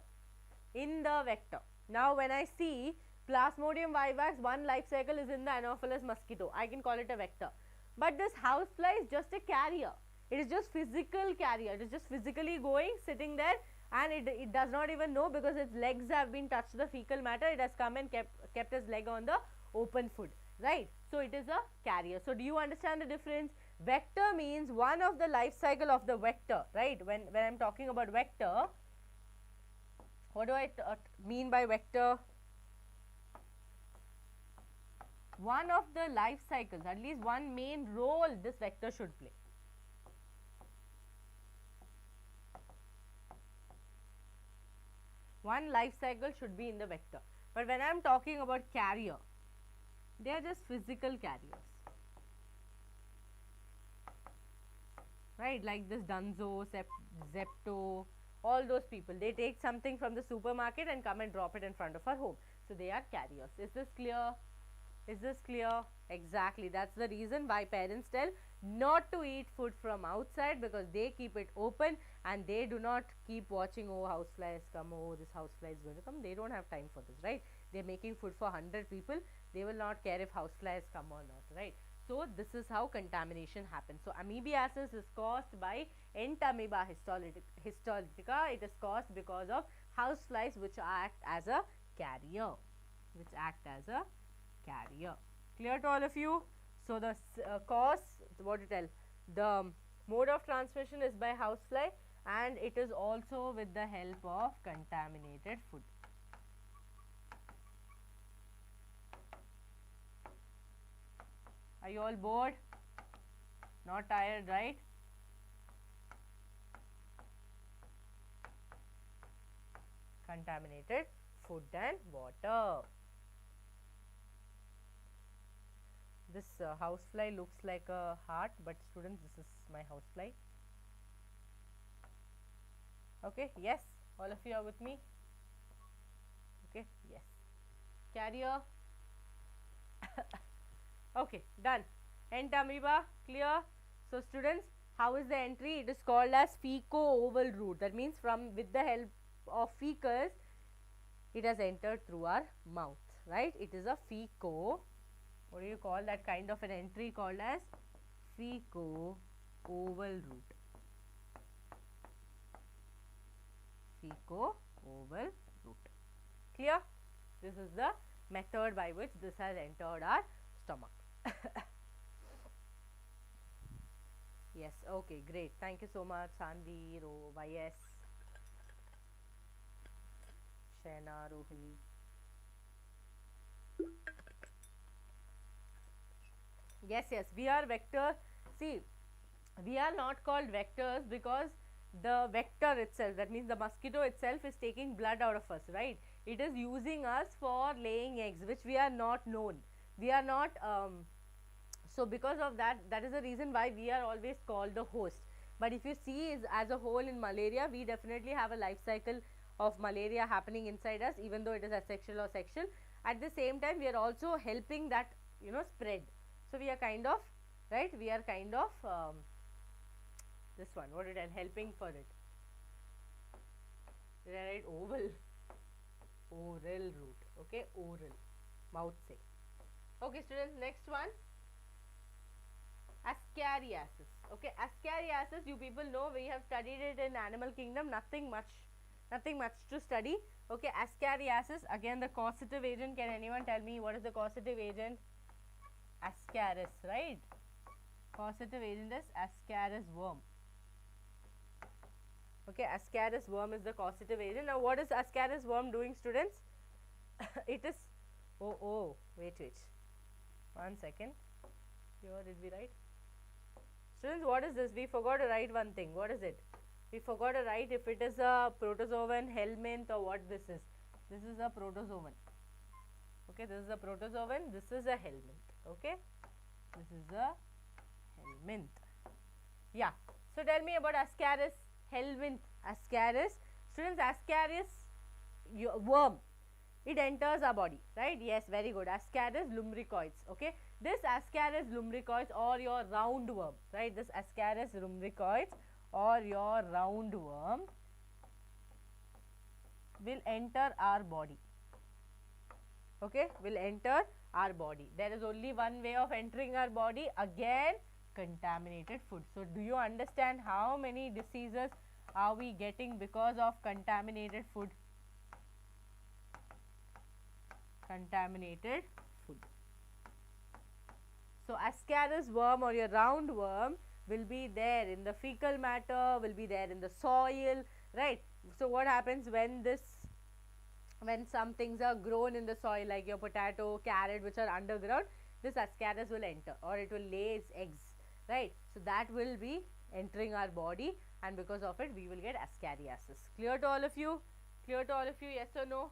Now when I see Plasmodium vivax, one life cycle is in the Anopheles mosquito, I can call it a vector. But this housefly is just a carrier. It is just physical carrier. It is just physically going, sitting there, and it does not even know because its legs have been touched the fecal matter. It has come and kept its leg on the open food, right? So it is a carrier. So do you understand the difference? Vector means one of the life cycle of the vector, right? When I am talking about vector, what do I mean by vector? one of the life cycles, at least one main role this vector should play. One life cycle should be in the vector. But when I am talking about carrier, they are just physical carriers, right? Like this Dunzo, Zepto, all those people, they take something from the supermarket and come and drop it in front of our home. So they are carriers. Is this clear? Is this clear? Exactly. That's the reason why parents tell not to eat food from outside, because they keep it open and they do not keep watching, oh, housefly has come, oh, this housefly is going to come. They don't have time for this, right? They're making food for 100 people. They will not care if housefly has come or not, right? So this is how contamination happens. So amoebiasis is caused by Entamoeba histolytica. It is caused because of houseflies which act as a carrier, carrier. Clear to all of you? So the cause, what to tell, the mode of transmission is by housefly, and it is also with the help of contaminated food. Are you all bored? Not tired, right? Contaminated food and water. This housefly looks like a heart, but students, this is my housefly. Okay, yes, all of you are with me? Okay, yes. Carrier. Okay, done. Entamoeba, clear? So students, how is the entry? It is called as feco-oval route. That means from with the help of fecus, it has entered through our mouth, right? It is a feco. What do you call that kind of an entry? Called as feco-oval route. Feco-oval route. Clear? This is the method by which this has entered our stomach. Yes, okay, great. Thank you so much, Sanvi, YS, Shena, Rohil. Yes, yes, we are vector. See, we are not called vectors because the vector itself, that means the mosquito itself, is taking blood out of us, right? It is using us for laying eggs, which we are not known. We are not, so because of that, that is the reason why we are always called the host. But if you see is as a whole in malaria, we definitely have a life cycle of malaria happening inside us, even though it is asexual or sexual. At the same time, we are also helping that, you know, spread. So we are kind of, right, we are kind of this one, what did I, helping for it. Did I write oval? Oral route, okay, oral, mouth say. Okay students, next one, ascariasis. Okay, ascariasis, you people know, we have studied it in animal kingdom, nothing much to study. Okay, ascariasis, again the causative agent, can anyone tell me what is the causative agent? Ascaris, right? Causative agent is ascaris worm. Okay, ascaris worm is the causative agent. Now what is ascaris worm doing, students? It is, wait, one second, here did we write? Students, what is this? We forgot to write one thing. What is it? We forgot to write if it is a protozoan, helminth, or what this is. This is a protozoan. Okay, this is a protozoan, this is a helminth. Okay, this is a helminth. Yeah, so tell me about ascaris, helminth, ascaris. Students, ascaris worm, it enters our body, right? Yes, very good. Ascaris lumbricoids. Okay, this ascaris lumbricoids or your roundworm, right? This ascaris lumbricoids or your roundworm will enter our body. Okay, will enter our body. There is only one way of entering our body, again contaminated food. So do you understand how many diseases are we getting because of contaminated food? Contaminated food. So ascaris worm or your roundworm will be there in the fecal matter, will be there in the soil, right? So what happens when some things are grown in the soil, like your potato, carrot, which are underground, this ascaris will enter, or it will lay its eggs, right? So that will be entering our body, and because of it we will get ascariasis. Clear to all of you? Clear to all of you? Yes or no?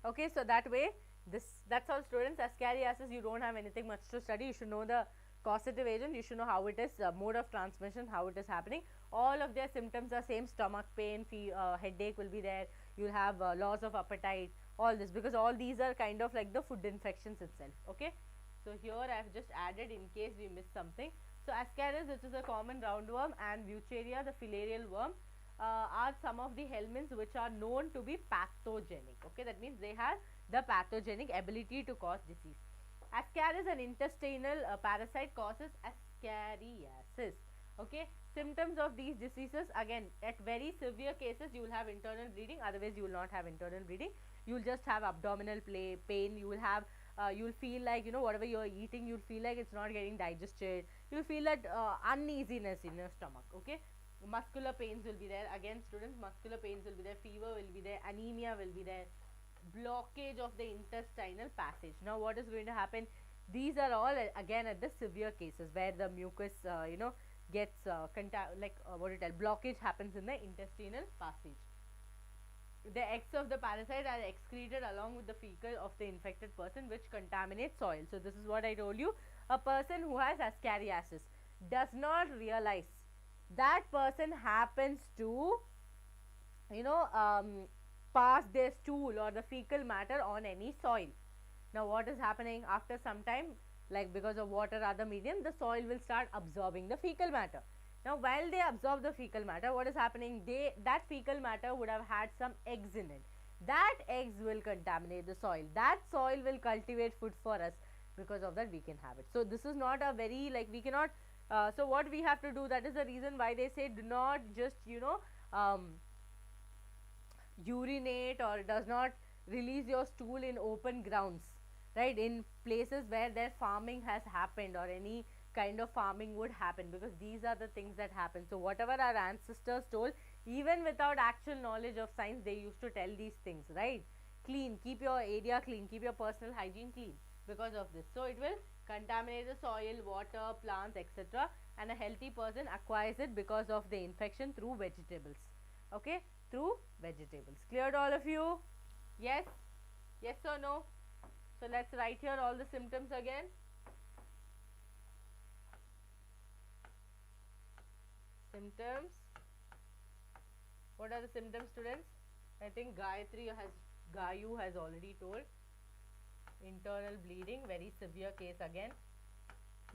Okay, so that way, that's all students. Ascariasis, you don't have anything much to study. You should know the causative agent, you should know how it is, mode of transmission, how it is happening. All of their symptoms are same: stomach pain, headache will be there, you will have loss of appetite, all this, because all these are kind of like the food infections itself. Okay, so here I have just added in case we missed something. So ascaris, which is a common roundworm, and Wucheria, the filarial worm, are some of the helminths which are known to be pathogenic. Okay, that means they have the pathogenic ability to cause disease. Ascaris, an intestinal parasite, causes ascariasis. Okay, symptoms of these diseases, again, at very severe cases you will have internal bleeding, otherwise you will not have internal bleeding. You will just have abdominal pain. You will have you will feel like, whatever you are eating, you will feel like it's not getting digested. You will feel that uneasiness in your stomach. Okay, muscular pains will be there. Again students, muscular pains will be there, fever will be there, anemia will be there, blockage of the intestinal passage. Now what is going to happen? These are all again at the severe cases where the mucus gets blockage happens in the intestinal passage. The eggs of the parasite are excreted along with the fecal of the infected person, which contaminates soil. So this is what I told you. A person who has ascariasis does not realize that person happens to pass their stool or the fecal matter on any soil. Now what is happening? After some time, like because of water or other medium, the soil will start absorbing the fecal matter. Now while they absorb the fecal matter, what is happening? That fecal matter would have had some eggs in it. That eggs will contaminate the soil. That soil will cultivate food for us. Because of that we can have it. So this is not a very, like, we cannot, so what we have to do, that is the reason why they say do not just urinate or does not release your stool in open grounds, right, in places where their farming has happened or any kind of farming would happen, because these are the things that happen. So whatever our ancestors told, even without actual knowledge of science, they used to tell these things, right? Clean, keep your area clean, keep your personal hygiene clean because of this. So it will contaminate the soil, water, plants, etc., and a healthy person acquires it because of the infection through vegetables. Okay, through vegetables. Clear to all of you? Yes? Yes or no? So let's write here all the symptoms again. Symptoms. What are the symptoms, students? I think Gayu has already told. Internal bleeding, very severe case again,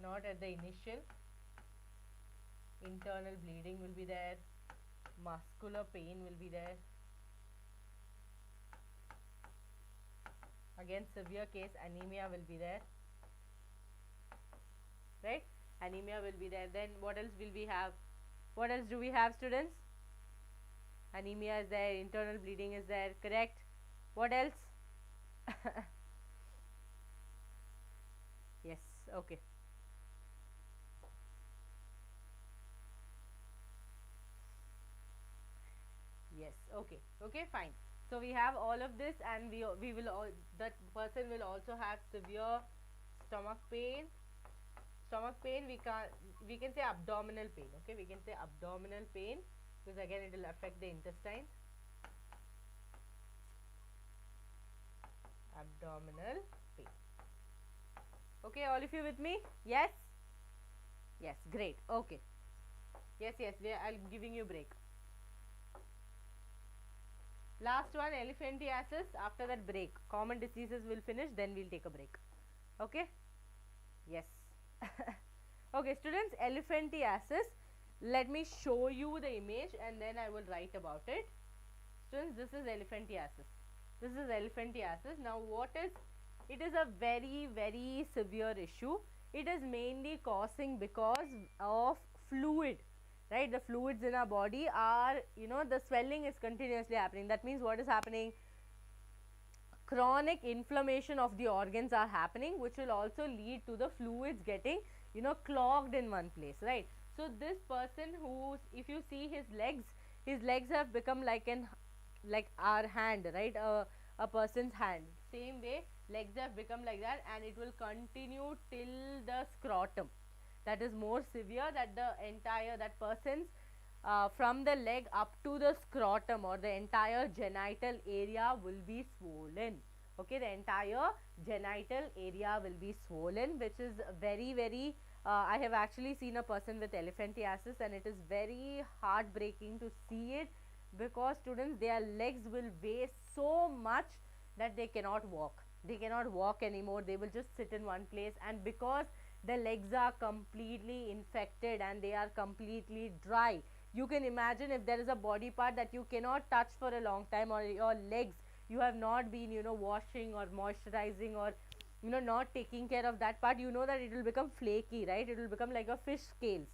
not at the initial. Internal bleeding will be there, muscular pain will be there, again severe case, anemia will be there, right? Anemia will be there. Then what else will we have? What else do we have, students? Anemia is there, internal bleeding is there, correct? What else? Yes, okay. Yes, okay, okay, fine. So we have all of this, and we will all, that person will also have severe stomach pain. Stomach pain, we can say abdominal pain. Okay, we can say abdominal pain, because again it will affect the intestine. Abdominal pain. Okay, all of you with me? Yes? Yes, great. Okay. Yes, I'll giving you break. Last one, elephantiasis. After that, break. Common diseases will finish, then we'll take a break. Okay? Yes. Okay, students, elephantiasis. Let me show you the image and then I will write about it. Students, this is elephantiasis. This is elephantiasis. Now, what is? It is a very, very severe issue. It is mainly causing because of fluid, right? The fluids in our body are, the swelling is continuously happening. That means what is happening? Chronic inflammation of the organs are happening, which will also lead to the fluids getting, clogged in one place, right? So this person who's, if you see his legs have become like our hand, right? A person's hand. Same way, legs have become like that, and it will continue till the scrotum. That is more severe, that the entire, that person's from the leg up to the scrotum or the entire genital area will be swollen. Okay, the entire genital area will be swollen, which is very, very I have actually seen a person with elephantiasis, and it is very heartbreaking to see it, because students, their legs will weigh so much that they cannot walk. They cannot walk anymore, they will just sit in one place, and because the legs are completely infected and they are completely dry, you can imagine if there is a body part that you cannot touch for a long time, or your legs, you have not been, you know, washing or moisturizing, or you know, not taking care of that part, you know that it will become flaky, right? It will become like a fish scales.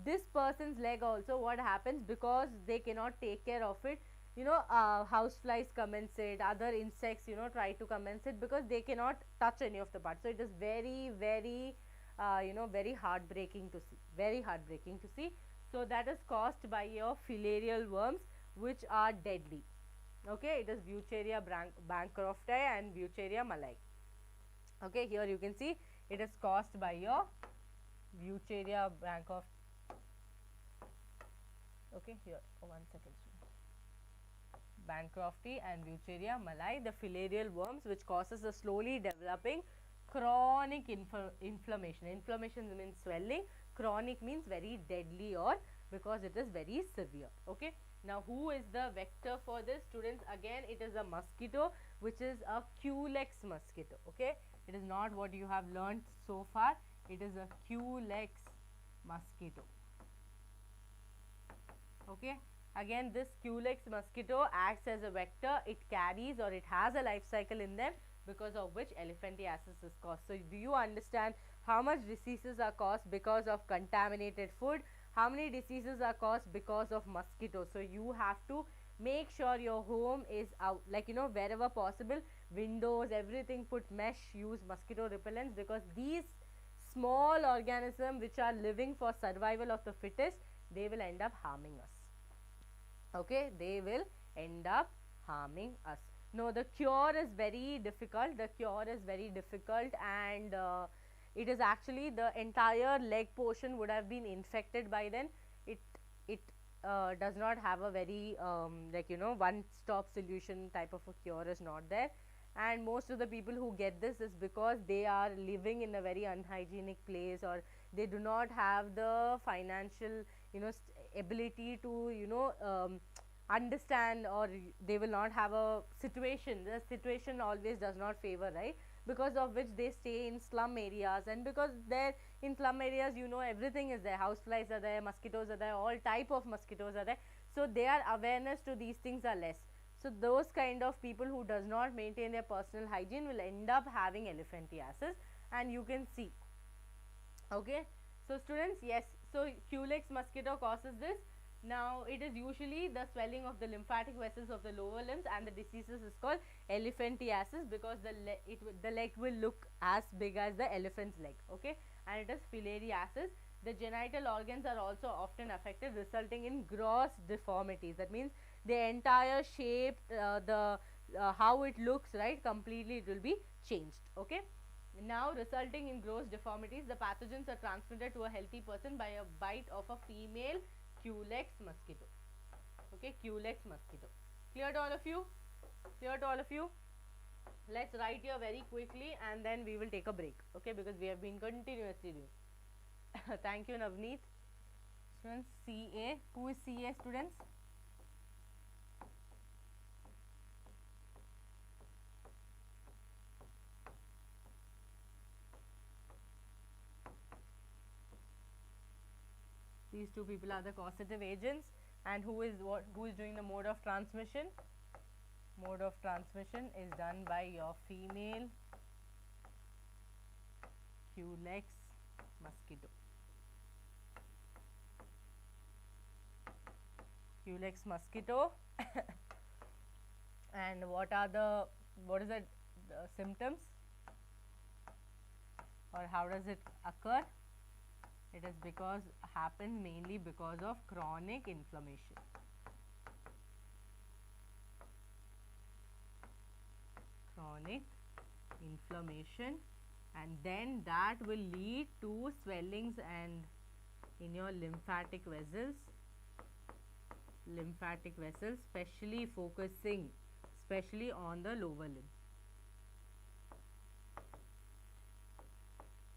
This person's leg also, what happens, because they cannot take care of it, you know, house flies commence it, other insects, you know, try to commence it, because they cannot touch any of the parts. So it is very, very you know, very heartbreaking to see, very heartbreaking to see. So that is caused by your filarial worms, which are deadly. Okay, it is Wucheria bancrofti and Wucheria malai. Okay, here you can see it is caused by your Wucheria bancrofti. Okay, here, oh, 1 second. Bancrofti and Wucheria malai, the filarial worms, which causes a slowly developing chronic inflammation. Inflammation means swelling, chronic means very deadly, or because it is very severe. Okay, now who is the vector for this, students? Again, it is a mosquito, which is a Culex mosquito. Okay, it is not what you have learnt so far, it is a Culex mosquito. Okay, again, this Culex mosquito acts as a vector, it carries, or it has a life cycle in them, because of which elephantiasis is caused. So do you understand how much diseases are caused because of contaminated food, how many diseases are caused because of mosquitoes? So you have to make sure your home is out, like, you know, wherever possible, windows, everything, put mesh, use mosquito repellents, because these small organisms which are living for survival of the fittest, they will end up harming us. Okay, they will end up harming us. No, the cure is very difficult, the cure is very difficult, and it is actually, the entire leg portion would have been infected by then. It does not have a very like, you know, one stop solution type of a cure is not there, and most of the people who get this is because they are living in a very unhygienic place, or they do not have the financial, you know, ability to, you know, understand, or they will not have a situation, the situation always does not favor, right? Because of which they stay in slum areas, and because there in slum areas, you know, everything is there, house flies are there, mosquitoes are there, all type of mosquitoes are there, so their awareness to these things are less. So those kind of people who does not maintain their personal hygiene will end up having elephantiasis, and you can see. Okay, so students, yes, so Culex mosquito causes this. Now it is usually the swelling of the lymphatic vessels of the lower limbs, and the diseases is called elephantiasis, because the leg will look as big as the elephant's leg. Okay, and it is filariasis. The genital organs are also often affected, resulting in gross deformities. That means the entire shape, how it looks, right, completely it will be changed. Okay, now resulting in gross deformities, the pathogens are transmitted to a healthy person by a bite of a female Culex mosquito. Okay, Culex mosquito. Clear to all of you? Clear to all of you? Let's write here very quickly, and then we will take a break. Okay, because we have been continuously doing. Thank you, Navneet. Students, CA. Who is CA, students? These two people are the causative agents, and who is doing the mode of transmission? Mode of transmission is done by your female Culex mosquito. Culex mosquito. And what is the symptoms, or how does it occur? It is happens mainly because of chronic inflammation. Chronic inflammation, and then that will lead to swellings and in your lymphatic vessels, especially focusing especially on the lower limb.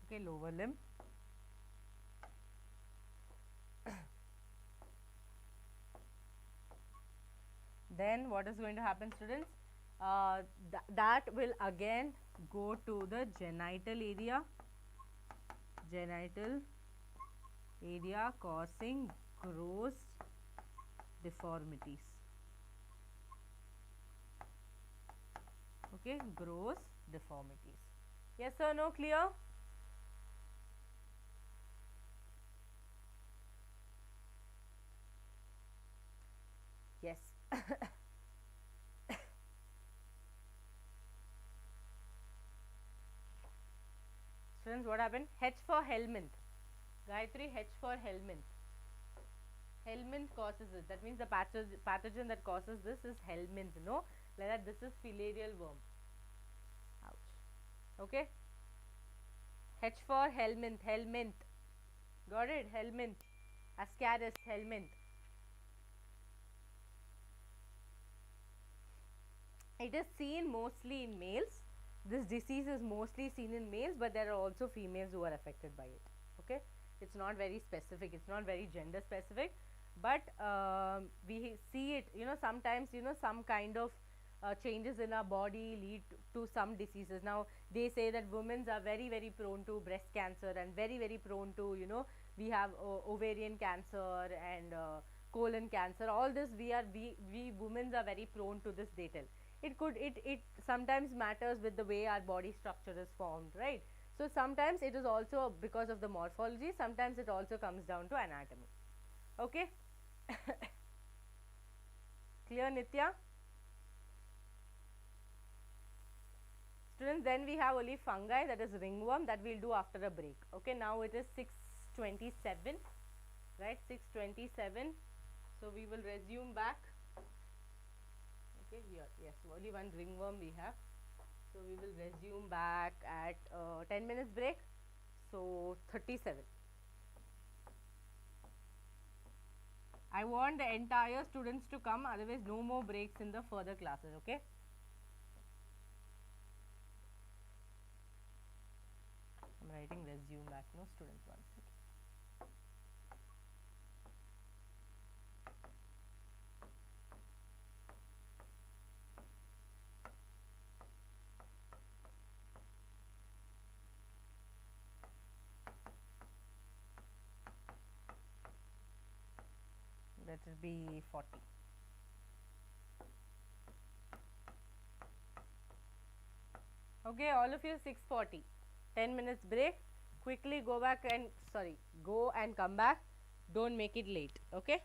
Okay, lower limb. Then what is going to happen, students? That will again go to the genital area causing gross deformities. Okay, gross deformities. Yes or no, clear? Yes. Students, what happened? H for helminth. Gayatri, H for helminth. Helminth causes it. That means the pathogen that causes this is helminth. No, like that. This is filarial worm. Ouch. Okay. H for helminth. Helminth. Got it? Helminth. Ascaris. Helminth. It is seen mostly in males. This disease is mostly seen in males, but there are also females who are affected by it. Okay, it's not very specific, it's not very gender specific, but we see it, you know, sometimes, you know, some kind of changes in our body lead to some diseases. Now they say that women are very prone to breast cancer and very prone to, you know, we have ovarian cancer and colon cancer. All this we women are very prone to this, they tell. It sometimes matters with the way our body structure is formed, right? So sometimes it is also because of the morphology, sometimes it also comes down to anatomy. Okay. Clear, Nitya? Students, then we have only fungi, that is ringworm, that we will do after a break. Okay, now it is 6:27, right? 6:27. So we will resume back. Okay, here, yes, only one ringworm we have. So we will resume back at 10 minutes break. So 37. I want the entire students to come, otherwise no more breaks in the further classes. Okay. I'm writing resume back, no students, one second. That will be 40. Okay, all of you, 6:40. 10 minutes break. Quickly go back and, go and come back. Don't make it late. Okay.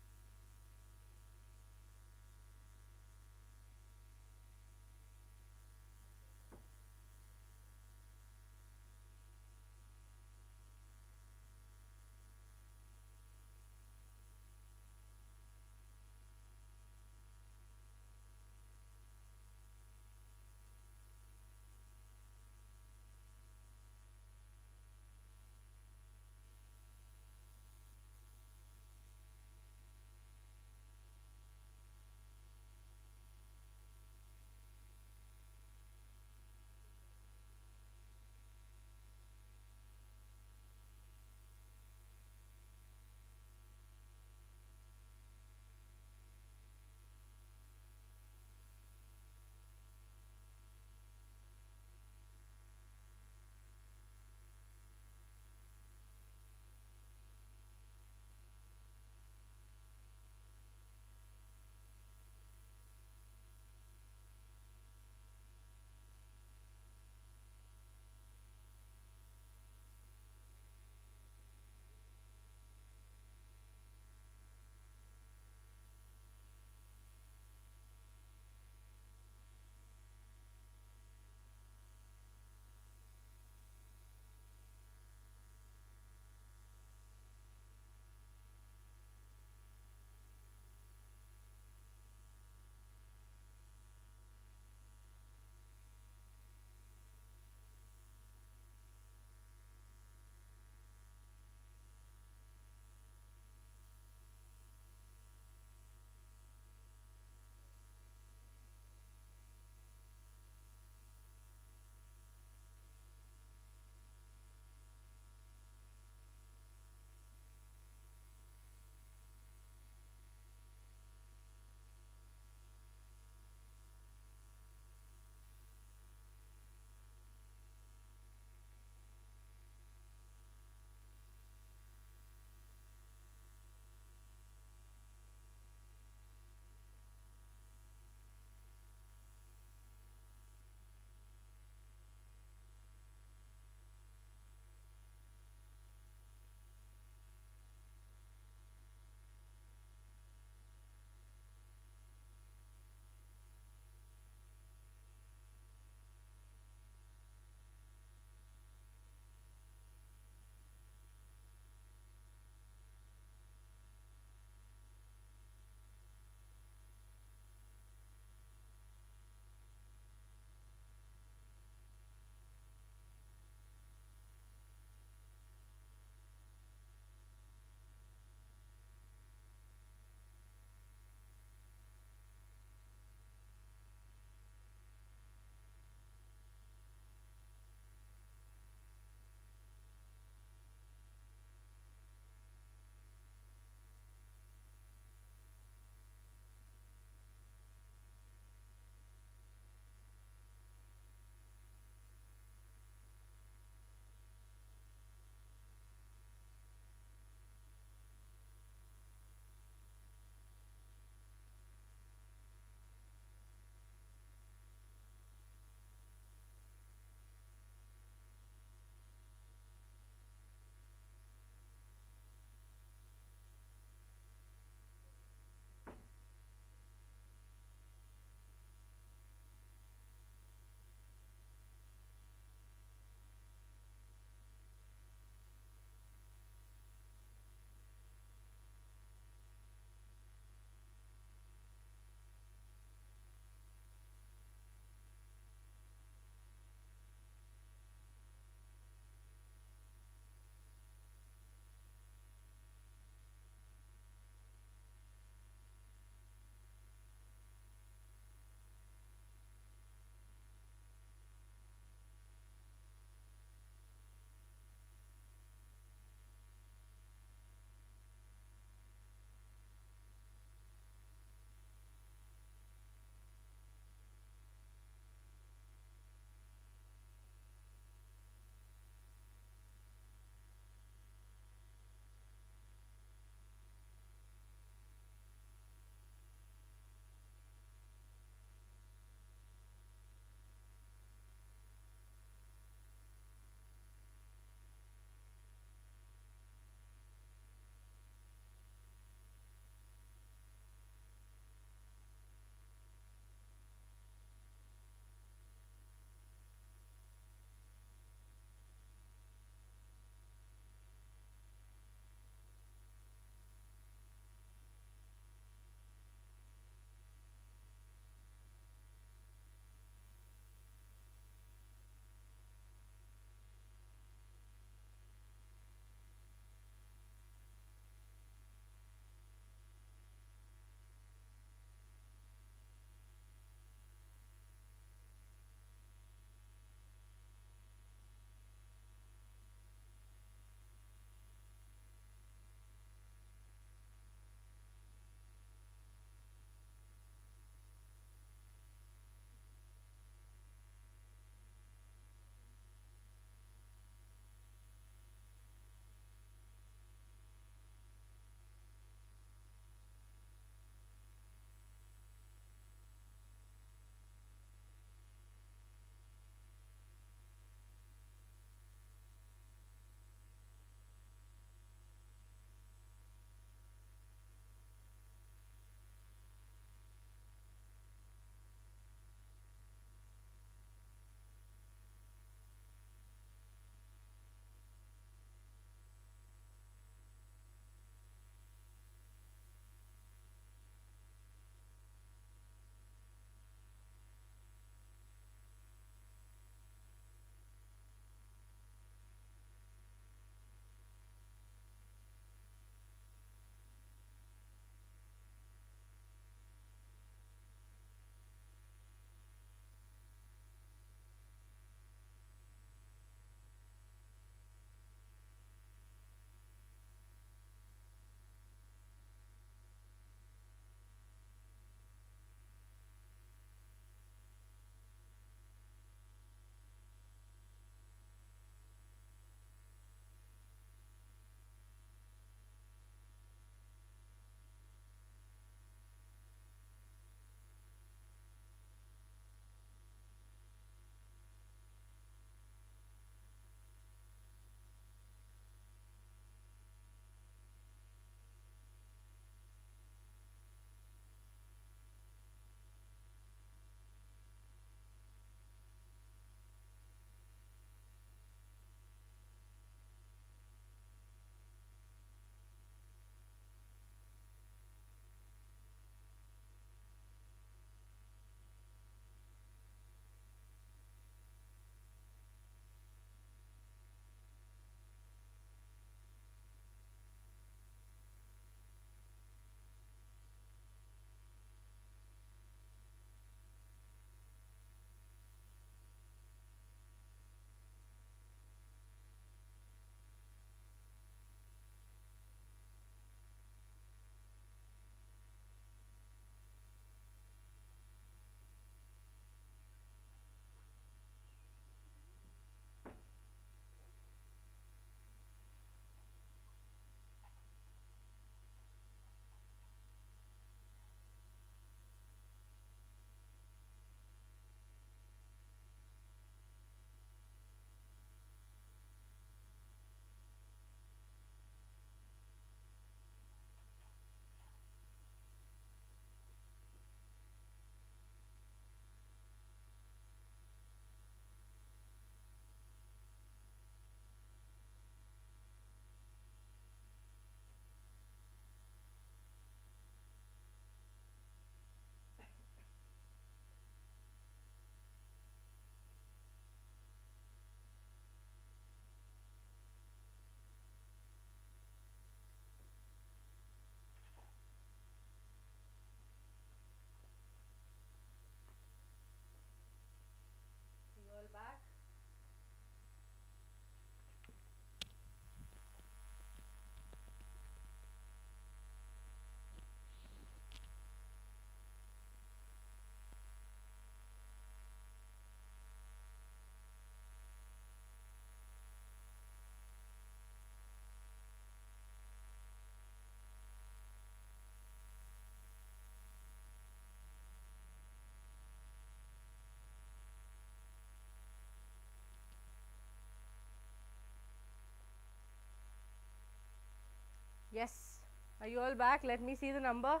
Yes. Are you all back? Let me see the number.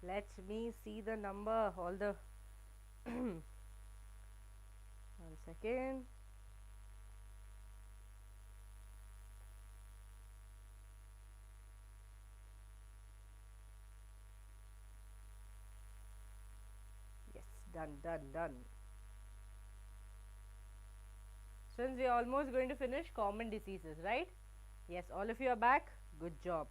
Let me see the number. All the 1 second. Yes, done. Since we are almost going to finish common diseases, right? Yes, all of you are back. Good job.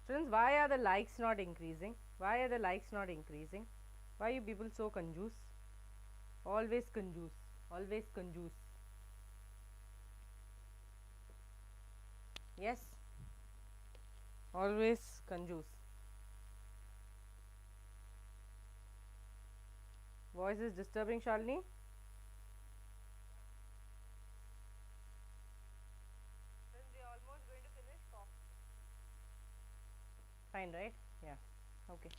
Students, why are the likes not increasing? Why are you people so confused? Always confused. Yes, always confused. Voice is disturbing, Shalini. Fine, right? Yeah. Okay.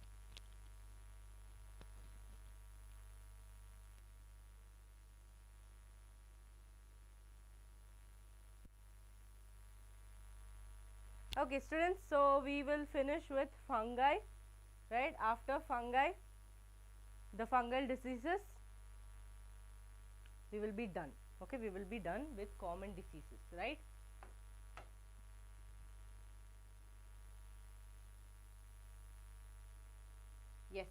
Okay, students, so we will finish with fungi, right? After fungi, the fungal diseases, we will be done. Okay, we will be done with common diseases, right? Yes.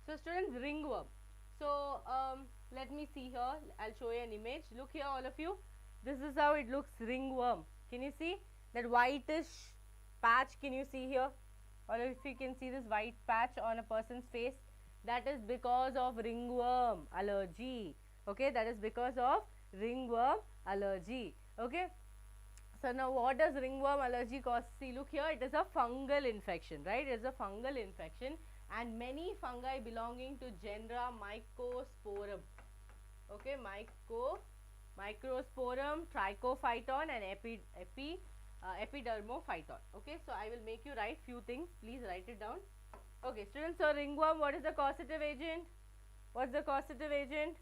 So, students, ringworm. So, let me see here. I'll show you an image. Look here, all of you. This is how it looks, ringworm. Can you see that whitish patch? Can you see here? All of you can see this white patch on a person's face. That is because of ringworm allergy. Okay, that is because of ringworm allergy. Okay. So now what does ringworm allergy cause? See, look here, it is a fungal infection, right? It is a fungal infection, and many fungi belonging to genera Mycosporum. Okay, Microsporum, Trichophyton and Epidermophyton. Okay, so I will make you write few things. Please write it down. Okay, students, so ringworm, what is the causative agent? What's the causative agent?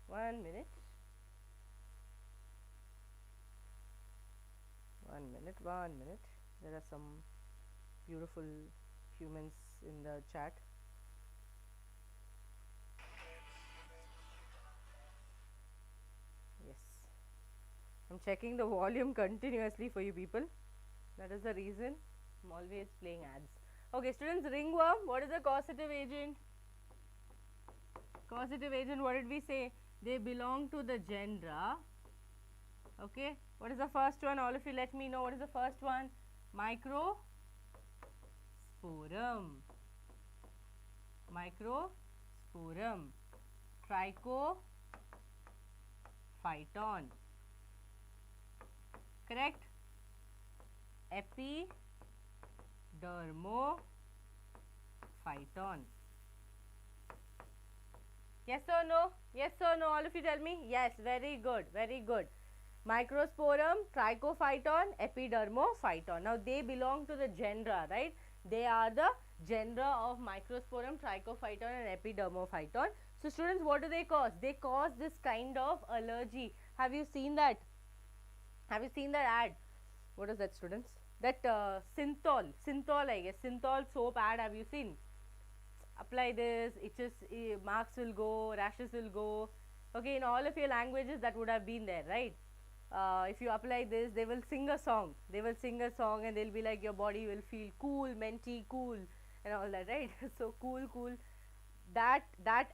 1 minute. 1 minute. There are some beautiful humans in the chat. Yes. I'm checking the volume continuously for you people. That is the reason I'm always playing ads. Okay, students, ringworm, what is the causative agent? Causative agent, what did we say? They belong to the genera. Okay, what is the first one? All of you let me know what is the first one. Microsporum. Trichophyton. Correct? Epidermophyton. Yes or no? Yes or no? All of you tell me. Yes, very good. Microsporum, Trichophyton, Epidermophyton. Now they belong to the genera, right? They are the genera of Microsporum, Trichophyton and Epidermophyton. So students, what do they cause? They cause this kind of allergy. Have you seen that? Have you seen that ad? What is that, students? That Synthol I guess, Synthol soap ad, have you seen? Apply this, itches, marks will go, rashes will go. Okay, in all of your languages that would have been there, right? If you apply this, they will sing a song. And they'll be like, your body will feel cool, minty, cool, and all that, right? So cool. That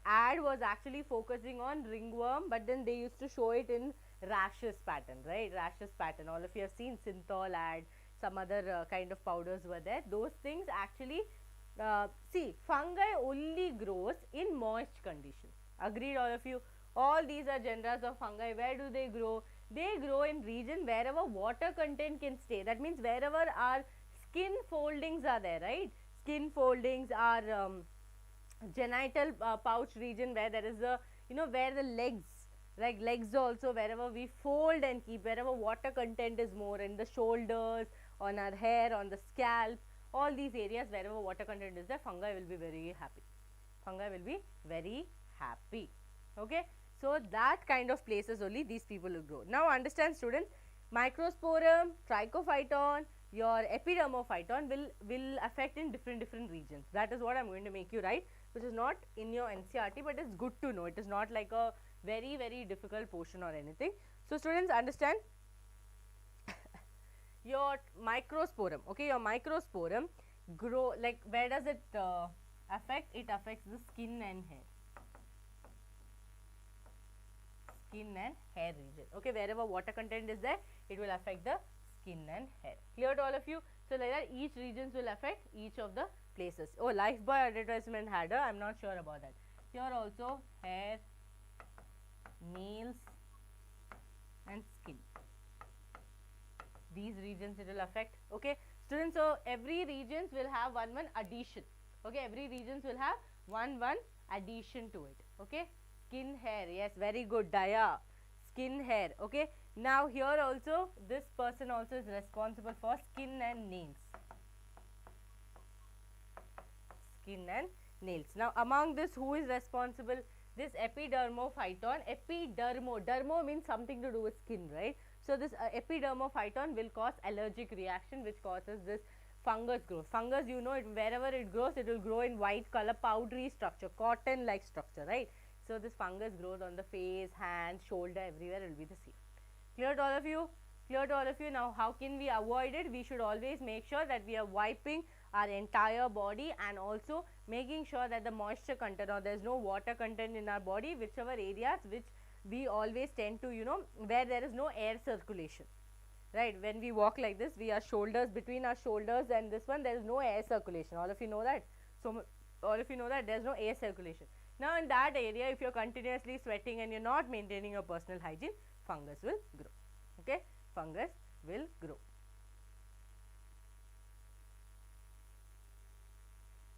ad was actually focusing on ringworm, but then they used to show it in rashes pattern, right? Rashes pattern. All of you have seen Synthol ad. Some other kind of powders were there. Those things actually. See, fungi only grows in moist conditions. Agreed, all of you? All these are genera of fungi. Where do they grow? They grow in region wherever water content can stay. That means wherever our skin foldings are there, right? Skin foldings are genital pouch region, where there is a, where the legs, like legs also, wherever we fold and keep, wherever water content is more, in the shoulders, on our hair, on the scalp, all these areas wherever water content is there, fungi will be very happy. happy. Okay, so that kind of places only these people will grow. Now understand students, microsporum, trichophyton, your epidermophyton will affect in different regions. That is what I am going to make you write, which is not in your NCERT, but it's good to know. It is not like a very difficult portion or anything. So students understand your microsporum. Okay, your microsporum grow like, where does it affect? It affects the skin and hair. Skin and hair region. Okay, wherever water content is there, it will affect the skin and hair. Clear to all of you? So like that, each regions will affect each of the places. Oh, Lifebuoy advertisement had I am not sure about that. Here also hair, nails and skin. These regions it will affect. Okay, students, so every regions will have one addition. Okay, every regions will have one addition to it. Okay, skin, hair, yes, very good, Daya. Skin, hair. Okay, now here also this person also is responsible for skin and nails. Skin and nails. Now among this, who is responsible? This epidermophyton. Dermo means something to do with skin, right? So this epidermophyton will cause allergic reaction, which causes this fungus growth. Fungus, you know, wherever it grows, it will grow in white color, powdery structure, cotton like structure, right? So this fungus grows on the face, hands, shoulder, everywhere it will be the same. Clear to all of you? Clear to all of you? Now how can we avoid it? We should always make sure that we are wiping our entire body and also making sure that the moisture content, or there is no water content in our body, whichever areas which we always tend to, you know, where there is no air circulation, right? When we walk like this, we are shoulders, between our shoulders and this one, there is no air circulation. All of you know that. So all of you know that there is no air circulation. Now in that area, if you are continuously sweating and you are not maintaining your personal hygiene, fungus will grow. Okay, fungus will grow.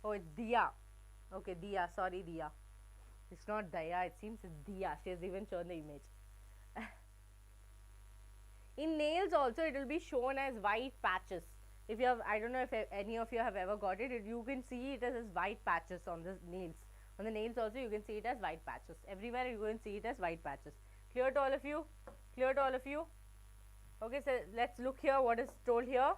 Oh, it's Diya. Okay, Diya, sorry Diya. It's not Daya, it seems it's Diya. She has even shown the image. In nails also, it will be shown as white patches. If you have, I don't know if any of you have ever got it, you can see it as white patches on the nails. On the nails also, you can see it as white patches. Everywhere you can see it as white patches. Clear to all of you? Clear to all of you? Okay, so let's look here what is told here.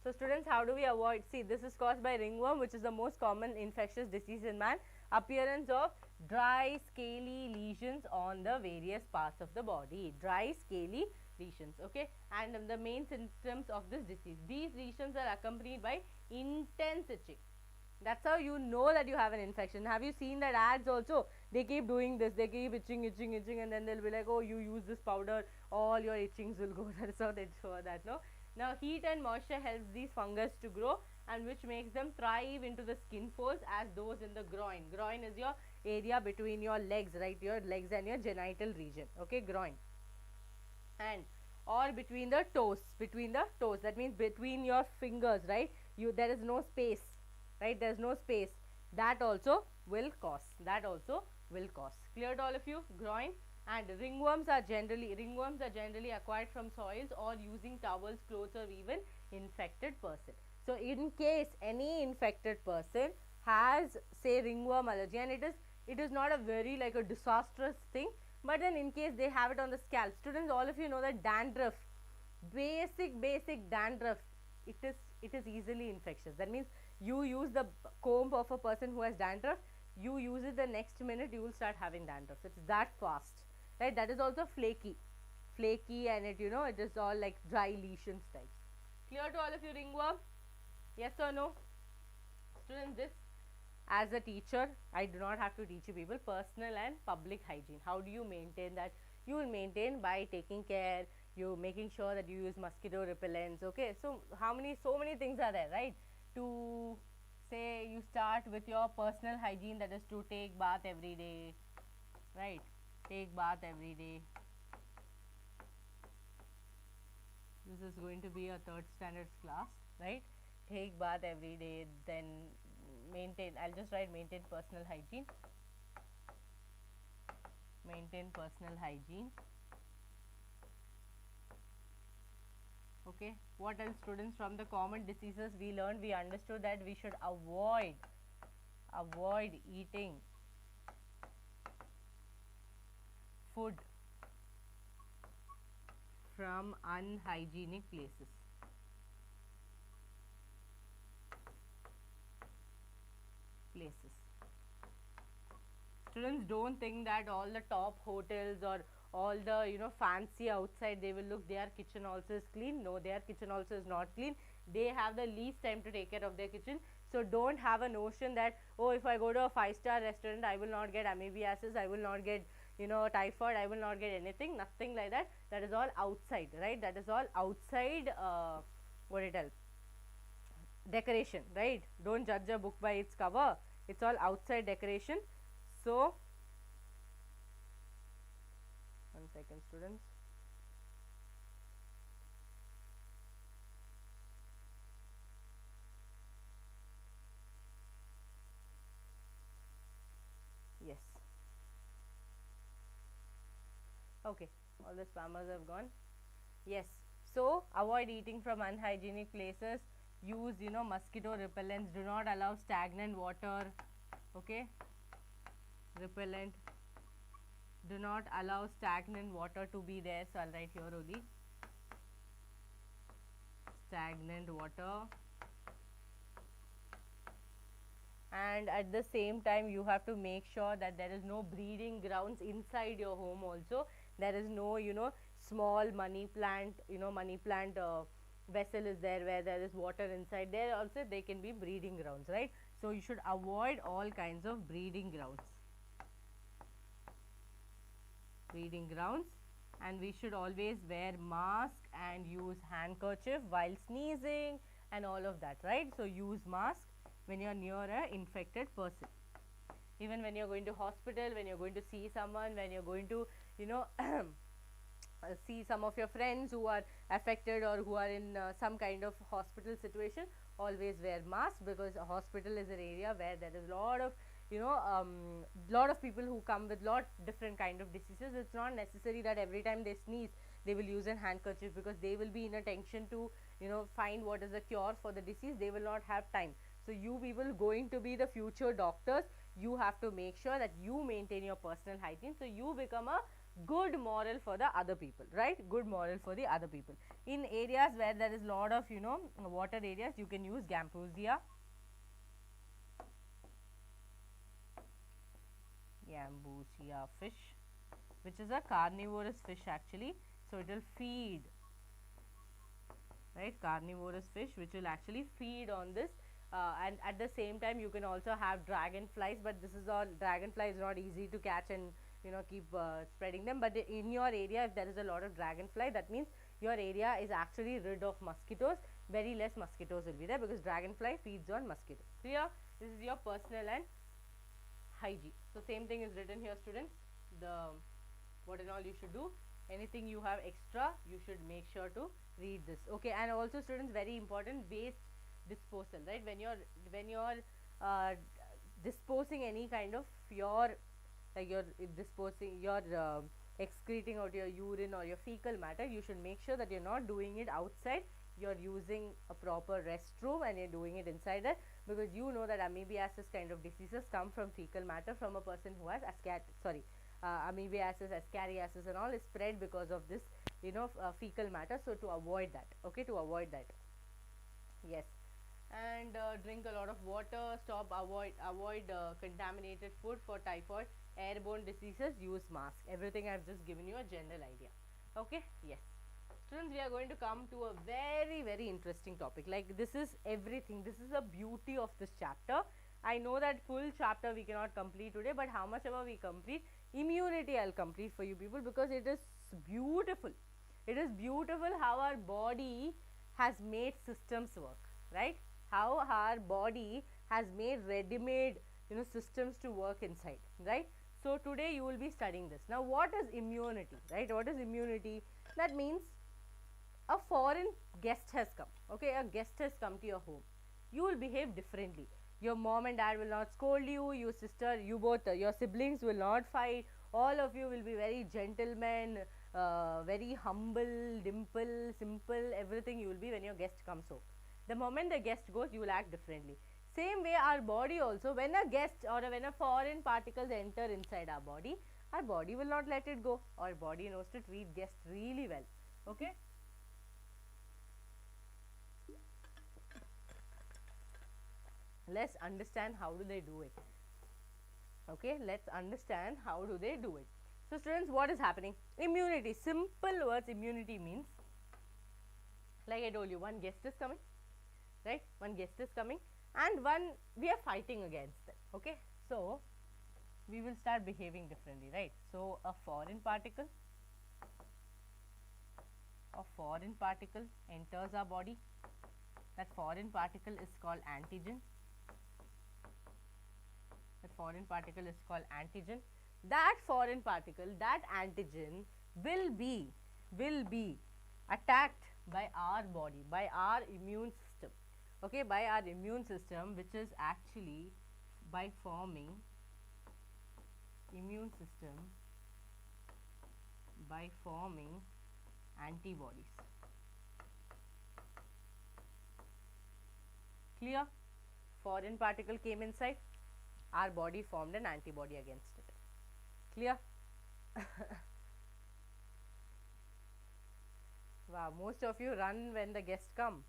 So students, how do we avoid? See, this is caused by ringworm, which is the most common infectious disease in man. Appearance of dry scaly lesions on the various parts of the body. Dry scaly lesions. Okay, and the main symptoms of this disease. These lesions are accompanied by intense itching. That's how you know that you have an infection. Have you seen that ads also? They keep doing this. They keep itching, and then they'll be like, oh, you use this powder, all your itchings will go. That's how they show that, no? Now, heat and moisture helps these fungus to grow, and which makes them thrive into the skin folds as those in the groin. Groin is your area between your legs, right? Your legs and your genital region. Okay, groin. And or between the toes. Between the toes. That means between your fingers, right? There is no space. Right, there is no space. That also will cause. That also will cause. Clear to all of you? Groin. And ringworms are generally acquired from soils or using towels, clothes, or even infected person. So in case any infected person has, say, ringworm allergy, and it is not a very like a disastrous thing, but then in case they have it on the scalp, students, all of you know that dandruff, basic dandruff, it is easily infectious. That means you use the comb of a person who has dandruff, you use it, the next minute you will start having dandruff. It's that fast, right? That is also flaky, and it, you know, it is all like dry lesions types. Clear to all of you, ringworm? Yes or no? Students, this, as a teacher, I do not have to teach you people personal and public hygiene. How do you maintain that? You will maintain by taking care, you making sure that you use mosquito repellents. Okay, so so many things are there, right? To say you start with your personal hygiene, that is to take bath every day, right? Take bath every day. This is going to be a 3rd standard class, right? Take bath every day, then maintain, I'll just write maintain personal hygiene. Maintain personal hygiene. Okay, what else, students? From the common diseases we learned, we understood that we should avoid eating food from unhygienic places. Students, don't think that all the top hotels or all the fancy outside they will look their kitchen also is clean. No, their kitchen also is not clean. They have the least time to take care of their kitchen. So don't have a notion that, oh, if I go to a 5-star restaurant I will not get amoebiasis, I will not get typhoid, I will not get anything. Nothing like that. That is all outside, right? That is all outside what do you tell, decoration, right? Don't judge a book by its cover. It's all outside decoration. So 1 second, students. Yes. Okay, all the spammers have gone. Yes. So avoid eating from unhygienic places. Use mosquito repellents. Do not allow stagnant water. Okay. Repellent. Do not allow stagnant water to be there. So I'll write here only. Stagnant water. And at the same time you have to make sure that there is no breeding grounds inside your home also. There is no small money plant vessel is there where there is water inside. There also they can be breeding grounds, right? So you should avoid all kinds of breeding grounds. And we should always wear mask and use handkerchief while sneezing and all of that, right? So use mask when you are near a infected person. Even when you are going to hospital, when you are going to see someone, when you are going to see some of your friends who are affected or who are in some kind of hospital situation, always wear mask, because a hospital is an area where there is a lot of lot of people who come with lot different kind of diseases. It's not necessary that every time they sneeze they will use a handkerchief, because they will be in a tension to find what is the cure for the disease. They will not have time. So you people going to be the future doctors, you have to make sure that you maintain your personal hygiene, so you become a good moral for the other people, right? Good moral for the other people. In areas where there is lot of water areas, you can use Gambusia. Gambusia fish, which is a carnivorous fish actually. So it will feed, right? Carnivorous fish which will actually feed on this. And at the same time you can also have dragonflies, but this is all, dragonfly is not easy to catch and keep spreading them. But in your area if there is a lot of dragonfly, that means your area is actually rid of mosquitoes. Very less mosquitoes will be there, because dragonfly feeds on mosquitoes. Clear? This is your personal and hygiene. So same thing is written here, students. The what and all you should do. Anything you have extra, you should make sure to read this. Okay. And also students, very important, waste disposal, right? When you're disposing any kind of your, like you're disposing your excreting out your urine or your fecal matter, you should make sure that you're not doing it outside. You're using a proper restroom and you're doing it inside there, because that amoebiasis kind of diseases come from fecal matter from a person who has amoebiasis, ascariasis and all is spread because of this fecal matter. So to avoid that, okay, to avoid that, yes. And drink a lot of water. Avoid contaminated food. For typhoid, airborne diseases, use mask. Everything I have just given you a general idea. Okay, yes. Students, we are going to come to a very, very interesting topic. Like, this is everything. This is the beauty of this chapter. I know that full chapter we cannot complete today, but how much ever we complete, immunity I'll complete for you people, because it is beautiful. It is beautiful how our body has made systems work, right? How our body has made ready-made systems to work inside, right? So today you will be studying this. Now what is immunity, right? What is immunity? That means a foreign guest has come, okay, a guest has come to your home. You will behave differently. Your mom and dad will not scold you, your sister, you both, your siblings will not fight. All of you will be very gentlemen, very humble, dimple, simple, everything you will be when your guest comes home. The moment the guest goes, you will act differently. Same way our body also, when a guest or when a foreign particles enter inside our body, our body will not let it go. Our body knows to treat guests really well. Okay. Let's understand how do they do it. Okay, let's understand how do they do it. So students, what is happening? Immunity, simple words. Immunity means, like I told you, one guest is coming, right? One guest is coming and we are fighting against them. Okay, so we will start behaving differently, right? So a foreign particle enters our body. That foreign particle is called antigen. That foreign particle is called antigen. That foreign particle, that antigen will be attacked by our body, by our immune system. Okay, by our immune system, which is actually by forming immune system by forming antibodies. Clear? Foreign particle came inside, our body formed an antibody against it. Clear? Wow, most of you run when the guests come.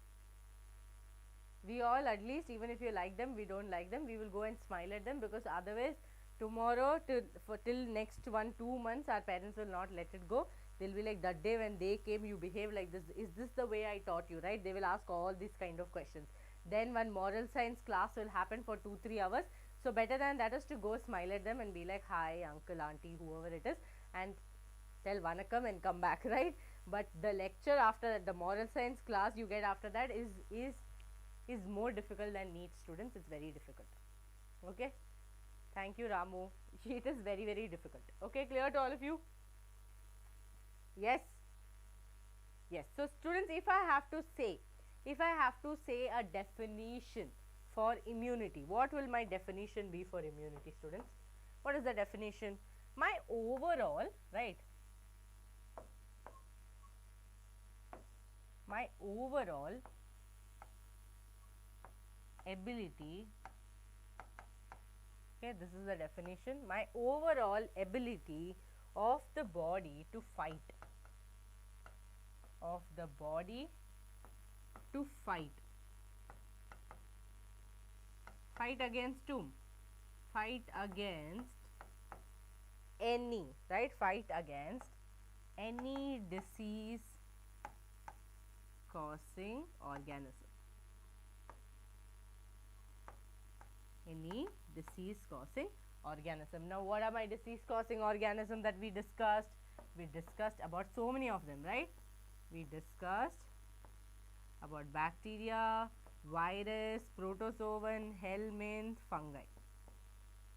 We all, at least, even if you like them, we don't like them, we will go and smile at them, because otherwise tomorrow till next 1-2 months our parents will not let it go. They'll be like, that day when they came you behave like this, is this the way I taught you, right? They will ask all these kind of questions. Then one moral science class will happen for 2-3 hours. So better than that is to go smile at them and be like, hi uncle, auntie, whoever it is, and tell vanakkam and come back, right? But the lecture after that, the moral science class you get after that is more difficult than NEET students. It's very difficult. Okay, thank you Ramu. It is very, very difficult. Okay, clear to all of you? Yes, yes. So students, if I have to say a definition for immunity, what will my definition be for immunity, students? What is the definition? My overall, right, my overall ability, okay, this is the definition, my overall ability of the body to fight, fight against whom? Fight against any, right? Fight against any disease causing organism. Any disease causing organism. Now what are my disease causing organism that we discussed? We discussed about so many of them, right? We discussed about bacteria, virus, protozoan, helminth, fungi.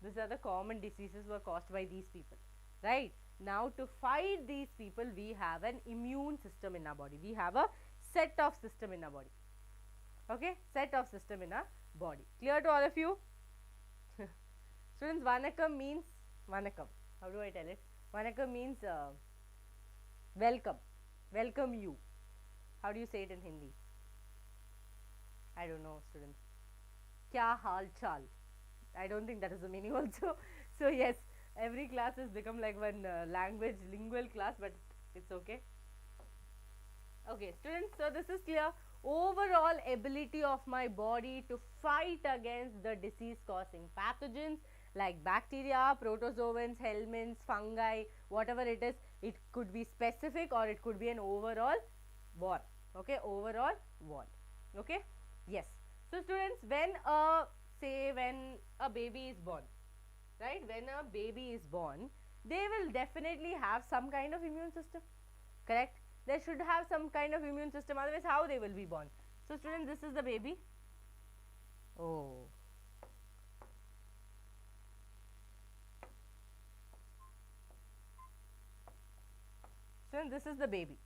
These are the common diseases were caused by these people, right? Now to fight these people, we have an immune system in our body. We have a set of system in our body. Okay, set of system in our body. Clear to all of you? Students, vanakkam means vanakkam. How do I tell it? Vanakkam means welcome. Welcome you. How do you say it in Hindi? I don't know, students. Kya hal chal? I don't think that is the meaning also. So yes, every class has become like one language lingual class, but it's okay. Okay, students, so this is clear. Overall ability of my body to fight against the disease causing pathogens like bacteria, protozoans, helminths, fungi, whatever it is. It could be specific or it could be an overall war. Okay, overall war. Okay, yes. So students, when a baby is born, right, when a baby is born, they will definitely have some kind of immune system, correct? They should have some kind of immune system, otherwise how they will be born? So students, this is the baby. Oh, students, this is the baby.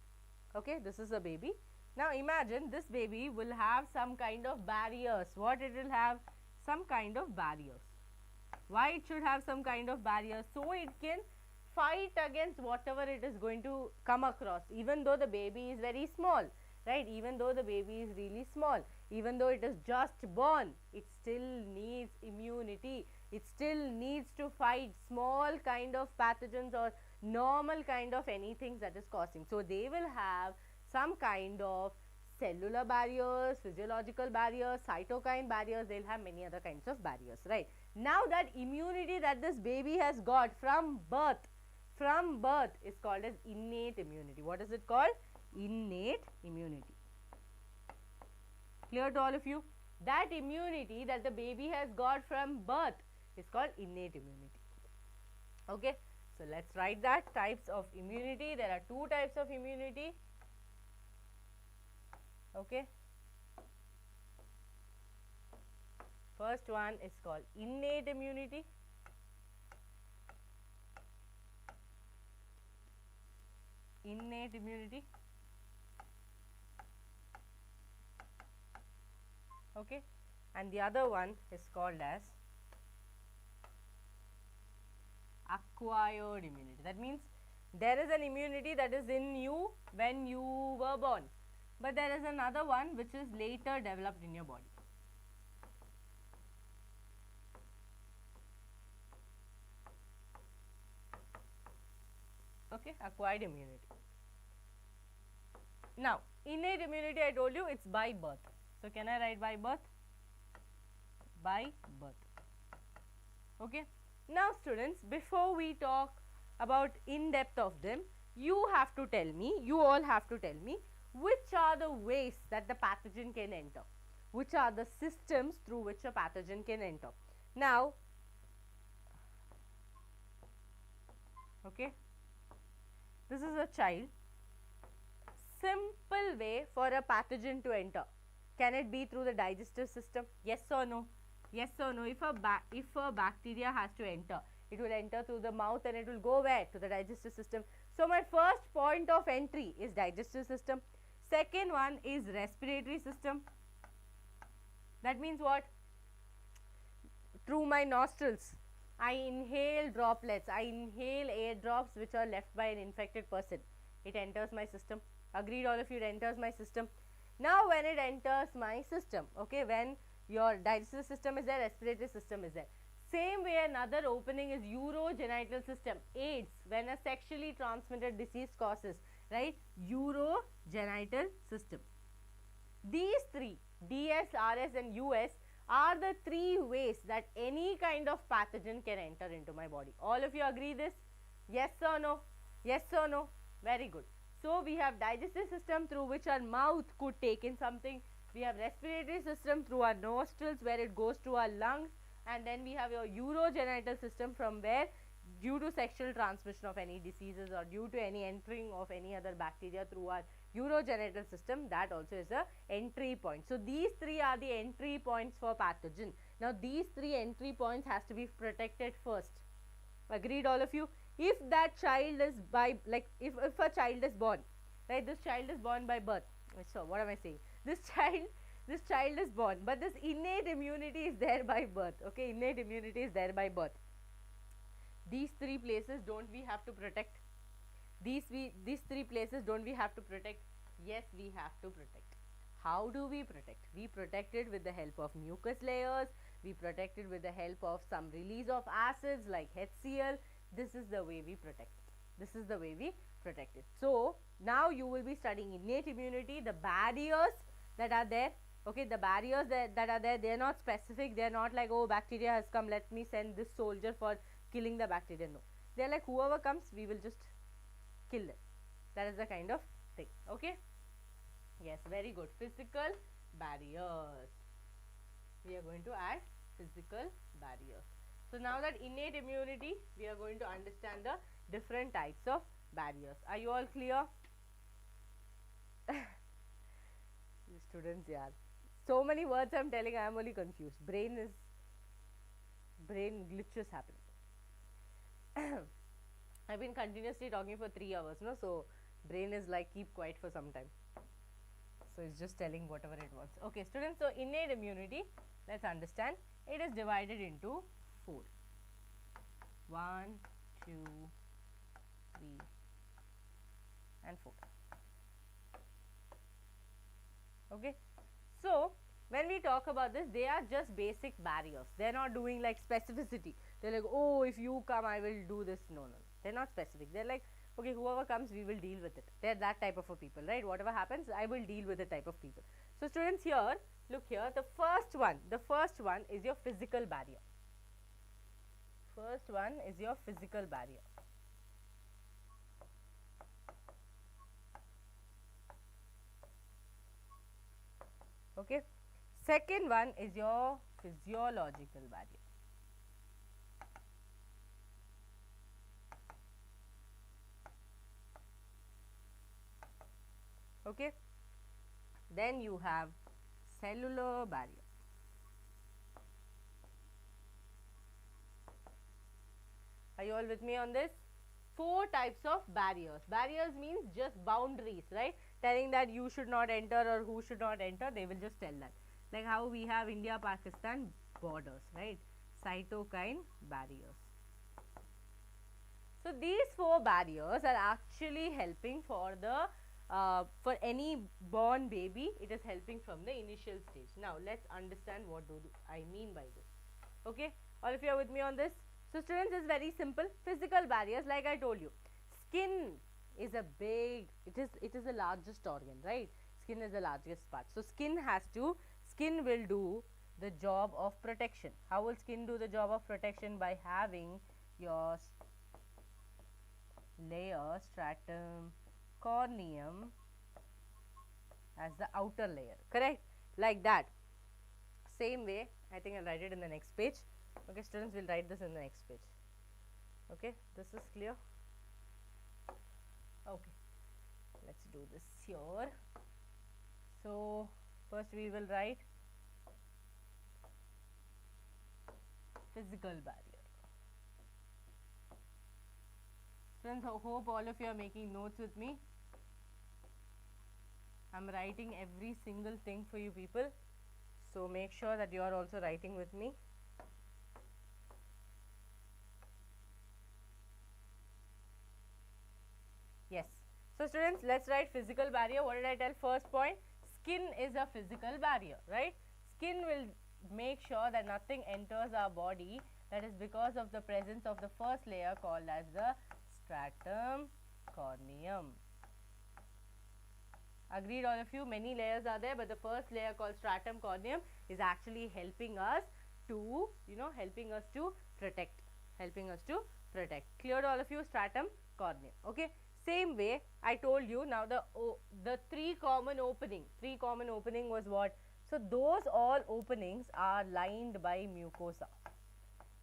Okay, this is the baby. Now imagine this baby will have some kind of barriers. What it will have? Some kind of barriers. Why it should have some kind of barriers? So it can fight against whatever it is going to come across, even though the baby is very small, right? Even though the baby is really small, even though it is just born, it still needs immunity. it still needs to fight small kind of pathogens or normal kind of anything that is causing. So they will have some kind of cellular barriers, physiological barriers, cytokine barriers, they will have many other kinds of barriers, right. Now that immunity that this baby has got from birth is called as innate immunity. What is it called? Innate immunity. Clear to all of you? That immunity that the baby has got from birth is called innate immunity. Okay, so let's write that. Types of immunity. There are two types of immunity. Okay, first one is called innate immunity. Innate immunity. Okay, and the other one is called as acquired immunity. That means there is an immunity that is in you when you were born, but there is another one which is later developed in your body. Okay, acquired immunity. Now, innate immunity, I told you it's by birth. So, can I write by birth? By birth. Okay. Now, students, before we talk about in depth of them, you have to tell me, you all have to tell me, which are the ways that the pathogen can enter, which are the systems through which a pathogen can enter. Now, okay, this is a child. Simple way for a pathogen to enter. Can it be through the digestive system? Yes or no? Yes or no? If a bacteria has to enter, it will enter through the mouth and it will go where? To the digestive system. So, my first point of entry is digestive system. Second one is respiratory system. That means what? Through my nostrils, I inhale droplets, I inhale air drops which are left by an infected person. It enters my system. Agreed all of you, it enters my system. Now, when it enters my system, okay, when your digestive system is there, respiratory system is there. Same way, another opening is urogenital system. AIDS, when a sexually transmitted disease causes, right? Urogenital system. These three, DS, RS and US, are the three ways that any kind of pathogen can enter into my body. All of you agree this? Yes or no? Yes or no? Very good. So, we have digestive system through which our mouth could take in something. We have respiratory system through our nostrils where it goes to our lungs, and then we have your urogenital system from where, due to sexual transmission of any diseases or due to any entering of any other bacteria through our urogenital system, that also is a entry point. So, these three are the entry points for pathogen. Now, these three entry points has to be protected first. Agreed all of you? If that child is by, like, if a child is born, right, this child is born by birth. So, what am I saying? This child is born, but this innate immunity is there by birth. Okay, innate immunity is there by birth. These three places don't we have to protect? These three places don't we have to protect? Yes, we have to protect. How do we protect? We protect it with the help of mucus layers. We protect it with the help of some release of acids like HCl. This is the way we protect it. This is the way we protect it. So, now you will be studying innate immunity, the barriers that are there. Okay, the barriers that are there, they are not specific. They are not like, oh, bacteria has come, let me send this soldier for killing the bacteria. No, they are like, whoever comes, we will just kill them. That is the kind of thing. Okay. Yes, very good. Physical barriers. We are going to add physical barriers. So, now that innate immunity, we are going to understand the different types of barriers. Are you all clear? Students, yeah. So many words I am telling, I am only confused. Brain glitches happening. I have been continuously talking for 3 hours, no? So, brain is like, keep quiet for some time. So, it's just telling whatever it wants. Okay, students, so innate immunity, let's understand. It is divided into 4. 1, 2, 3 and 4. Okay. So, when we talk about this, they are just basic barriers. They're not doing like specificity. They're like, oh, if you come, I will do this. No, no, no. They're not specific. They're like, okay, whoever comes, we will deal with it. They're that type of a people, right? Whatever happens, I will deal with the type of people. So students, here, look here, the first one is your physical barrier. First one is your physical barrier. Okay. Second one is your physiological barrier. Okay. Then you have cellular barrier. Are you all with me on this? 4 types of barriers. Barriers means just boundaries, right? Telling that you should not enter or who should not enter, they will just tell that. Like how we have India-Pakistan borders, right? Cytokine barriers. So these 4 barriers are actually helping for the for any born baby. It is helping from the initial stage. Now let's understand what do I mean by this. Okay, all of you are with me on this? So students, is very simple. Physical barriers, like I told you, skin is a big, it is the largest organ, right? Skin is the largest part. So skin will do the job of protection. How will skin do the job of protection? By having your layer, stratum corneum, as the outer layer, correct? Like that. Same way, I think I'll write it in the next page. Okay, students, will write this in the next page. Okay, this is clear? Okay, let's do this here. So first we will write physical barrier. Friends, I hope all of you are making notes with me. I'm writing every single thing for you people, so make sure that you are also writing with me. Yes. So students, let's write physical barrier. What did I tell? First point, skin is a physical barrier, right? Skin will make sure that nothing enters our body. That is because of the presence of the first layer called as the stratum corneum. Agreed, all of you? Many layers are there, but the first layer called stratum corneum is actually helping us to, helping us to protect. Cleared, all of you? Stratum corneum. Okay. Same way, I told you now the 3 common opening. 3 common opening was what? So those all openings are lined by mucosa.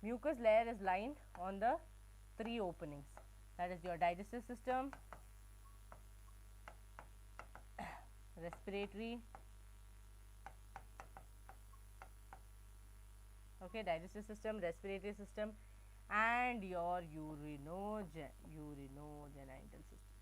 Mucous layer is lined on the 3 openings. That is your digestive system, respiratory, okay, digestive system, respiratory system, and your urinogenital system.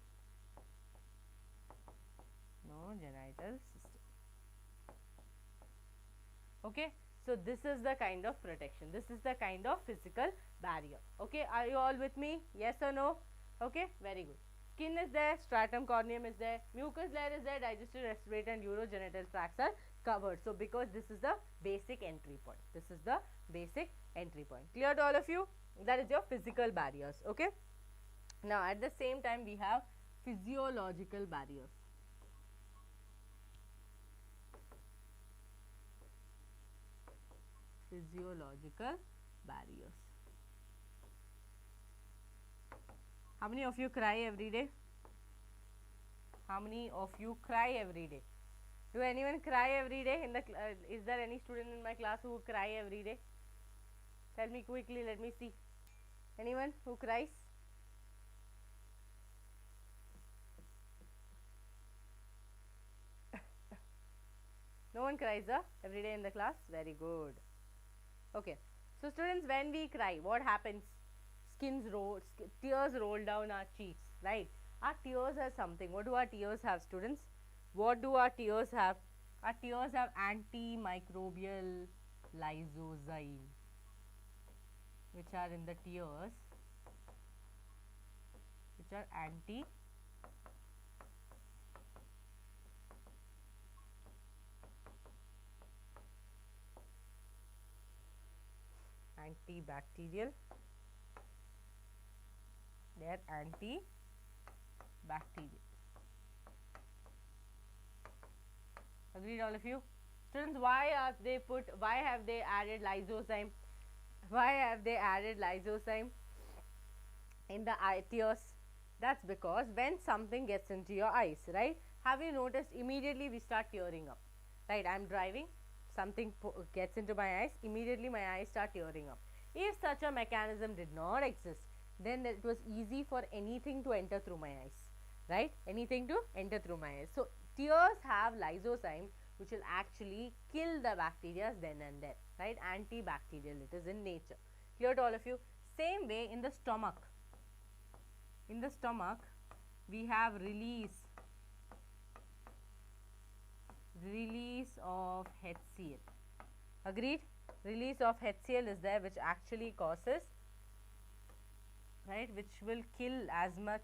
Okay, so this is the kind of protection. This is the kind of physical barrier. Okay, are you all with me? Yes or no? Okay, very good. Skin is there, stratum corneum is there, mucous layer is there, digestive, respiratory and urogenital tracts are covered. So because this is the basic entry point. Clear to all of you? That is your physical barriers. Okay. Now at the same time we have physiological barriers. How many of you cry every day? Do anyone cry every day in the is there any student in my class who cry every day? Tell me quickly, let me see. Anyone who cries? No one cries every day in the class? Very good. Okay. So students, when we cry, what happens? Tears roll down our cheeks, right? Our tears have something. What do our tears have, students? What do our tears have? Our tears have antimicrobial lysozyme, which are in the tears, which are antibacterial. They are antibacterial. Agreed, all of you? Students, why have they added lysozyme? Why have they added lysozyme in the eye tears? That's because when something gets into your eyes, right? Have you noticed immediately we start tearing up, right? I am driving, something gets into my eyes, immediately my eyes start tearing up. If such a mechanism did not exist, then it was easy for anything to enter through my eyes, right? Anything to enter through my eyes. So tears have lysozyme which will actually kill the bacteria then and there, right? Antibacterial, it is in nature. Clear to all of you? Same way in the stomach. In the stomach, we have release of HCl. Agreed? Release of HCl is there, which actually causes, right, which will kill as much,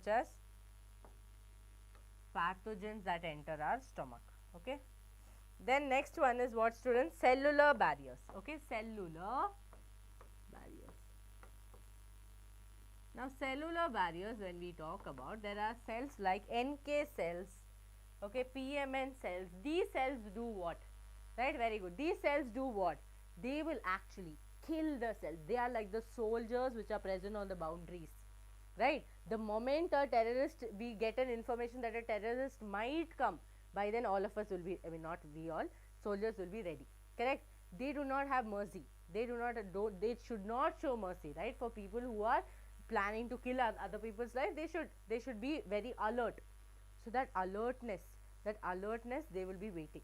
as pathogens that enter our stomach. Okay. Then next one is what, students? Cellular barriers. Okay, cellular barriers. Now cellular barriers, when we talk about, there are cells like NK cells, okay, PMN cells. These cells do what? Right, very good. These cells do what? They will actually kill the cells. They are like the soldiers which are present on the boundaries, right? The moment a terrorist, we get an information that a terrorist might come, by then all of us will be, I mean not we all, soldiers will be ready, correct? They do not have mercy. They they should not show mercy, right? For people who are planning to kill other people's life, they should be very alert. So that alertness, they will be waiting.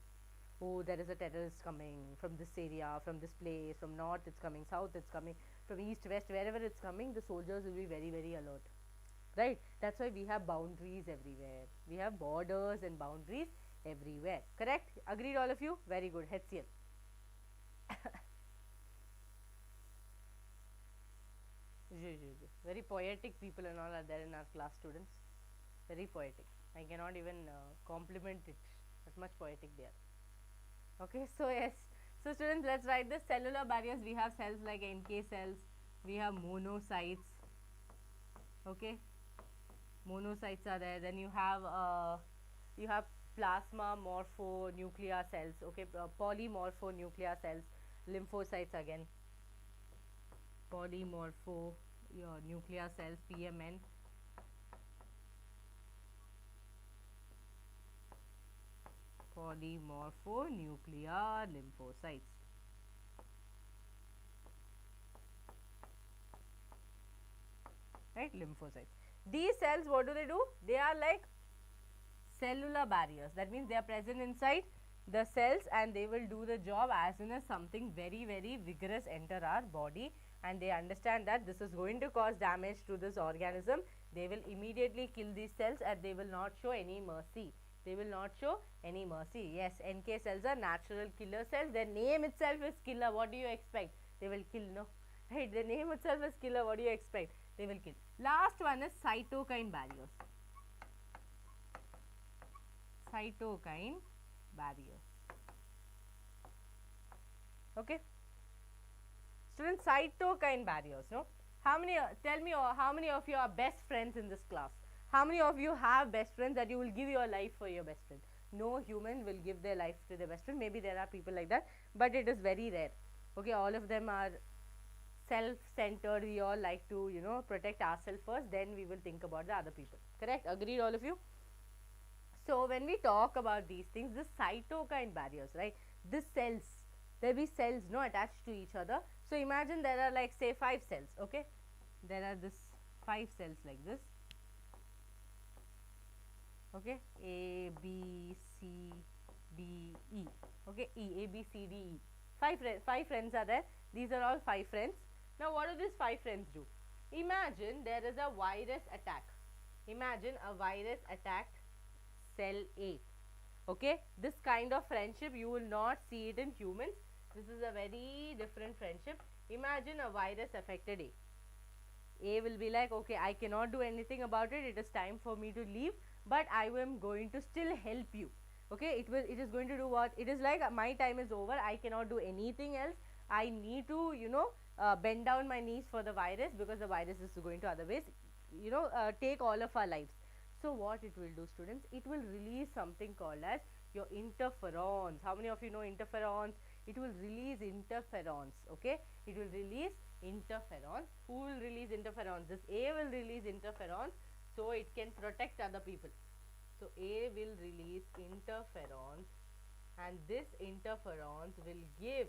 Oh, there is a terrorist coming from this area, from this place, from north it's coming, south it's coming, from east, west, wherever it's coming, the soldiers will be very, very alert, right? That's why we have boundaries everywhere. We have borders and boundaries everywhere, correct? Agreed, all of you? Very good. HCl. Very poetic people and all are there in our class, students. Very poetic. I cannot even compliment it. That much poetic they are. Okay, so yes. So students, let's write the cellular barriers. We have cells like NK cells. We have monocytes. Okay, monocytes are there. Then you have plasma morphonuclear cells. Okay, polymorphonuclear cells. Lymphocytes again. Polymorphonuclear cells, PMN. Polymorphonuclear lymphocytes. Right, lymphocytes. These cells, what do? They are like cellular barriers. That means they are present inside the cells and they will do the job as soon as something very, very vigorous enter our body, and they understand that this is going to cause damage to this organism. They will immediately kill these cells and they will not show any mercy. They will not show any mercy. Yes, NK cells are natural killer cells. Their name itself is killer. What do you expect? They will kill, no? Right, the name itself is killer. What do you expect? They will kill. Last one is cytokine barriers. Cytokine barriers. Okay. Students, cytokine barriers, no? How many, tell me how many of you are best friends in this class? How many of you have best friends that you will give your life for your best friend? No human will give their life to their best friend. Maybe there are people like that, but it is very rare. Okay, all of them are self-centered. We all like to, protect ourselves first, then we will think about the other people. Correct? Agreed, all of you? So when we talk about these things, the cytokine barriers, right? These cells, there be cells, no, attached to each other. So imagine there are like say 5 cells, okay? There are this 5 cells like this. Okay, A, B, C, D, E. Okay, E, A, B, C, D, E. 5 friends are there. These are all 5 friends. Now what do these 5 friends do? Imagine there is a virus attack. Imagine a virus attacked cell A. Okay, this kind of friendship you will not see it in humans. This is a very different friendship. Imagine a virus affected A. A will be like, okay, I cannot do anything about it. It is time for me to leave, but I am going to still help you. Okay, it is going to do what? It is like my time is over, I cannot do anything else, I need to, you know, bend down my knees for the virus, because the virus is going to otherwise, you know, take all of our lives. So what it will do, students, it will release something called as your interferons. How many of you know interferons? It will release interferons. Okay, it will release interferons. Who will release interferons? This A will release interferons, so it can protect other people. So A will release interferons, and this interferons will give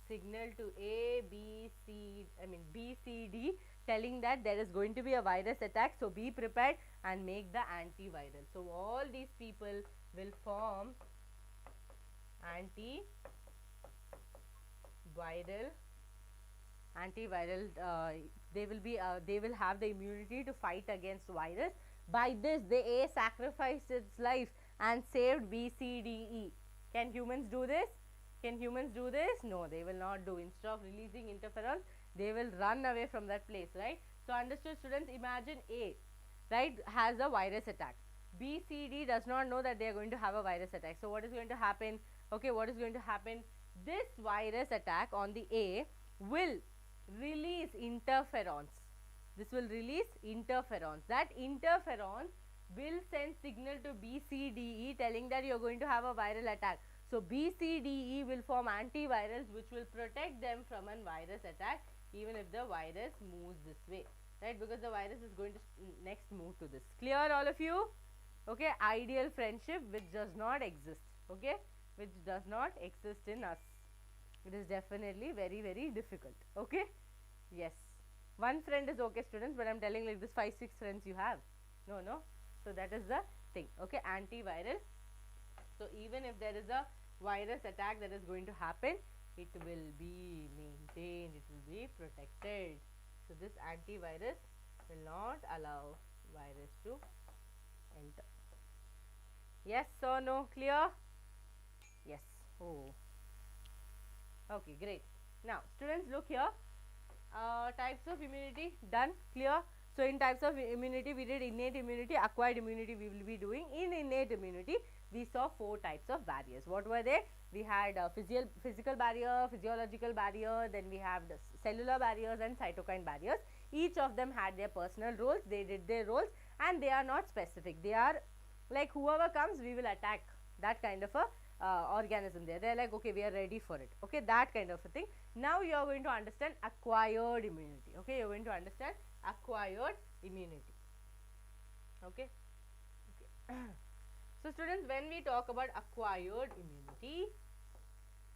signal to A, B, C, B, C, D, telling that there is going to be a virus attack, so be prepared and make the antiviral. So all these people will form antiviral, they will have the immunity to fight against virus. By this, the A sacrificed its life and saved B, C, D, E. Can humans do this? Can humans do this? No, they will not do. Instead of releasing interferons, they will run away from that place, right? So understood, students? Imagine A, right, has a virus attack. B, C, D does not know that they are going to have a virus attack. So what is going to happen? Okay, what is going to happen? This virus attack on the A will release interferons. This will release interferons. That interferon will send signal to B, C, D, E, telling that you are going to have a viral attack. So B, C, D, E will form antivirals which will protect them from a virus attack, even if the virus moves this way, right? Because the virus is going to next move to this. Clear, all of you? Okay, ideal friendship which does not exist, okay, which does not exist in us. It is definitely very, very difficult, okay? Yes. One friend is okay, students, but I am telling like this 5, 6 friends you have. No. So that is the thing, okay? Antiviral. So even if there is a virus attack that is going to happen, it will be maintained, it will be protected. So this antivirus will not allow virus to enter. Yes or no? Clear? Yes. Oh. Okay, great. Now students, look here. Types of immunity, done, clear. So in types of immunity, we did innate immunity, acquired immunity we will be doing. In innate immunity, we saw 4 types of barriers. What were they? We had physical barrier, physiological barrier, then we have the cellular barriers and cytokine barriers. Each of them had their personal roles, they did their roles, and they are not specific. They are like whoever comes, we will attack, that kind of a organism there. They are like, okay, we are ready for it, okay, that kind of a thing. Now you are going to understand acquired immunity, okay, you are going to understand acquired immunity, okay. So students, when we talk about acquired immunity,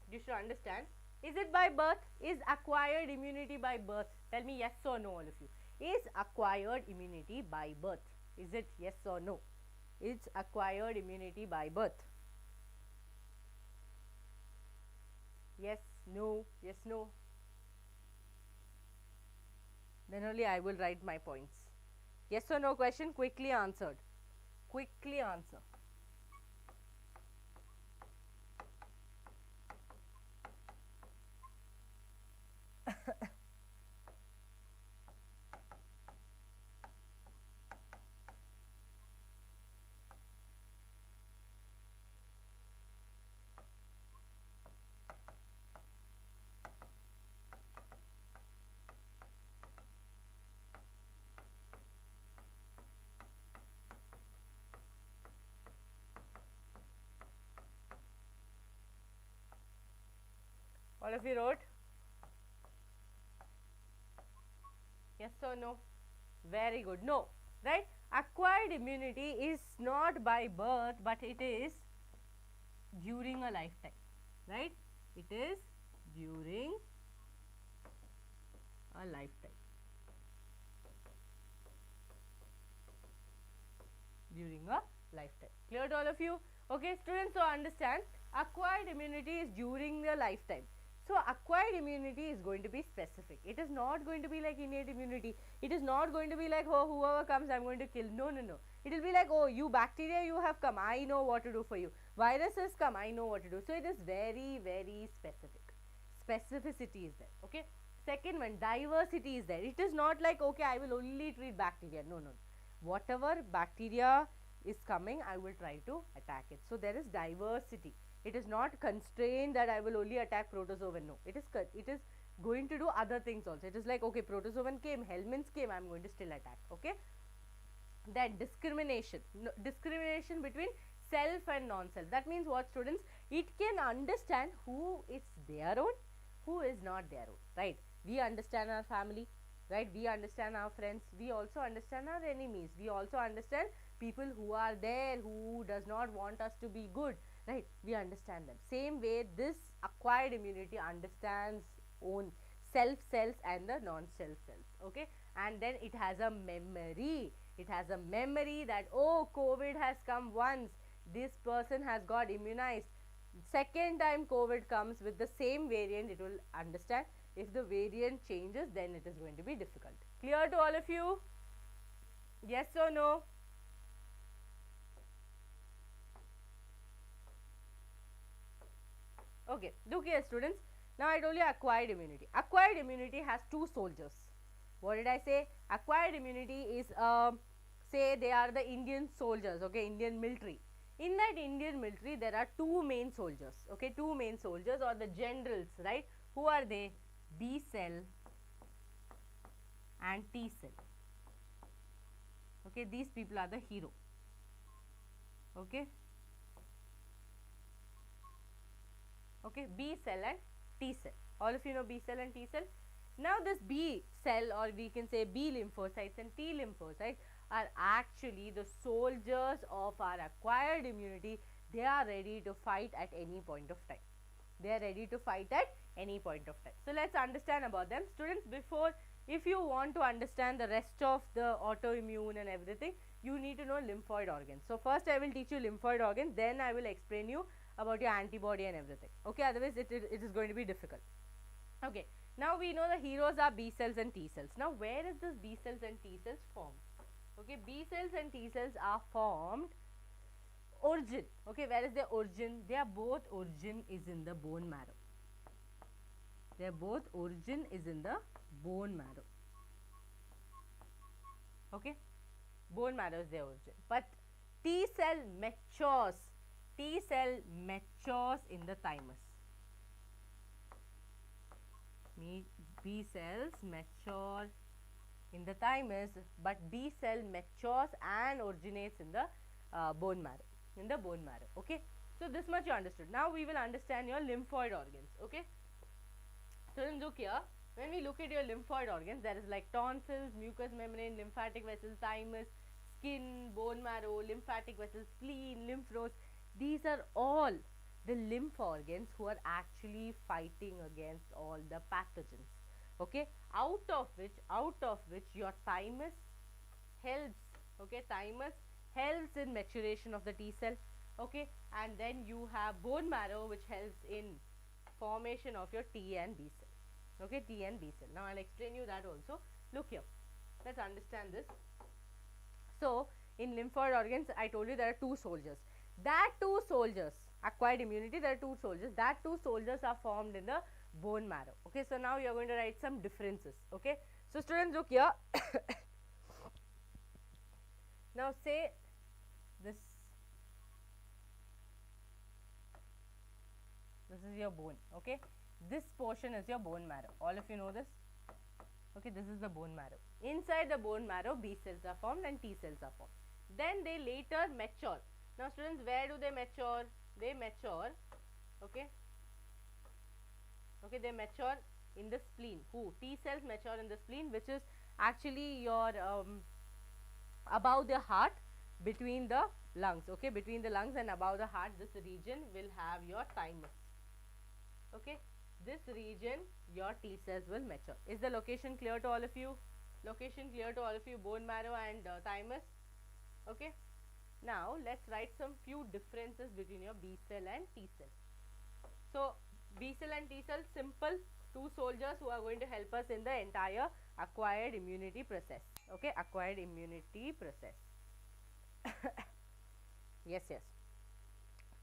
you should understand, is it by birth? Is acquired immunity by birth? Tell me yes or no, all of you. Is acquired immunity by birth? Is it yes or no? Is acquired immunity by birth? Yes, no, yes, no. Then only I will write my points. Yes or no question, quickly answered. Quickly answer. All of you wrote? Yes or no? Very good. No, right? Acquired immunity is not by birth, but it is during a lifetime, right? It is during a lifetime. During a lifetime. Clear to all of you? Okay, students, so understand, acquired immunity is during the lifetime. So acquired immunity is going to be specific. It is not going to be like innate immunity. It is not going to be like, oh, whoever comes, I am going to kill. No. It will be like, oh, you bacteria, you have come, I know what to do for you. Viruses come, I know what to do. So it is very, very specific. Specificity is there. Okay. Second one, diversity is there. It is not like, okay, I will only treat bacteria. No. Whatever bacteria is coming, I will try to attack it. So there is diversity. It is not constrained that I will only attack protozoan. No, it is going to do other things also. It is like, okay, protozoan came, helminths came, I am going to still attack. Okay. Then discrimination, discrimination between self and non-self. That means what, students? It can understand who is their own, who is not their own, right? We understand our family, right? We understand our friends. We also understand our enemies. We also understand people who are there, who does not want us to be good, right? We understand them. Same way, this acquired immunity understands own self cells and the non-self cells, okay? And then it has a memory. It has a memory that, oh, COVID has come once, this person has got immunized. Second time COVID comes with the same variant, it will understand. If the variant changes, then it is going to be difficult. Clear to all of you? Yes or no? Okay, look here, students. Now I told you acquired immunity. Acquired immunity has two soldiers. What did I say? Acquired immunity is, say they are the Indian soldiers, okay, Indian military. In that Indian military, there are two main soldiers, okay, two main soldiers or the generals, right? Who are they? B cell and T cell. Okay, these people are the hero. Okay. Okay, B cell and T cell. All of you know B cell and T cell. Now this B cell, or we can say B lymphocytes and T lymphocytes, are actually the soldiers of our acquired immunity. They are ready to fight at any point of time. They are ready to fight at any point of time. So let's understand about them. Students, before, if you want to understand the rest of the autoimmune and everything, you need to know lymphoid organs. So first I will teach you lymphoid organs, then I will explain you about your antibody and everything. Okay, otherwise it is going to be difficult. Okay, now we know the heroes are B cells and T cells. Now where is this B cells and T cells formed? Okay, B cells and T cells are formed origin. Okay, where is their origin? Their both origin is in the bone marrow. Their both origin is in the bone marrow. Okay, bone marrow is their origin. But T cell matures. T cell matures in the thymus. B cells mature in the thymus, but B cell matures and originates in the bone marrow. In the bone marrow. Okay. So this much you understood. Now we will understand your lymphoid organs. Okay. So then look here. When we look at your lymphoid organs, there is like tonsils, mucous membrane, lymphatic vessels, thymus, skin, bone marrow, lymphatic vessels, spleen, lymph nodes. These are all the lymph organs who are actually fighting against all the pathogens. Okay, out of which your thymus helps. Okay, thymus helps in maturation of the T cell. Okay, and then you have bone marrow which helps in formation of your T and B cell. Okay, T and B cell. Now I'll explain you that also. Look here, let's understand this. So in lymphoid organs, I told you there are two soldiers. That two soldiers, acquired immunity, there are two soldiers. That two soldiers are formed in the bone marrow. Okay, so now you are going to write some differences. Okay, so students, look here. Now say this is your bone. Okay, this portion is your bone marrow. All of you know this. Okay, this is the bone marrow. Inside the bone marrow, B cells are formed and T cells are formed. Then they later mature. Now students, where do they mature? They mature, okay, they mature in the spleen. Who? T cells mature in the spleen, which is actually your above the heart, between the lungs. Okay, between the lungs and above the heart, this region will have your thymus. Okay, this region your T cells will mature. Is the location clear to all of you? Location clear to all of you? Bone marrow and thymus. Okay. Now let's write some few differences between your B cell and T cell. So B cell and T cell, simple, two soldiers who are going to help us in the entire acquired immunity process. Okay, acquired immunity process. Yes,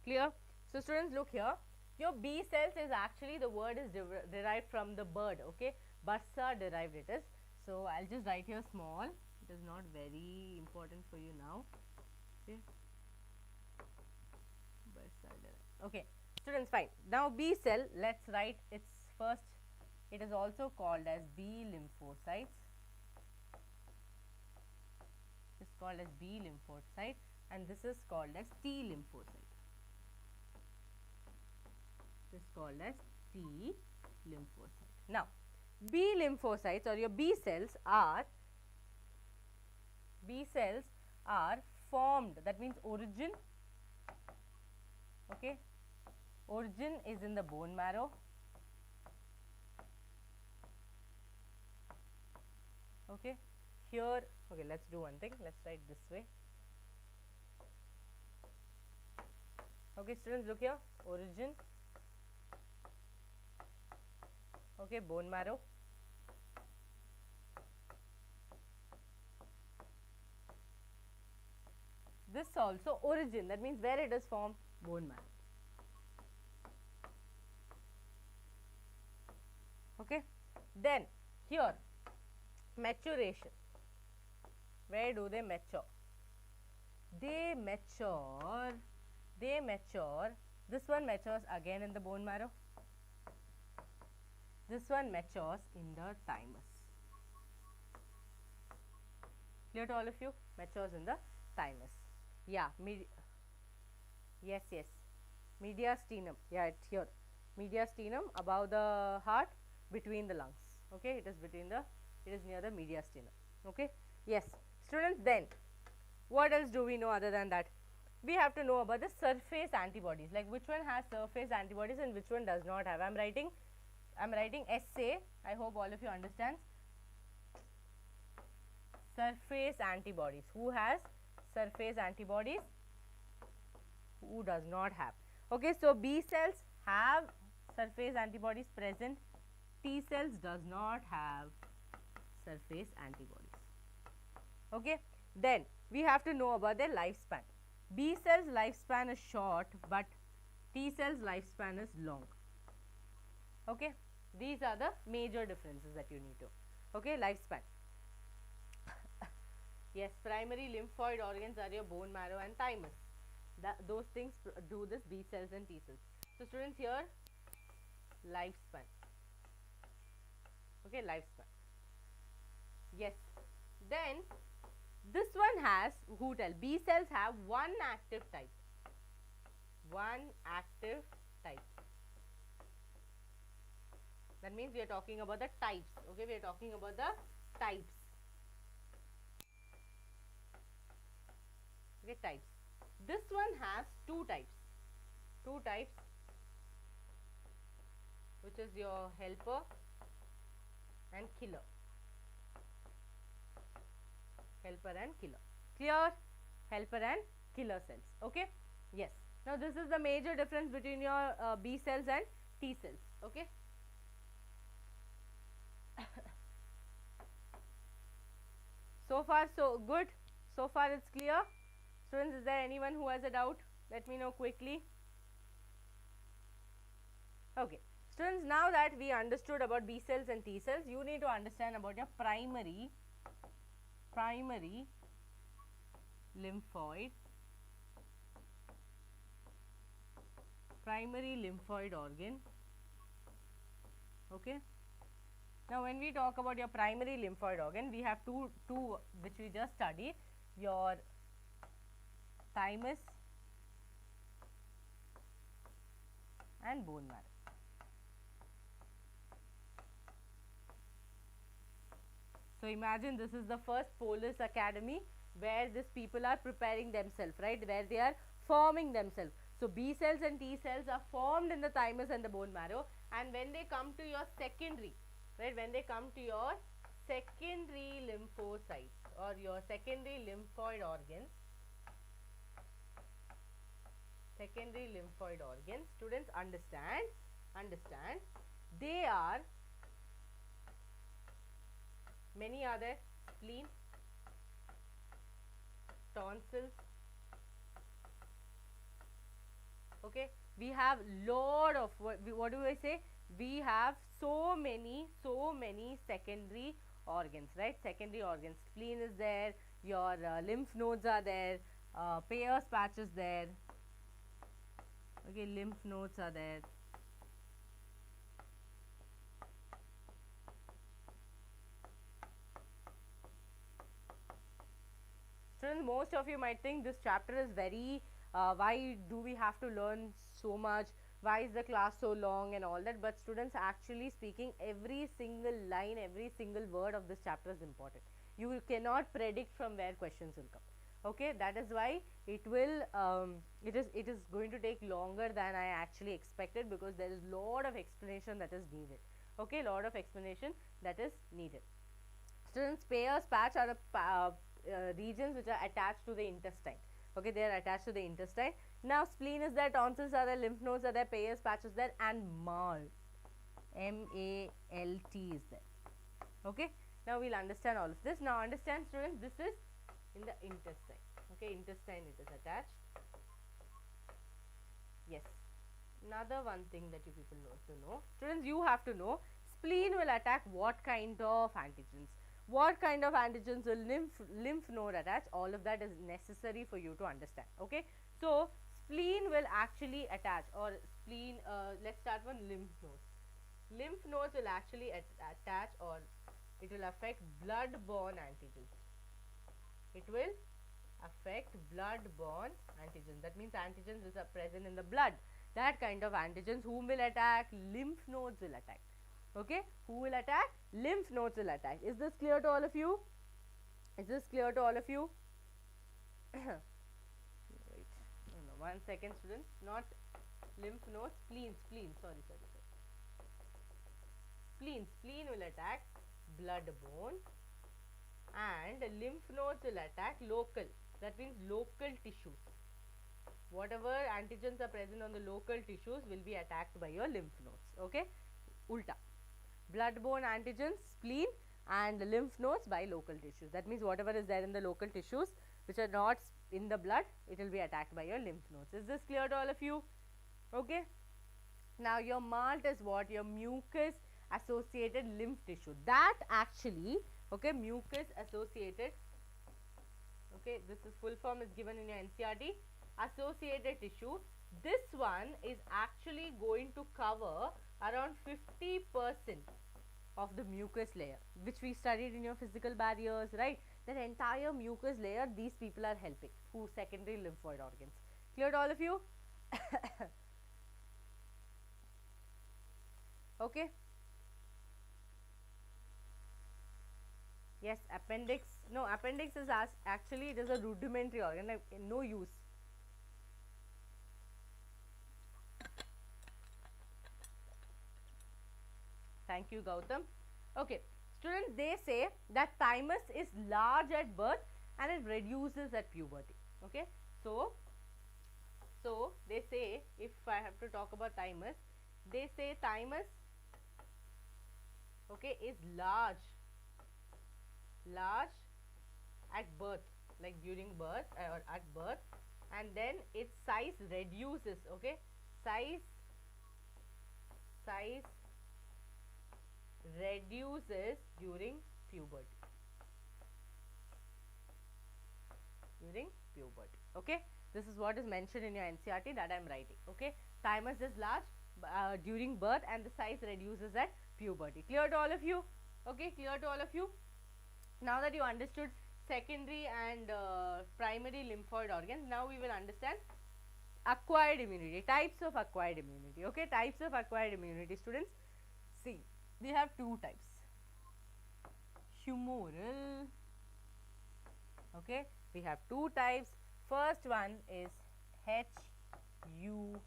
clear. So students, look here, your B cells is actually, the word is derived from the bird. Okay, Barsa derived it is. So I'll just write here small, it is not very important for you now. Okay. Okay, students, fine. Now B cell, let's write its first. It is also called as B lymphocytes. It's called as B lymphocyte, and this is called as T lymphocyte. This is called as T lymphocyte. Now, B lymphocytes or your B cells are formed, that means origin. Okay, origin is in the bone marrow. Okay, here, okay, let's do one thing, let's write this way. Okay, students, look here, origin, okay, bone marrow. This also origin, that means where it is formed, bone marrow. Okay, then here maturation, where do they mature? They mature, this one matures again in the bone marrow, this one matures in the thymus. Clear to all of you? Matures in the thymus. Yeah, yes, mediastinum, yeah, it's here, mediastinum above the heart, between the lungs. Okay, it is near the mediastinum. Okay, yes, students, then what else do we know other than that? We have to know about the surface antibodies, like which one has surface antibodies and which one does not have. I'm writing essay, I hope all of you understand. Surface antibodies, who has surface antibodies, who does not have. Okay, so B cells have surface antibodies present, T cells does not have surface antibodies. Okay, then we have to know about their lifespan. B cells lifespan is short, but T cells lifespan is long. Okay, these are the major differences that you need to. Okay, lifespan. Yes, primary lymphoid organs are your bone marrow and thymus. Those things do this, B cells and T cells. So students, here lifespan. Okay, lifespan. Yes, then this one has, who tell, B cells have one active type. That means we are talking about the types. Okay, we are talking about the types. Okay, types. This one has two types, which is your helper and killer. Clear? Helper and killer cells. Okay, yes. Now this is the major difference between your B cells and T cells. Okay. So far so good, so far it's clear. Students, is there anyone who has a doubt? Let me know quickly. Okay, students, now that we understood about B cells and T cells, you need to understand about your primary lymphoid organ. Okay, now when we talk about your primary lymphoid organ, we have two which we just studied, your thymus and bone marrow. So imagine this is the first Police Academy where these people are preparing themselves, right, where they are forming themselves. So B cells and T cells are formed in the thymus and the bone marrow, and when they come to your secondary, right, when they come to your secondary lymphocytes or your secondary lymphoid organs, students, understand, they are, many are there, spleen, tonsils. Okay, we have lot of, what do I say, we have so many secondary organs, right, spleen is there, your lymph nodes are there, Peyer's patch is there. Okay, lymph nodes are there. Students, most of you might think this chapter is very, why do we have to learn so much, why is the class so long and all that, but students, actually speaking, every single line, every single word of this chapter is important. You cannot predict from where questions will come. Okay, that is why it will, it is going to take longer than I actually expected, because there is lot of explanation that is needed. Okay, lot of explanation that is needed. Students, Peyer's patch are regions which are attached to the intestine. Okay, they are attached to the intestine. Now, spleen is there, tonsils are there, lymph nodes are there, Peyer's patch is there, and malt, M-A-L-T is there. Okay, now we'll understand all of this. Now, understand, students, this is in the intestine. Okay, intestine it is attached. Yes. Another one thing that you people know to know, students, you have to know, spleen will attack what kind of antigens. What kind of antigens will lymph node attach? All of that is necessary for you to understand. Okay, so spleen will actually attach, or spleen, let's start with lymph nodes. Lymph nodes will actually attach, or it will affect blood-borne antigens. It will affect blood-borne antigens. That means antigens which are present in the blood. That kind of antigens, whom will attack? Lymph nodes will attack. Okay, who will attack? Lymph nodes will attack. Is this clear to all of you? Is this clear to all of you? Wait, no, 1 second, students. Not lymph nodes, spleen, sorry. Spleen will attack blood-borne, and lymph nodes will attack local. That means local tissues. Whatever antigens are present on the local tissues will be attacked by your lymph nodes. Okay, ulta. Blood-borne antigens, spleen, and lymph nodes by local tissues. That means whatever is there in the local tissues which are not in the blood, it will be attacked by your lymph nodes. Is this clear to all of you? Okay. Now, your malt is what? Your mucus associated lymph tissue. That actually, okay, mucus associated, okay, this is full form is given in your NCERT, associated tissue. This one is actually going to cover around 50% of the mucus layer, which we studied in your physical barriers, right? That entire mucus layer, these people are helping. Who? Secondary lymphoid organs. Clear to all of you? Okay. Yes, appendix. No, appendix is actually, it is a rudimentary organ, like no use. Thank you, Gautam. Okay, students, they say that thymus is large at birth and it reduces at puberty. Okay, so they say, if I have to talk about thymus, they say thymus, okay, is large at birth, like during birth or at birth, and then its size reduces. Okay, size reduces during puberty. Okay, this is what is mentioned in your NCERT that I am writing. Okay, thymus is large during birth and the size reduces at puberty. Clear to all of you? Okay, clear to all of you? Now that you understood secondary and primary lymphoid organs, now we will understand acquired immunity, types of acquired immunity. Okay, types of acquired immunity, students. See, we have two types. Humoral. Okay, we have two types. First one is Humoral.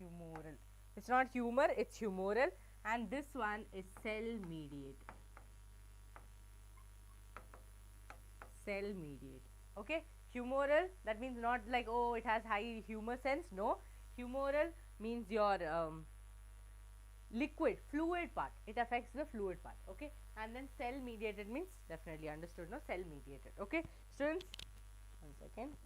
Humoral. It's not humor, it's humoral. And this one is cell mediated. Okay, humoral, that means not like, oh, it has high humor sense. No, humoral means your liquid, fluid part. It affects the fluid part. Okay, and then cell mediated means definitely understood. No, cell mediated. Okay, students, 1 second.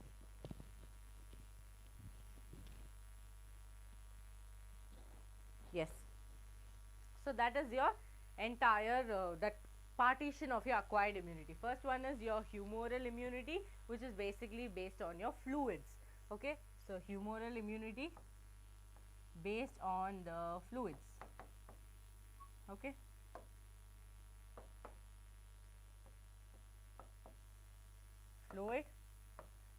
Yes, so that is your entire that partition of your acquired immunity. First one is your humoral immunity, which is basically based on your fluids. Okay, so humoral immunity based on the fluids. Okay, fluid.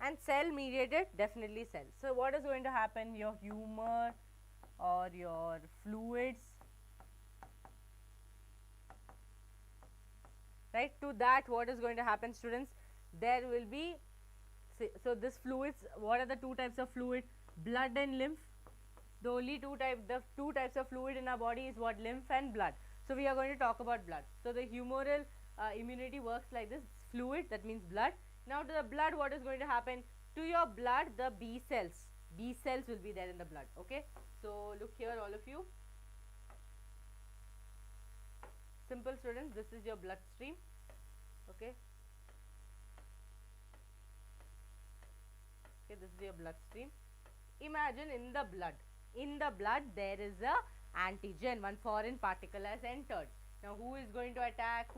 And cell mediated, definitely cells. So what is going to happen? Your humor or your fluids, right? To that, what is going to happen, students? There will be, so this fluids, what are the two types of fluid? Blood and lymph. The two types of fluid in our body is what? Lymph and blood. So we are going to talk about blood. So the humoral immunity works like this: fluid, that means blood. Now to the blood, what is going to happen? To your blood, the B cells will be there in the blood. Okay, so look here, all of you. Simple, students, this is your blood stream. Okay, this is your blood stream. Imagine in the blood there is a antigen, one foreign particle has entered. Now who is going to attack?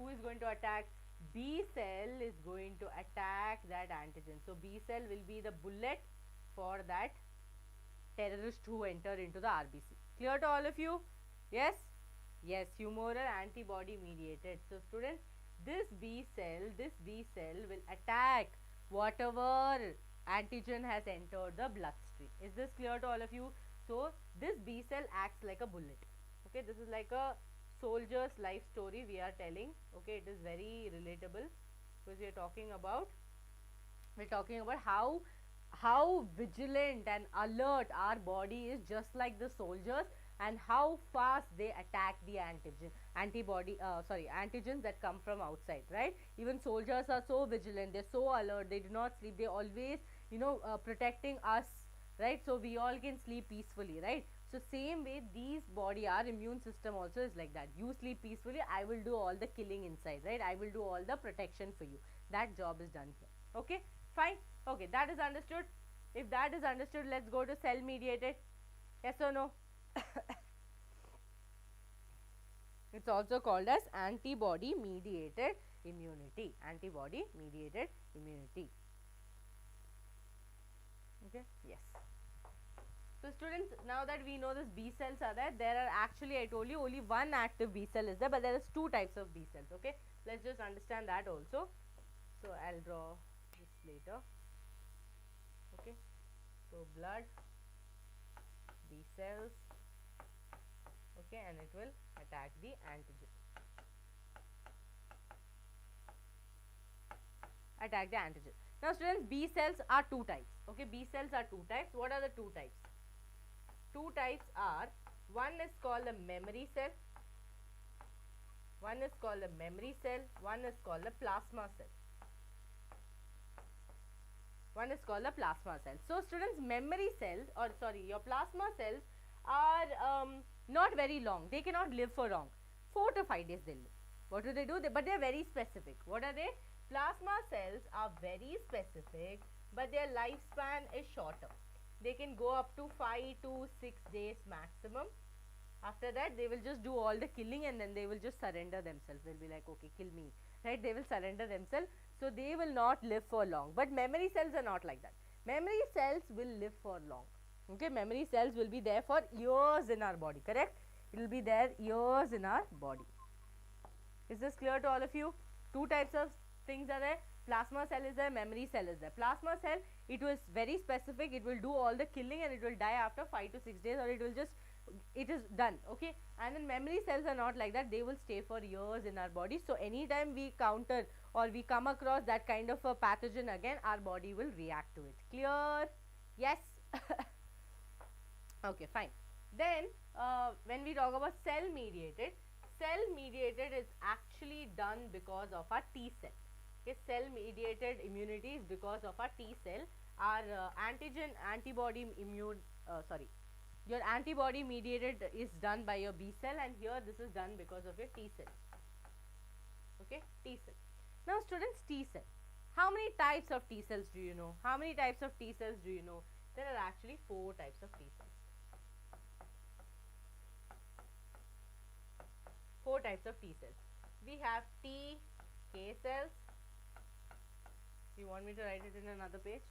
B cell is going to attack that antigen. So B cell will be the bullet for that terrorist who entered into the RBC. Clear to all of you? Yes? Yes, humoral antibody mediated. So students, this B cell will attack whatever antigen has entered the bloodstream. Is this clear to all of you? So this B cell acts like a bullet. Okay, this is like a soldier's life story we are telling. Okay, it is very relatable because we are talking about how vigilant and alert our body is, just like the soldiers, and how fast they attack the antigens that come from outside, right? Even soldiers are so vigilant, they're so alert, they do not sleep, they always protecting us, right? So we all can sleep peacefully, right? So same way our immune system also is like that. You sleep peacefully, I will do all the killing inside, right? I will do all the protection for you. That job is done here. Okay, fine. Okay, that is understood. If that is understood, let's go to cell mediated. Yes or no? It's also called as antibody mediated immunity. Antibody mediated immunity. Okay, yes. So students, now that we know this B cells are there are actually, I told you, only one active B cell is there, but there is two types of B cells. Okay, let's just understand that also. So I'll draw this later. Okay, so blood, B cells, okay, and it will attack the antigen. Now students, B cells are two types. Okay, B cells are two types. What are the two types? Two types are, one is called a memory cell, one is called a plasma cell. So students, memory cells, or sorry, your plasma cells are not very long. They cannot live for long. 4 to 5 days they live. What do? But they are very specific. What are they? Plasma cells are very specific, but their lifespan is shorter. They can go up to 5 to 6 days maximum. After that, they will just do all the killing and then they will just surrender themselves. They'll be like, okay, kill me, right? They will surrender themselves. So they will not live for long. But memory cells are not like that. Memory cells will live for long. Okay, memory cells will be there for years in our body, correct? It will be there years in our body. Is this clear to all of you? Two types of things are there. Plasma cell is there, memory cell is there. Plasma cell, it was very specific, it will do all the killing and it will die after 5 to 6 days, or it will just, it is done. Okay, and then memory cells are not like that. They will stay for years in our body. So anytime we counter or we come across that kind of a pathogen again, our body will react to it. Clear? Yes? Okay, fine. Then when we talk about cell mediated is actually done because of our T cell. Okay, cell mediated immunity is because of our T cell. Our your antibody mediated is done by your B cell, and here this is done because of your T cell. Okay, T cell. Now students, T cell. How many types of T cells do you know? There are actually 4 types of T cells. 4 types of T cells. we have TK cells. You want me to write it in another page?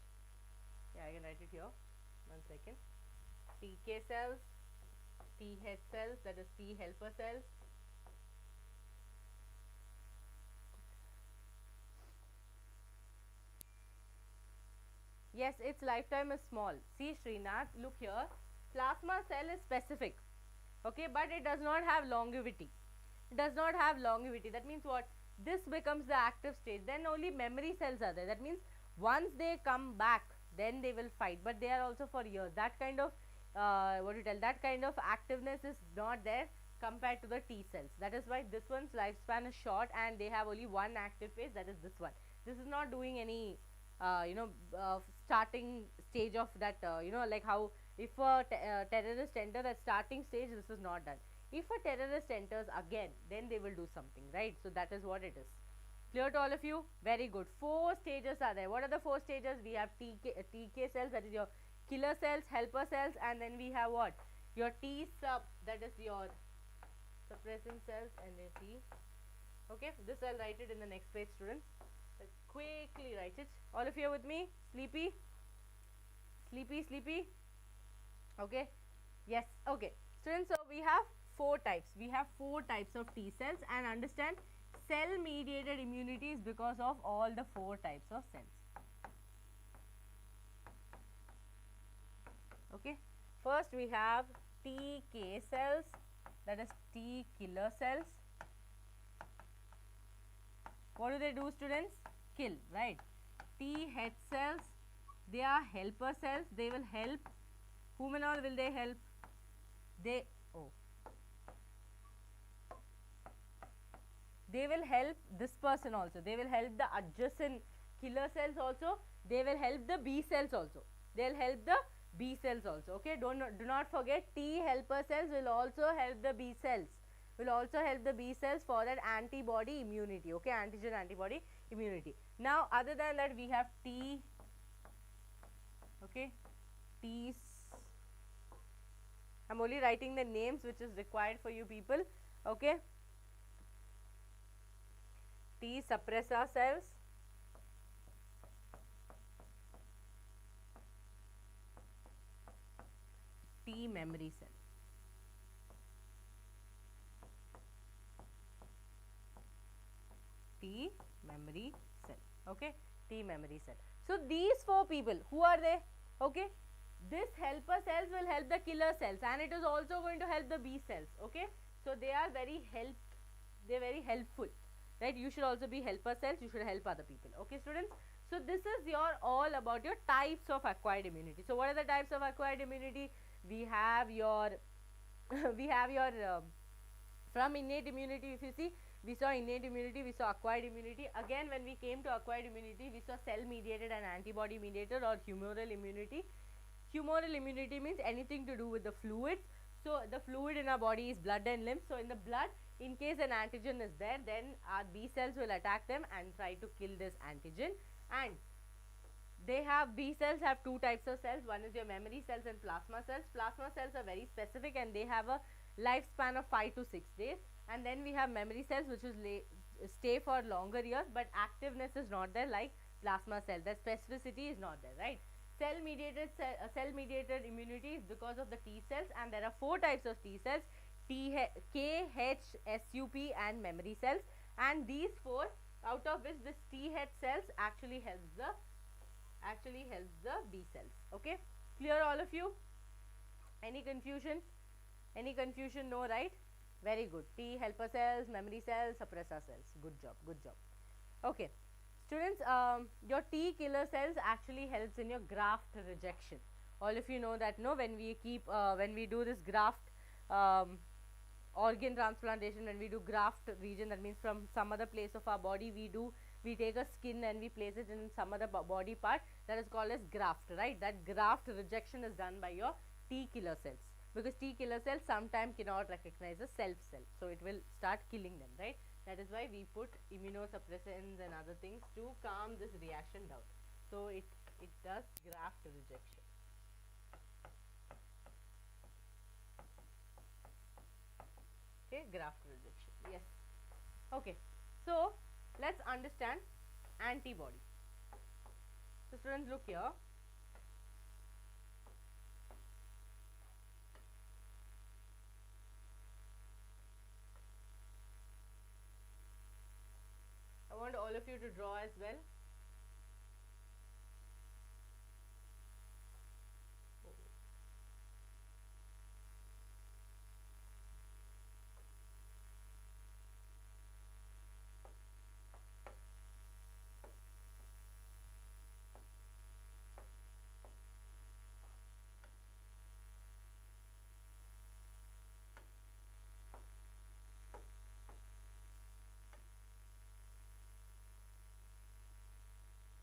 Yeah, I can write it here. 1 second. TK cells, T head cells, that is T helper cells. Yes, its lifetime is small. See Srinath, look here. Plasma cell is specific, okay, but it does not have longevity. It does not have longevity. That means what? This becomes the active stage. Then only memory cells are there. That means once they come back, then they will fight. But they are also for years. That kind of what do you tell? That kind of activeness is not there compared to the T cells. That is why this one's lifespan is short and they have only one active phase. That is this one. This is not doing any starting stage of that. Like how if a terrorist enter that starting stage, this is not done. If a terrorist enters again, then they will do something, right? So that is what it is. Clear to all of you? Very good. 4 stages are there. What are the 4 stages? We have TK cells, that is your killer cells, helper cells, and then we have what? Your T sub, that is your suppressing cells, and then T. Okay, this I'll write it in the next page, students. Let's quickly write it. All of you are with me? Sleepy? Sleepy? Okay. Yes. Okay. Students, so we have 4 types. We have 4 types of T cells, and understand cell mediated immunity is because of all the 4 types of cells. Okay. First we have TK cells, that is T killer cells. What do they do, students? Kill, right? T head cells, they are helper cells. They will help. Whom and all will they help? They will help this person also. They will help the adjacent killer cells also. They will help the B cells also. They will help the B cells also. Okay, do not forget, T helper cells will also help the B cells. Will also help the B cells for that antibody immunity. Okay, antigen antibody immunity. Now, other than that, we have T. Okay, T's. I'm only writing the names which is required for you people. Okay. T suppressor cells, T memory cell. T memory cell. Okay, T memory cell. So these 4 people, who are they? Okay, this helper cells will help the killer cells, and it is also going to help the B cells. Okay, so they are very helpful. Right, you should also be helper cells, you should help other people. Okay, students, so this is your all about your types of acquired immunity. So what are the types of acquired immunity? We have your from innate immunity. If you see, we saw innate immunity, we saw acquired immunity. Again, when we came to acquired immunity, we saw cell mediated and antibody mediated, or humoral immunity. Humoral immunity means anything to do with the fluids. So the fluid in our body is blood and lymph. So in the blood, in case an antigen is there, then our B cells will attack them and try to kill this antigen. And B cells have 2 types of cells. One is your memory cells and plasma cells. Plasma cells are very specific and they have a lifespan of 5 to 6 days. And then we have memory cells which is stay for longer years, but activeness is not there like plasma cell. The specificity is not there, right? Cell mediated immunity is because of the T cells, and there are 4 types of T cells: K, H, SUP and memory cells. And these 4, out of which this T head cells actually helps the B cells. Okay, clear all of you? Any confusion? No, right? Very good. T helper cells, memory cells, suppressor cells. Good job. Okay, students, your T killer cells actually helps in your graft rejection. All of you know that, no, when we do this graft organ transplantation, when we do graft region, that means from some other place of our body, we take a skin and we place it in some other body part, that is called as graft, right? That graft rejection is done by your T killer cells, because T killer cells sometimes cannot recognize a self cell, so it will start killing them, right? That is why we put immunosuppressants and other things to calm this reaction down. So it does graft rejection. Okay, graft rejection. Yes. Okay, so let's understand antibody. So students, look here. I want all of you to draw as well.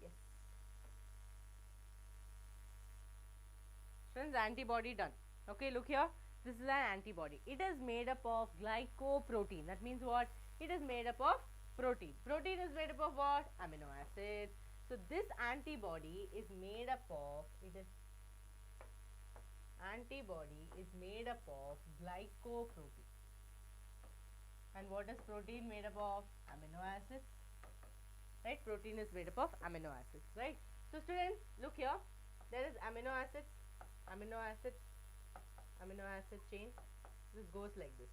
Yes. Students, antibody done. Okay, look here. This is an antibody. It is made up of glycoprotein. That means what? It is made up of protein. Protein is made up of what? Amino acids. So this antibody is made up of, antibody is made up of glycoprotein. And what is protein made up of? Amino acids. Right? Protein is made up of amino acids. Right? So students, look here. There is amino acids, amino acid chain. This goes like this.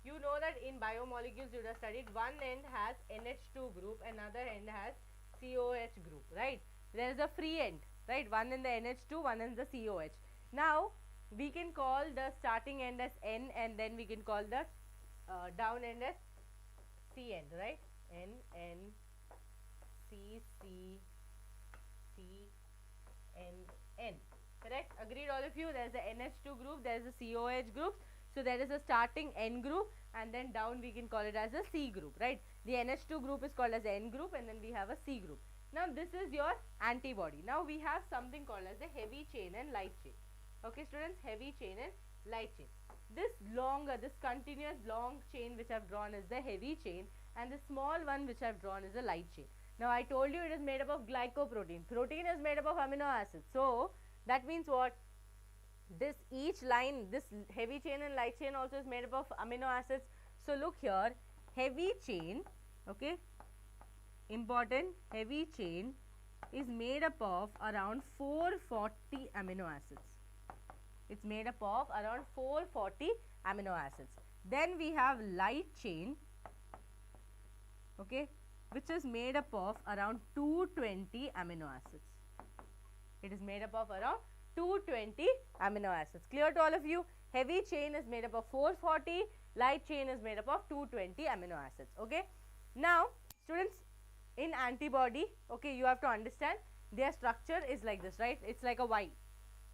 You know that in biomolecules you would have studied, one end has NH2 group, another end has COH group, right? There is a free end, right? One in the NH2, one in the COH. Now we can call the starting end as N, and then we can call the down end as C end, right? N, N, C, C, C, N, N. Correct? Agreed all of you? There is a NH2 group, there is a COH group. So there is a starting N group, and then down we can call it as a C group, right? The NH2 group is called as N group, and then we have a C group. Now this is your antibody. Now we have something called as a heavy chain and light chain. Okay students, heavy chain and light chain. This longer, this continuous long chain which I have drawn is the heavy chain, and the small one which I have drawn is the light chain. Now I told you it is made up of glycoprotein. Protein is made up of amino acids. So that means what? This each line, this heavy chain and light chain also is made up of amino acids. So look here, heavy chain, okay, important, heavy chain is made up of around 440 amino acids. It's made up of around 440 amino acids. Then we have light chain, okay, which is made up of around 220 amino acids. It is made up of around 220 amino acids. Clear to all of you? Heavy chain is made up of 440, light chain is made up of 220 amino acids. Okay. Now students, in antibody, okay, you have to understand their structure is like this, right? It's like a Y,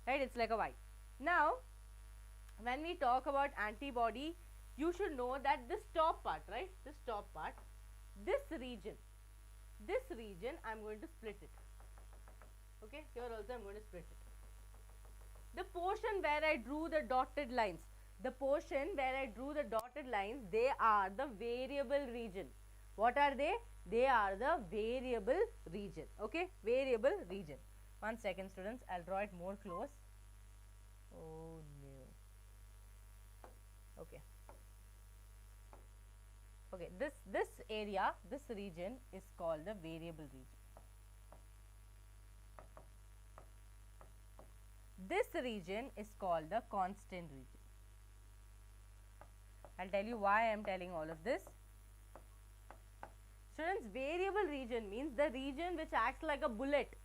right? It's like a Y. Now when we talk about antibody, you should know that this top part, right? This top part, this region I am going to split it. Okay, here also I am going to split it. The portion where I drew the dotted lines, they are the variable region. What are they? They are the variable region. Okay, variable region. 1 second students, I will draw it more close. Oh no. Okay. Okay, this area, this region is called the variable region. This region is called the constant region. I will tell you why I am telling all of this. Students, variable region means the region which acts like a bullet.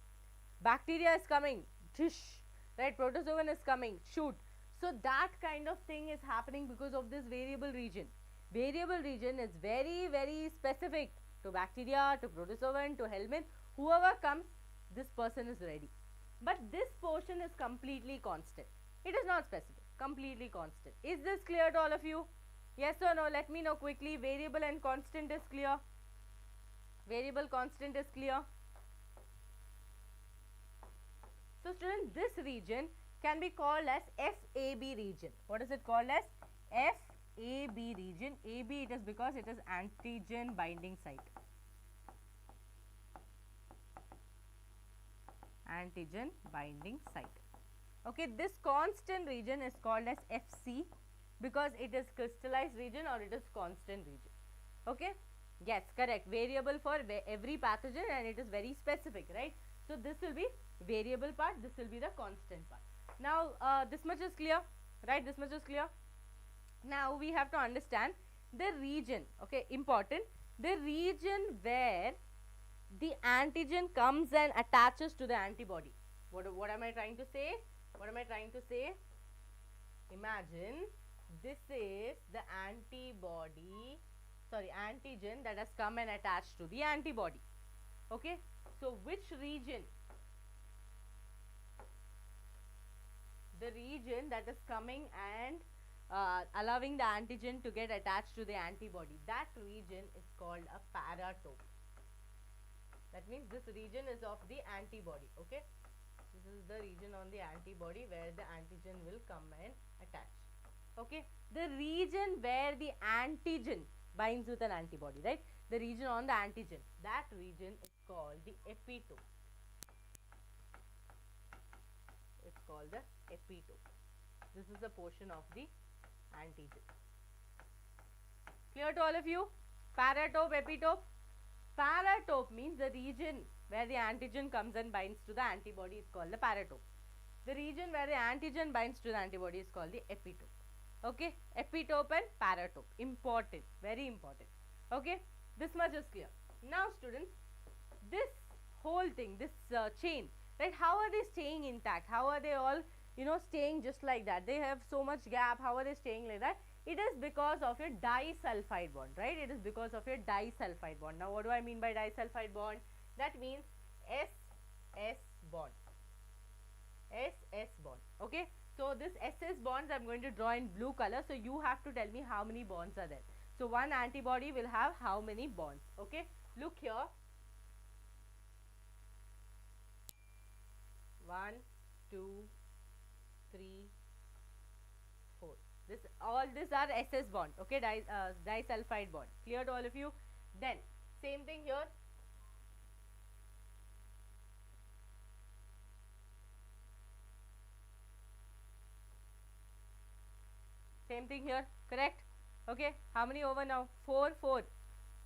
Bacteria is coming, tish, right? Protozoan is coming, shoot. So that kind of thing is happening because of this variable region. Variable region is very, very specific to bacteria, to protozoan, to helminth. Whoever comes, this person is ready. But this portion is completely constant. It is not specific, completely constant. Is this clear to all of you? Yes or no? Let me know quickly. Variable and constant is clear. Variable, constant is clear. So students, this region can be called as FAB region. What is it called as? FAB region. AB it is because it is antigen binding site. Antigen binding site. Okay, this constant region is called as FC because it is crystallized region or it is constant region. Okay, Yes, correct. Variable for every pathogen, and it is very specific, right? So this will be variable part, this will be the constant part. Now this much is clear, right? This much is clear. Now we have to understand the region, okay, important, the region where the antigen comes and attaches to the antibody. What am I trying to say? What am I trying to say? Imagine this is the antibody, sorry, antigen that has come and attached to the antibody. Okay, so which region? The region that is coming and allowing the antigen to get attached to the antibody, that region is called a paratope. That means this region is of the antibody. Okay, this is the region on the antibody where the antigen will come and attach. Okay, the region where the antigen binds with an antibody, right? The region on the antigen, that region is called the epitope. It's called the epitope. This is the portion of the antigen. Clear to all of you? Paratope, epitope. Paratope means the region where the antigen comes and binds to the antibody is called the paratope. The region where the antigen binds to the antibody is called the epitope. Okay, epitope and paratope, important, very important. Okay, this much is clear. Now students, this whole thing, this chain, right, how are they staying intact? How are they all, you know, staying just like that? They have so much gap. How are they staying like that? It is because of your disulfide bond, right? It is because of your disulfide bond. Now what do I mean by disulfide bond? That means SS bond, SS bond. Okay, so this SS bonds I am going to draw in blue color, so you have to tell me how many bonds are there. So one antibody will have how many bonds? Okay, look here, 1 2 3 4. This, all these are SS bond. Okay, disulfide bond. Clear to all of you? Then same thing here. Same thing here, correct? Okay, how many over now? 4 4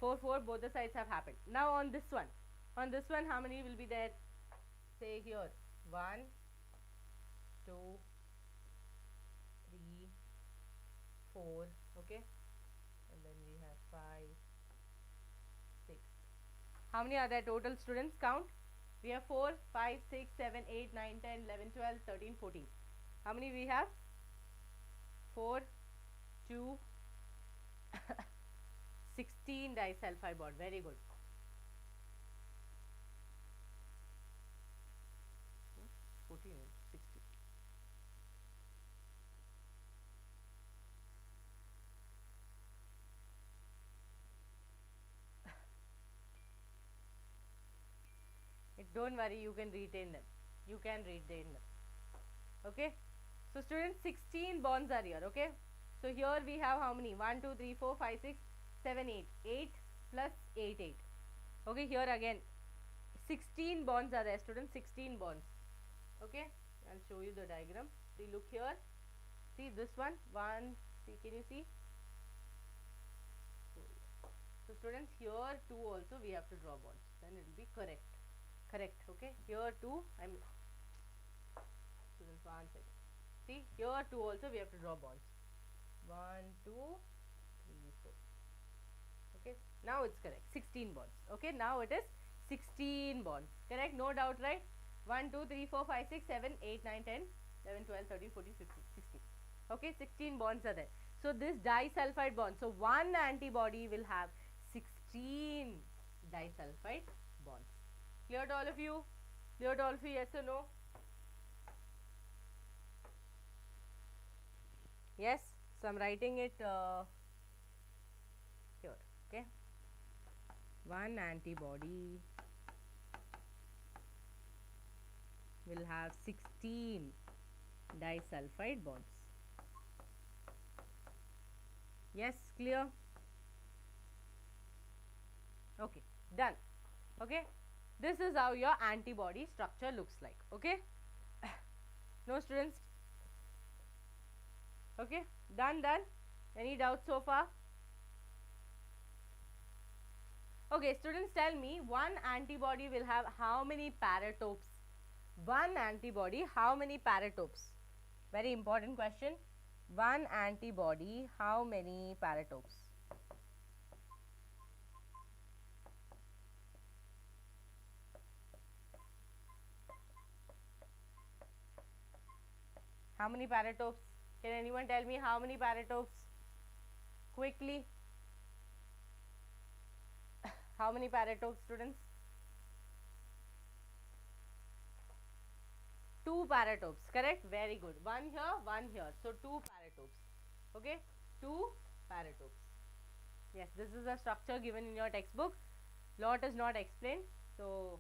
4 4, both the sides have happened. Now on this one, how many will be there? Say here 1 2 3 4. Okay, and then we have 5 6. How many are there total, students? Count. We have 4 5 6 7 8 9 10 11 12 13 14. How many we have? 4 2 16 disulfide bond. Very good. 14 16. Don't worry, you can retain them. You can retain them. Okay, so students, 16 bonds are here. Okay, so here we have how many? 1 2 3 4 5 6 7 8. 8 plus 8 8. Okay, here again 16 bonds are there, students. 16 bonds. Okay, I'll show you the diagram. See, look here. See this one. See, can you see? So students, here too also we have to draw bonds. Then it will be correct. Correct. Okay, here too students, 1 second. See, here too also we have to draw bonds. 1 2 3 4. Okay, now it's correct. 16 bonds. Okay, now it is 16 bonds. Correct, no doubt, right? 1 2 3 4 5 6 7 8 9 10 11 12 13 14 15 16. Okay, 16 bonds are there. So this disulfide bond, so one antibody will have 16 disulfide bonds. Clear to all of you? Clear to all of you? Yes or no? Yes. So I'm writing it here. Okay. One antibody will have 16 disulfide bonds. Yes, clear? Okay, done. Okay, this is how your antibody structure looks like. Okay, no students? Okay, done. Any doubts so far? Okay, students, tell me, one antibody will have how many paratopes? One antibody, how many paratopes? Very important question. One antibody, how many paratopes? How many paratopes? Can anyone tell me how many paratopes? Quickly. How many paratopes, students? Two paratopes, correct? Very good. One here, one here. So two paratopes. Okay? Two paratopes. Yes, this is the structure given in your textbook. Lot is not explained. So,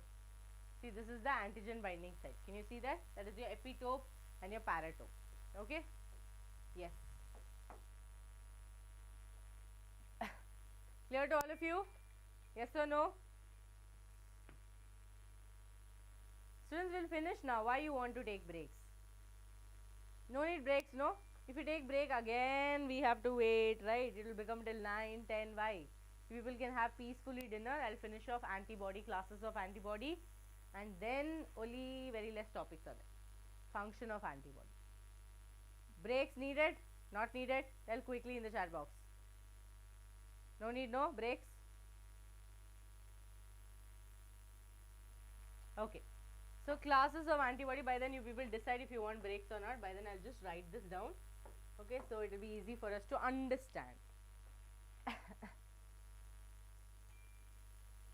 see, this is the antigen binding site. Can you see that? That is your epitope and your paratope. Okay? Yes. Clear to all of you? Yes or no? Students will finish now. Why you want to take breaks? No need breaks, no? If you take break again, we have to wait, right? It will become till 9, 10. Why? People can have peacefully dinner. I'll finish off antibody, classes of antibody, and then only very less topics are there. Function of antibody. Breaks needed? Not needed? Tell quickly in the chat box. No need, no breaks? Okay. So classes of antibody, by then you people decide if you want breaks or not. By then I'll just write this down. Okay, so it will be easy for us to understand.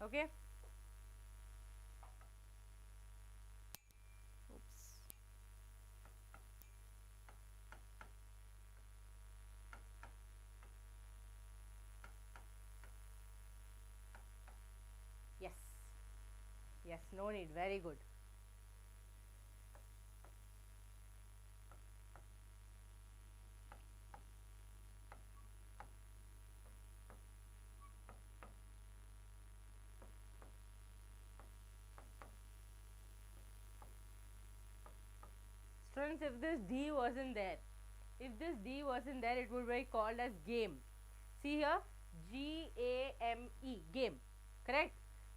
Okay. Oops. Yes. Yes, no need. Very good. Students, if this D wasn't there, it would be called as game. See here, G-A-M-E, game, correct?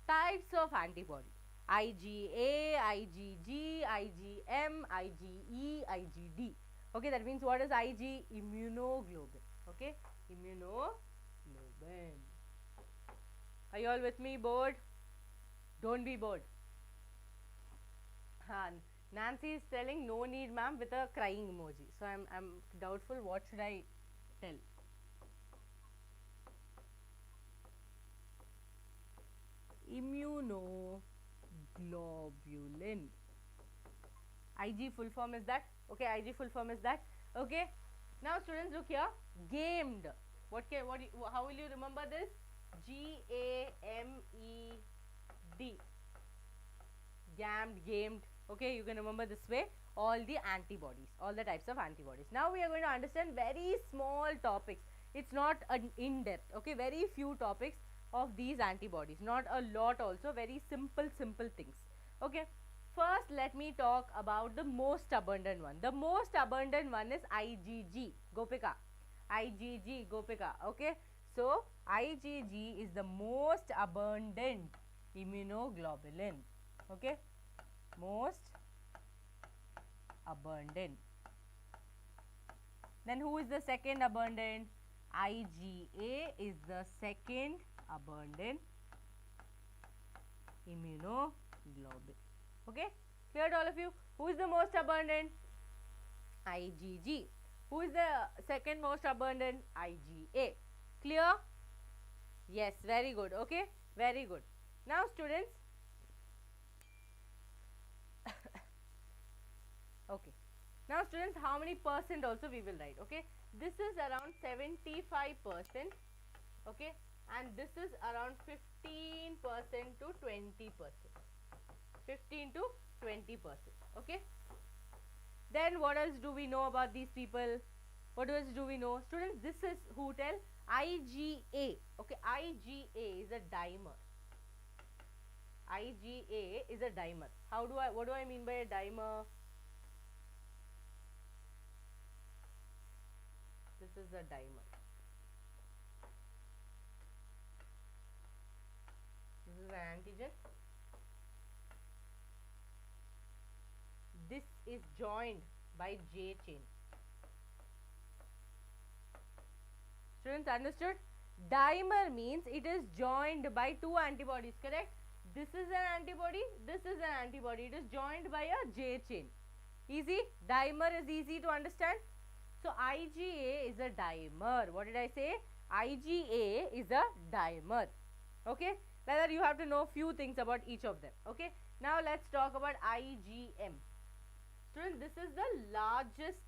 Types of antibody: IgA, IgG, IgM, IgE, IgD. Okay, that means what is Ig? Immunoglobulin. Okay, immunoglobulin. Are you all with me? Bored? Don't be bored. Nancy is telling no need, ma'am, with a crying emoji. So I'm doubtful. What should I tell? Immunoglobulin. Ig full form is that. Okay, Ig full form is that. Okay. Now students, look here. Gamed. How will you remember this? G-A-M-E-D. Gamed. Okay, you can remember this way all the antibodies, all the types of antibodies. Now we are going to understand very small topics. It's not an in-depth. Okay, very few topics of these antibodies, not a lot also, very simple things. Okay, first let me talk about the most abundant one. The most abundant one is IgG, Gopika. IgG, Gopika. Okay, so IgG is the most abundant immunoglobulin. Okay, most abundant. Then who is the second abundant? IgA is the second abundant immunoglobulin. Okay, clear to all of you? Who is the most abundant? IgG. Who is the second most abundant? IgA. Clear? Yes, very good. Okay, very good. Now students, okay, now students, how many percent also we will write? Okay, this is around 75%. Okay, and this is around 15% to 20%. 15 to 20%. Okay, then what else do we know about these people? What else do we know? Students, this is who tell? IgA. Okay, IgA is a dimer. IgA is a dimer. What do I mean by a dimer? This is a dimer. is joined by J chain. Students, understood? Dimer means it is joined by two antibodies, correct? This is an antibody, this is an antibody. It is joined by a J chain. Easy? Dimer is easy to understand. So IgA is a dimer. What did I say? IgA is a dimer. Okay? Whether you have to know few things about each of them. Okay? Now let's talk about IgM. Students, this is the largest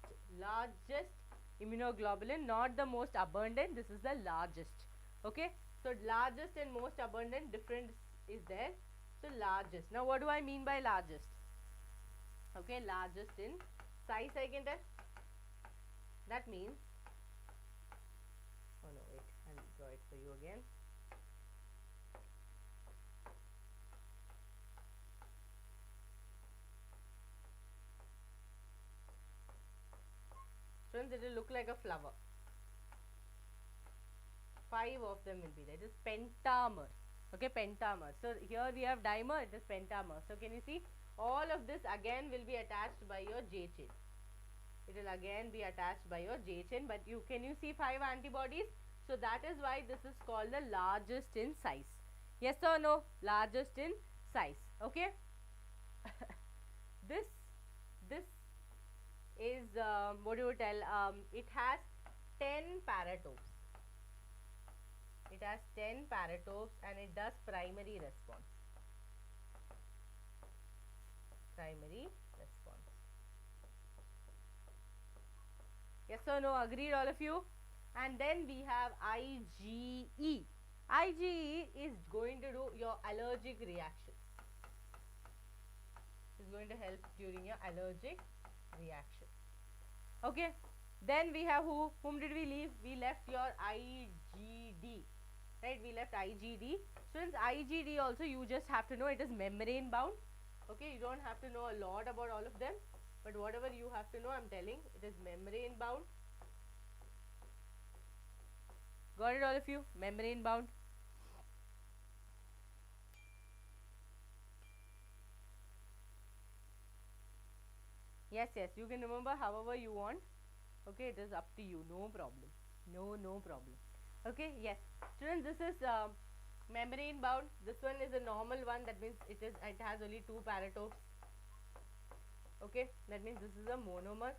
immunoglobulin, not the most abundant. This is the largest. Okay? So largest and most abundant difference is there. So largest. Now what do I mean by largest? Okay, largest in size I can tell. That means, oh no, wait, I'll draw it for you again. Students, it will look like a flower. 5 of them will be there. It is pentamer. Okay, pentamer. So here we have dimer, it is pentamer. So can you see? All of this again will be attached by your J chain. It will again be attached by your J chain, but can you see 5 antibodies? So that is why this is called the largest in size. Yes or no? Largest in size. Okay. This is what do you tell? It has 10 paratopes. It has 10 paratopes and it does primary response. Primary response. Yes or no? Agreed, all of you? And then we have IgE. IgE is going to do your allergic reaction. It's going to help during your allergic reaction. Okay. Then we have whom did we leave? We left your IgD. Right? We left IgD. Students, IgD also you just have to know it is membrane bound. Okay. You don't have to know a lot about all of them. But whatever you have to know, I'm telling, it is membrane bound. Got it, all of you? Membrane bound. Yes, you can remember however you want. Okay, it is up to you. No problem. No problem. Okay, yes. Students, this is membrane bound. This one is a normal one. That means it has only 2 paratopes. Okay, that means this is a monomer.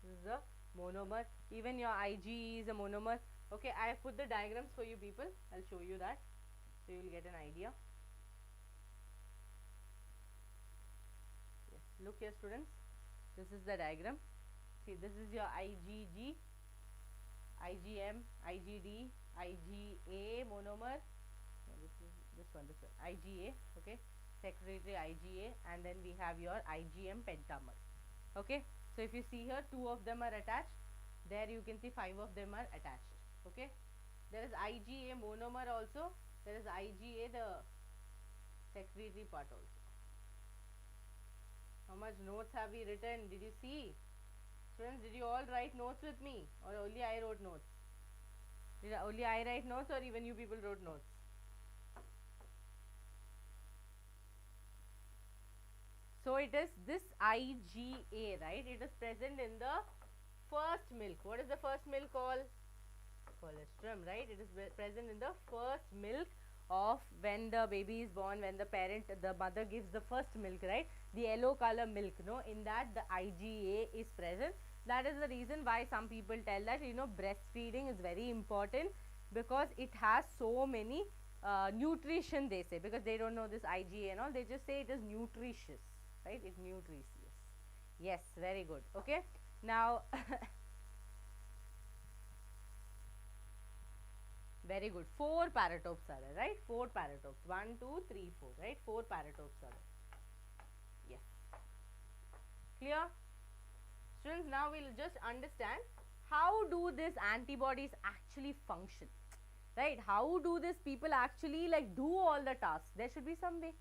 This is a monomer. Even your IgE is a monomer. Okay, I have put the diagrams for you people. I'll show you that, so you will get an idea. Yes, look here, students. This is the diagram. See, this is your IgG, IgM, IgD, IgA monomer. No, this one, IgA. Okay. Secretory IgA, and then we have your IgM pentamer. Okay, so if you see here, 2 of them are attached. There you can see 5 of them are attached. Okay, there is IgA monomer also. There is IgA, the secretory part also. How much notes have we written? Did you see? Students, did you all write notes with me, or only I wrote notes? Did only I write notes, or even you people wrote notes? So it is this IgA, right? It is present in the first milk. What is the first milk called? Colostrum, right? It is present in the first milk of when the baby is born, when the mother gives the first milk, right? The yellow color milk, no? In that the IgA is present. That is the reason why some people tell that, breastfeeding is very important, because it has so many nutrition, they say, because they don't know this IgA and all. They just say it is nutritious. Right, it's nutritious. Yes, very good. Okay, now very good. 4 paratopes are there, right? 4 paratopes. 1, 2, 3, 4. Right? 4 paratopes are there. Yes. Clear? Students, now we'll just understand how do these antibodies actually function. Right? How do these people actually do all the tasks? There should be some way.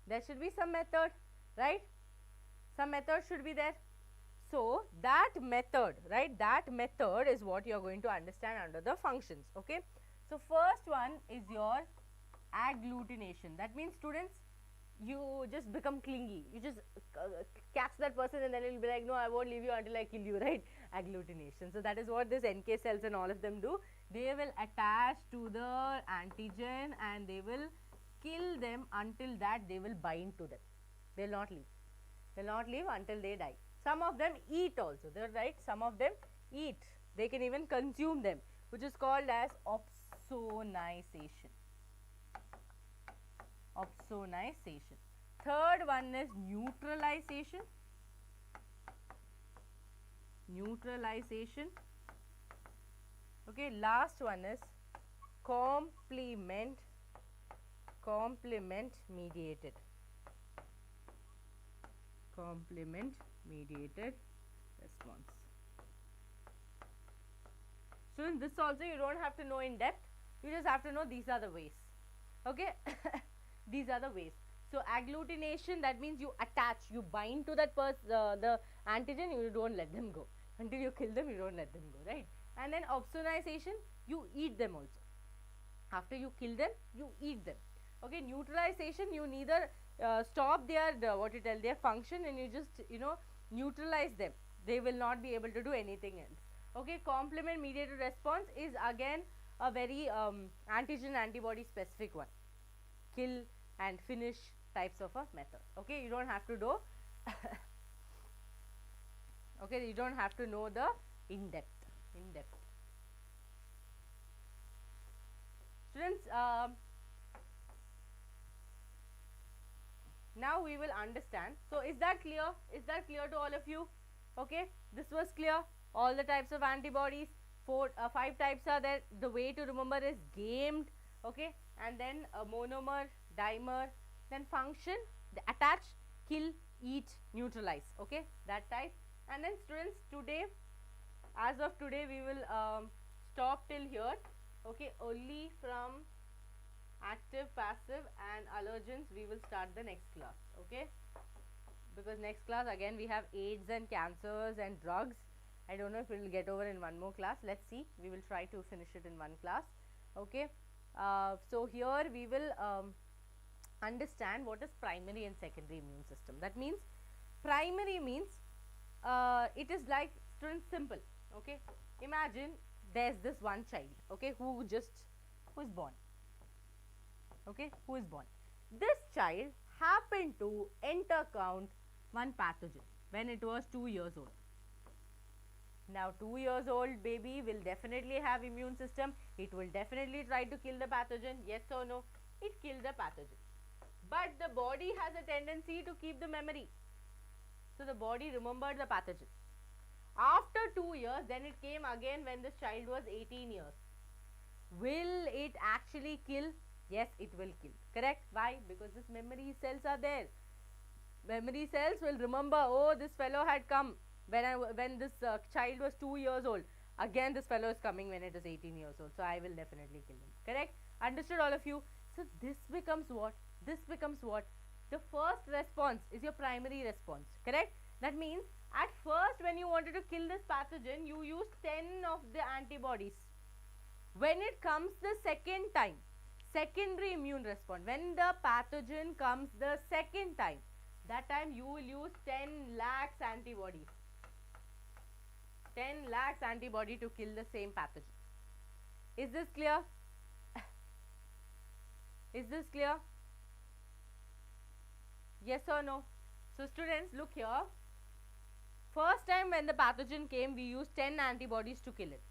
There should be some method. Right? Some method should be there. So that method, right, that method is what you are going to understand under the functions. Okay. So first one is your agglutination. That means, students, you just become clingy. You just catch that person and then it will be like, no, I won't leave you until I kill you, right? Agglutination. So that is what this NK cells and all of them do. They will attach to the antigen and they will kill them until that they will bind to them. They will not leave. They will not leave until they die. Some of them eat also, they are right. Some of them eat. They can even consume them, which is called as opsonization. Opsonization. Third one is neutralization. Neutralization. Okay, last one is complement mediated. Complement mediated response. So in this also you don't have to know in depth, you just have to know these are the ways. Okay. These are the ways. So agglutination, that means you attach, you bind to that the antigen, you don't let them go. Until you kill them, you don't let them go, right? And then opsonization, you eat them also. After you kill them, you eat them. Okay, neutralization, you neither stop their their function, and you just neutralize them. They will not be able to do anything else. Okay, complement mediated response is again a very antigen antibody specific one. Kill and finish types of a method. Okay, you don't have to do okay, you don't have to know the in depth. Students, now we will understand. So is that clear? Is that clear to all of you? Okay, this was clear. All the types of antibodies, 5 types are there. The way to remember is gamed. Okay, and then a monomer, dimer, then function, the attach, kill, eat, neutralize. Okay, that type. And then students, today, as of today, we will stop till here. Okay, only from active, passive and allergens we will start the next class. Okay, because next class again we have AIDS and cancers and drugs. I don't know if we will get over in one more class. Let's see, we will try to finish it in one class. Okay, so here we will understand what is primary and secondary immune system. That means primary means it is like, students, simple. Okay, imagine there's this one child, okay, who is born. Okay, who is born. This child happened to count one pathogen when it was 2 years old. Now 2 years old baby will definitely have immune system. It will definitely try to kill the pathogen. Yes or no? It killed the pathogen. But the body has a tendency to keep the memory. So the body remembered the pathogen. After 2 years, then it came again when this child was 18 years. Will it actually kill? Yes, it will kill. Correct? Why? Because this memory cells are there. Memory cells will remember, oh, this fellow had come when this child was 2 years old. Again this fellow is coming when it is 18 years old. So I will definitely kill him. Correct? Understood all of you? So this becomes what? This becomes what? The first response is your primary response. Correct? That means at first when you wanted to kill this pathogen, you used 10 of the antibodies. When it comes the second time, secondary immune response, when the pathogen comes the second time, that time you will use 10 lakhs antibodies. 10 lakhs antibody to kill the same pathogen. Is this clear? Is this clear? Yes or no? So students, look here. First time when the pathogen came, we used 10 antibodies to kill it.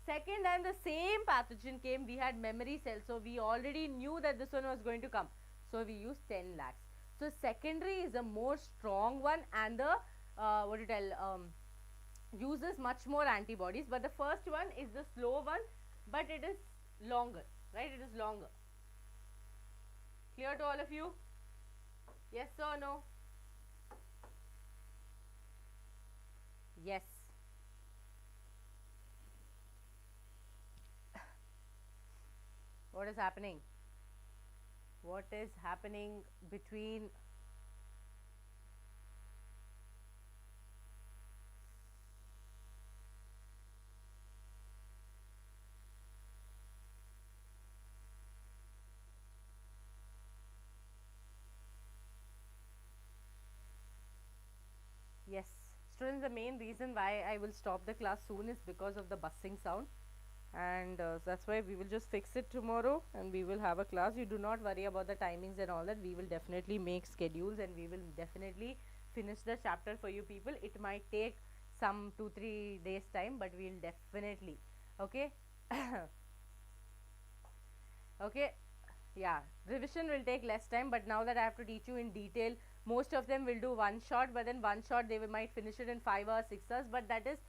Second time the same pathogen came, we had memory cells. So we already knew that this one was going to come. So we used 10 lakhs. So secondary is a more strong one, and the uses much more antibodies, but the first one is the slow one, but it is longer, right? It is longer. Clear to all of you? Yes or no? Yes. What is happening? What is happening between Yes, students, the main reason why I will stop the class soon is because of the buzzing sound, and that's why we will just fix it tomorrow and we will have a class. You do not worry about the timings and all that. We will definitely make schedules and we will definitely finish the chapter for you people. It might take some 2-3 days time, but we will definitely, okay. Okay, yeah, revision will take less time, but now that I have to teach you in detail, most of them will do one shot, but then one shot they might finish it in 5 hours, 6 hours, but that is,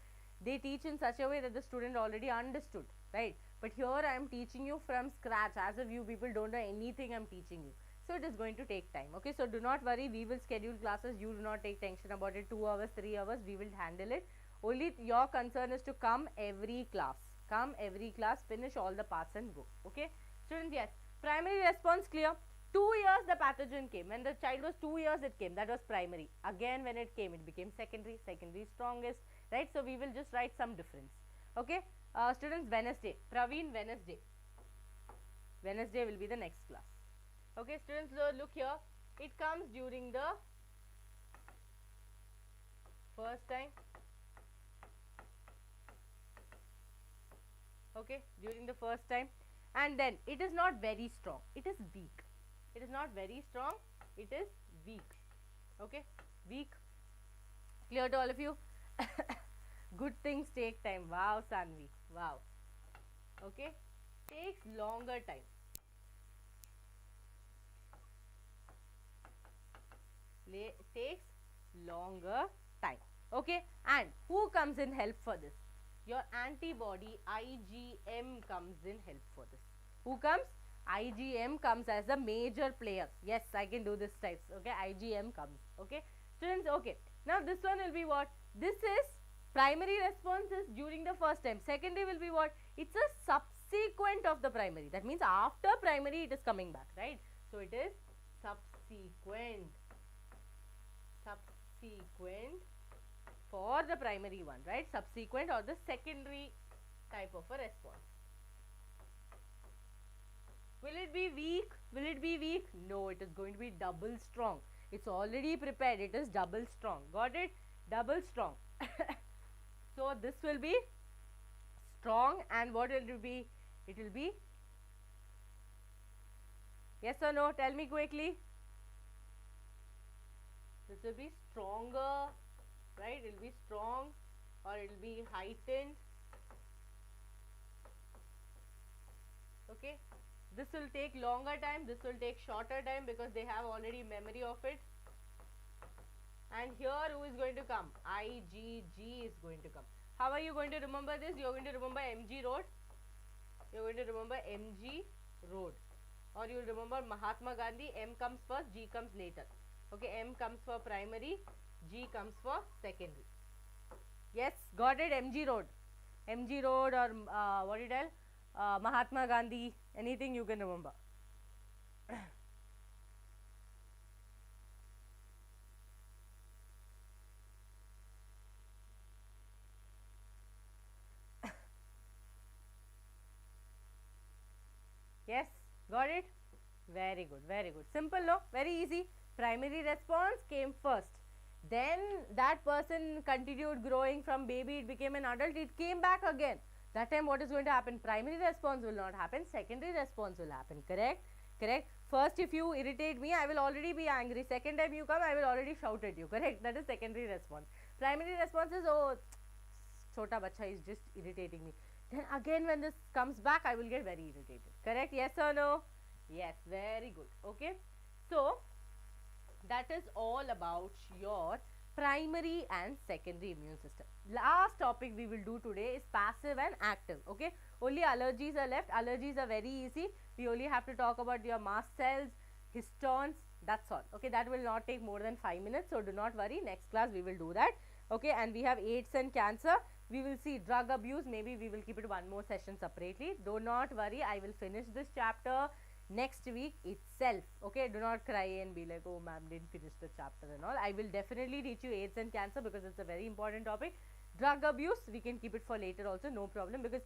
they teach in such a way that the student already understood, right? But here I am teaching you from scratch, as if you people don't know anything I am teaching you, so it is going to take time. Okay, so do not worry, we will schedule classes, you do not take tension about it. 2 hours, 3 hours, we will handle it. Only your concern is to come every class, finish all the parts and go. Okay students, yes, primary response clear. 2 years the pathogen came. When the child was 2 years it came, that was primary. Again when it came, it became secondary, strongest, right? So we will just write some difference. Okay, students, Wednesday, Praveen, Wednesday will be the next class. Okay students, so look here, it comes during the first time. Okay, during the first time, and then it is not very strong, it is weak. It is not very strong, it is weak. Okay, weak. Clear to all of you? Good things take time. Wow, Sanvi, wow. Okay, takes longer time. Takes longer time. Okay, and who comes in help for this? Your antibody IgM comes in help for this. Who comes? IgM comes as a major player. Yes, I can do this types. Okay, IgM comes. Okay, students. Okay, now this one will be what? This is primary responses during the first time. Secondary will be what? It's a subsequent of the primary. That means after primary it is coming back, right? So it is subsequent. For the primary one, right? Subsequent or the secondary type of a response. Will it be weak? Will it be weak? No, it is going to be double strong. It's already prepared. It is double strong. Got it? Double strong. So this will be strong, and what will it be? It will be, yes or no? Tell me quickly. This will be stronger, right? It will be strong or it will be heightened. Okay, this will take longer time, this will take shorter time because they have already memory of it. And here who is going to come? IgG is going to come. How are you going to remember this? You are going to remember MG Road. You are going to remember MG Road, or you will remember Mahatma Gandhi. M comes first, G comes later. Okay, M comes for primary, G comes for secondary. Yes, got it. MG Road, or what did I tell? Mahatma Gandhi, anything you can remember. Yes, got it. Very good, very good. Simple, no? Very easy. Primary response came first, then that person continued growing from baby, it became an adult, it came back again. That time what is going to happen? Primary response will not happen, secondary response will happen. Correct? Correct. First, if you irritate me, I will already be angry. Second time you come, I will already shout at you. Correct? That is secondary response. Primary response is, oh, chota bacha is just irritating me. Then again when this comes back, I will get very irritated. Correct? Yes or no? Yes, very good. Okay, so that is all about your primary and secondary immune system. Last topic we will do today is passive and active. Okay, only allergies are left. Allergies are very easy. We only have to talk about your mast cells, histones, that's all. Okay, that will not take more than 5 minutes, so do not worry, next class we will do that. Okay, and we have AIDS and cancer. We will see drug abuse, maybe we will keep it one more session separately. Do not worry, I will finish this chapter next week itself. Okay, do not cry and be like, oh ma'am didn't finish the chapter and all. I will definitely teach you AIDS and cancer because it's a very important topic. Drug abuse we can keep it for later also, no problem, because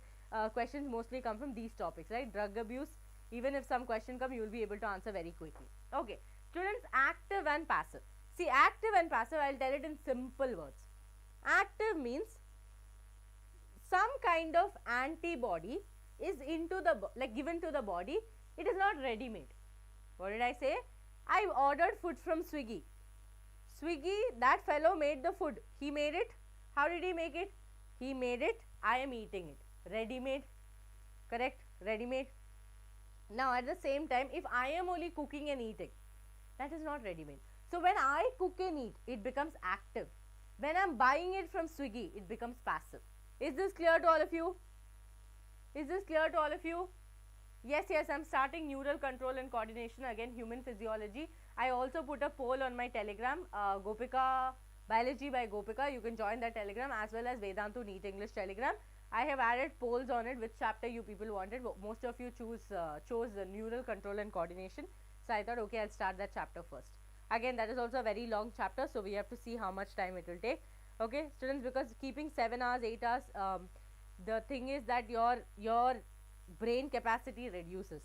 questions mostly come from these topics, right? Drug abuse, even if some question come, you will be able to answer very quickly. Okay, students, active and passive. See, active and passive, I will tell it in simple words. Active means some kind of antibody is into the, like given to the body, it is not ready made. What did I say? I ordered food from Swiggy. Swiggy, that fellow made the food. He made it. How did he make it? He made it. I am eating it. Ready made. Correct? Ready made. Now at the same time, if I am only cooking and eating, that is not ready made. So when I cook and eat, it becomes active. When I am buying it from Swiggy, it becomes passive. Is this clear to all of you? Is this clear to all of you? Yes, yes, I am starting neural control and coordination, again human physiology. I also put a poll on my telegram, Gopika, Biology by Gopika. You can join that telegram, as well as Vedantu NEET English telegram. I have added polls on it, which chapter you people wanted. Most of you chose neural control and coordination. So I thought, okay, I'll start that chapter first. Again, that is also a very long chapter, so we have to see how much time it will take. Okay, students, because keeping 7 hours, 8 hours, the thing is that your brain capacity reduces.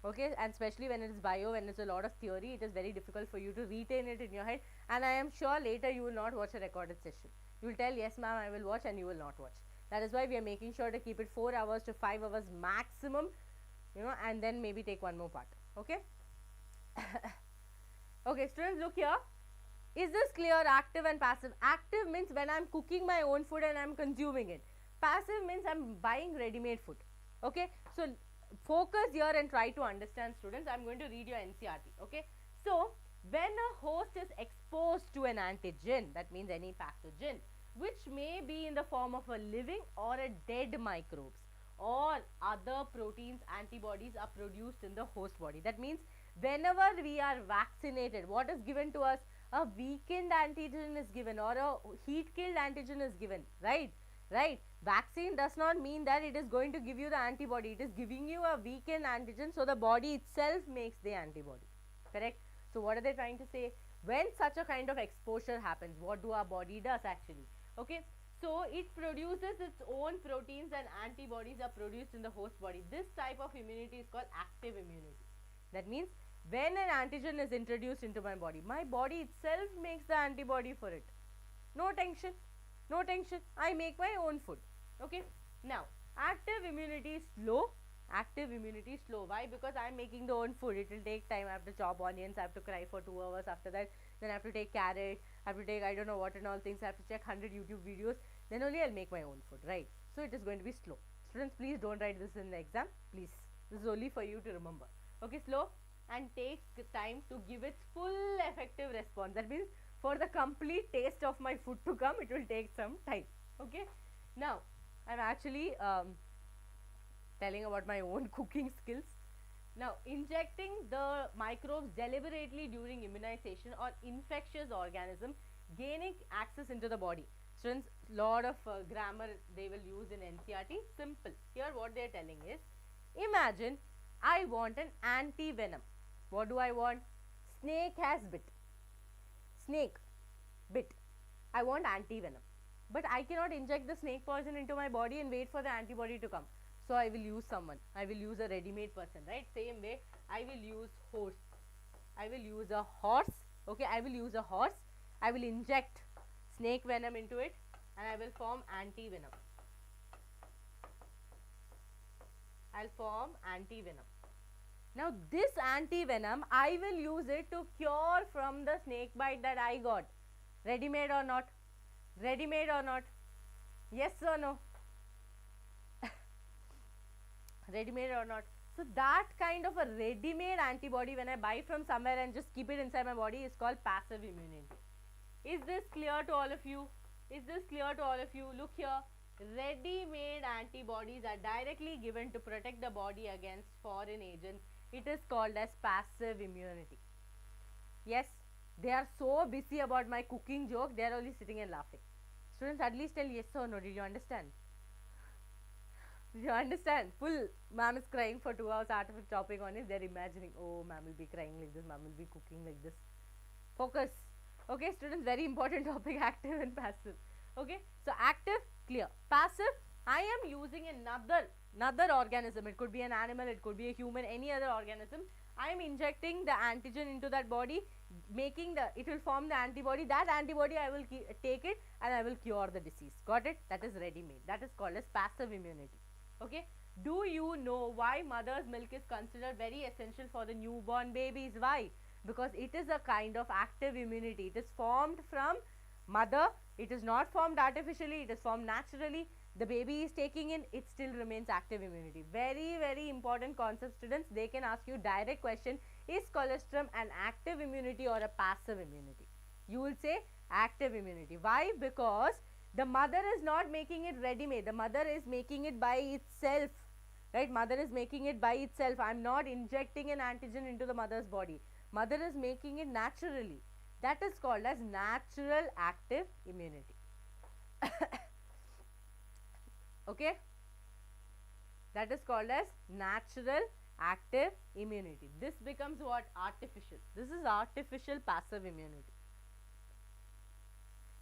Okay, and especially when it is bio, when it's a lot of theory, it is very difficult for you to retain it in your head. And I am sure later you will not watch a recorded session. You will tell, yes ma'am, I will watch, and you will not watch. That is why we are making sure to keep it 4 hours to 5 hours maximum, you know, and then maybe take one more part. Okay. Okay, students, look here. Is this clear? Active and passive. Active means when I am cooking my own food and I am consuming it. Passive means I am buying ready-made food. Okay. So focus here and try to understand, students. I am going to read your NCERT. Okay. So when a host is exposed to an antigen, that means any pathogen, which may be in the form of a living or a dead microbes, or other proteins, antibodies are produced in the host body. That means whenever we are vaccinated, what is given to us? A weakened antigen is given, or a heat killed antigen is given, right? Right. Vaccine does not mean that it is going to give you the antibody. It is giving you a weakened antigen, so the body itself makes the antibody. Correct? So what are they trying to say? When such a kind of exposure happens, what do our body does actually? Okay. So it produces its own proteins, and antibodies are produced in the host body. This type of immunity is called active immunity. That means when an antigen is introduced into my body itself makes the antibody for it. No tension. No tension. I make my own food. Okay. Now, active immunity is slow. Active immunity is slow. Why? Because I am making the own food. It will take time. I have to chop onions. I have to cry for 2 hours after that. Then I have to take carrot. I have to take I don't know what and all things. I have to check 100 YouTube videos. Then only I will make my own food. Right. So it is going to be slow. Students, please don't write this in the exam. Please. This is only for you to remember. Okay. Slow and take time to give its full effective response. That means for the complete taste of my food to come, it will take some time. Okay. Now, I am actually telling about my own cooking skills. Now, injecting the microbes deliberately during immunization or infectious organism gaining access into the body. Students, lot of grammar they will use in NCERT. Simple. Here what they are telling is, imagine I want an anti-venom. What do I want? Snake has bit. Snake bit. I want anti-venom. But I cannot inject the snake poison into my body and wait for the antibody to come. So I will use someone. I will use a ready-made person, right? Same way, I will use horse. I will use a horse. Okay, I will use a horse. I will inject snake venom into it, and I will form anti-venom. I'll form anti-venom. Now this anti-venom, I will use it to cure from the snake bite that I got. Ready-made or not? Ready-made or not? Yes or no? Ready-made or not? So that kind of a ready-made antibody, when I buy from somewhere and just keep it inside my body, is called passive immunity. Is this clear to all of you? Is this clear to all of you? Look here. Ready-made antibodies are directly given to protect the body against foreign agents. It is called as passive immunity. Yes, they are so busy about my cooking joke, they are only sitting and laughing. Students, at least tell yes or no. Did you understand? Did you understand? Full ma'am is crying for 2 hours out of a topic on it. They are imagining, oh, ma'am will be crying like this, ma'am will be cooking like this. Focus. Okay, students, very important topic, active and passive. Okay, so active, clear. Passive, I am using another organism. It could be an animal, it could be a human, any other organism. I am injecting the antigen into that body, making the, it will form the antibody. That antibody I will take it and I will cure the disease. Got it? That is ready made. That is called as passive immunity. Okay. Do you know why mother's milk is considered very essential for the newborn babies? Why? Because it is a kind of active immunity. It is formed from mother. It is not formed artificially. It is formed naturally. The baby is taking in, it still remains active immunity. Very, very important concept, students. They can ask you direct question, is colostrum an active immunity or a passive immunity? You will say active immunity. Why? Because the mother is not making it ready made. The mother is making it by itself. Right? Mother is making it by itself. I am not injecting an antigen into the mother's body. Mother is making it naturally. That is called as natural active immunity. Okay, that is called as natural active immunity. This becomes what? Artificial. This is artificial passive immunity.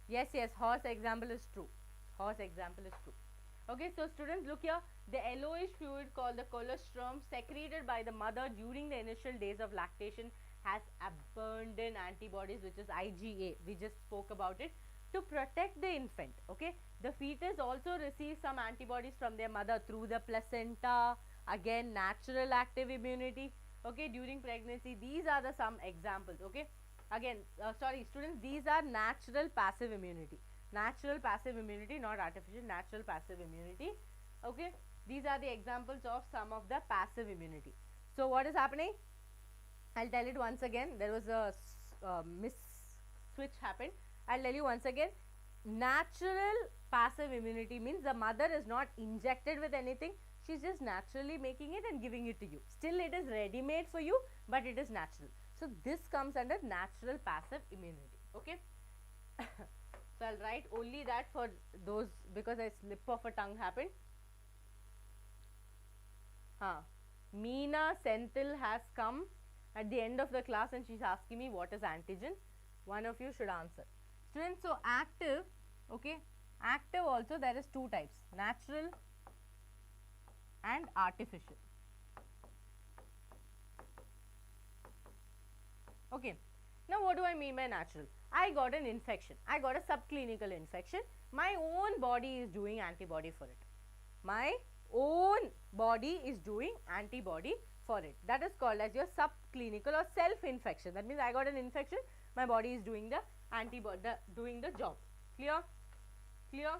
Yes, yes, horse example is true. Horse example is true. Okay, so students, look here. The yellowish fluid called the colostrum secreted by the mother during the initial days of lactation has abundant antibodies, which is IgA. We just spoke about it, to protect the infant. Okay, the fetus also receives some antibodies from their mother through the placenta. Again, natural active immunity. Okay, during pregnancy. These are the some examples. Okay, again, sorry students, these are natural passive immunity. Natural passive immunity, not artificial. Natural passive immunity. Okay, these are the examples of some of the passive immunity. So what is happening? I'll tell it once again. There was a miss switch happened. I'll tell you once again. Natural passive immunity means the mother is not injected with anything. She's just naturally making it and giving it to you. Still it is ready made for you, but it is natural. So this comes under natural passive immunity. Okay. So I'll write only that for those, because a slip of a tongue happened. Meena Senthil has come at the end of the class and she's asking me what is antigen. One of you should answer. Students, so active, okay, active also there is two types, natural and artificial. Okay, now what do I mean by natural? I got an infection, I got a subclinical infection, my own body is doing antibody for it. My own body is doing antibody for it. That is called as your subclinical or self-infection. That means I got an infection, my body is doing the antibody, doing the job. Clear? Clear?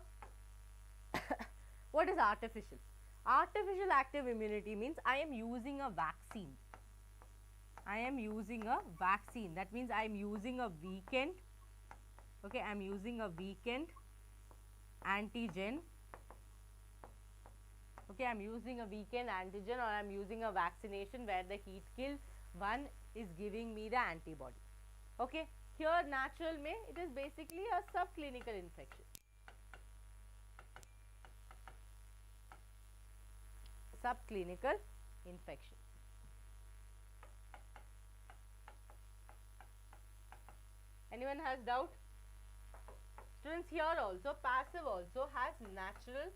What is artificial? Artificial active immunity means I am using a vaccine. I am using a vaccine. That means I am using a weakened, okay, I am using a weakened antigen. Okay, I am using a weakened antigen, or I am using a vaccination where the heat kill one is giving me the antibody. Okay, here natural mein it is basically a subclinical infection. Subclinical infection. Anyone has doubt? Students, here also passive also has natural,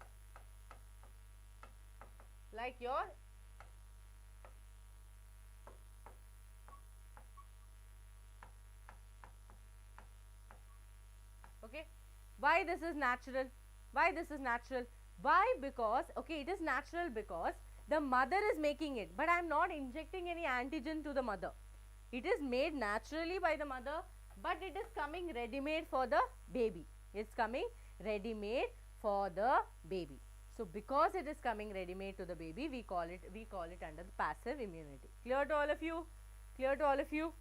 like your okay. Why this is natural? Why this is natural? Why? Because okay, it is natural because the mother is making it, but I am not injecting any antigen to the mother. It is made naturally by the mother, but it is coming ready made for the baby. It's coming ready made for the baby. So because it is coming ready made to the baby, we call it under the passive immunity. Clear to all of you? Clear to all of you?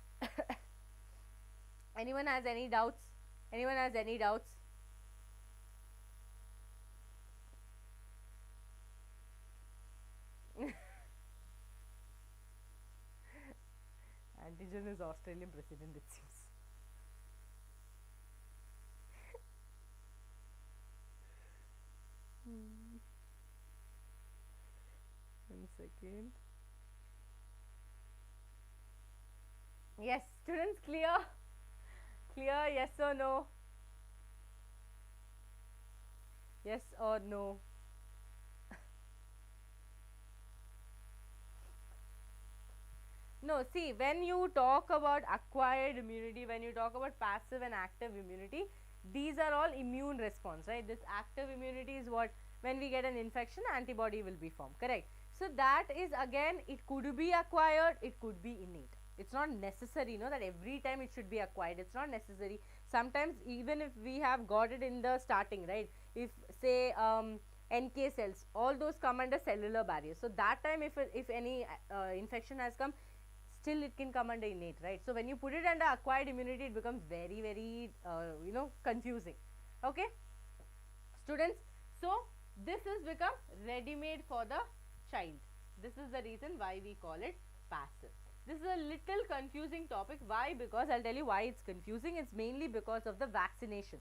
Anyone has any doubts? Anyone has any doubts? Antigen is Australian president, it seems. One second. Yes, students, clear? Clear, yes or no? Yes or no? No, see, when you talk about acquired immunity, when you talk about passive and active immunity, these are all immune response, right? This active immunity is what, when we get an infection, antibody will be formed, correct? So that is, again, it could be acquired, it could be innate. It's not necessary, that every time it should be acquired. It's not necessary. Sometimes even if we have got it in the starting, right? If say NK cells, all those come under cellular barrier. So that time if any infection has come, still it can come under innate, right? So when you put it under acquired immunity, it becomes very, very confusing. Okay, students, so this has become ready made for the child. This is the reason why we call it passive. This is a little confusing topic. Why? Because I'll tell you why it's confusing. It's mainly because of the vaccination,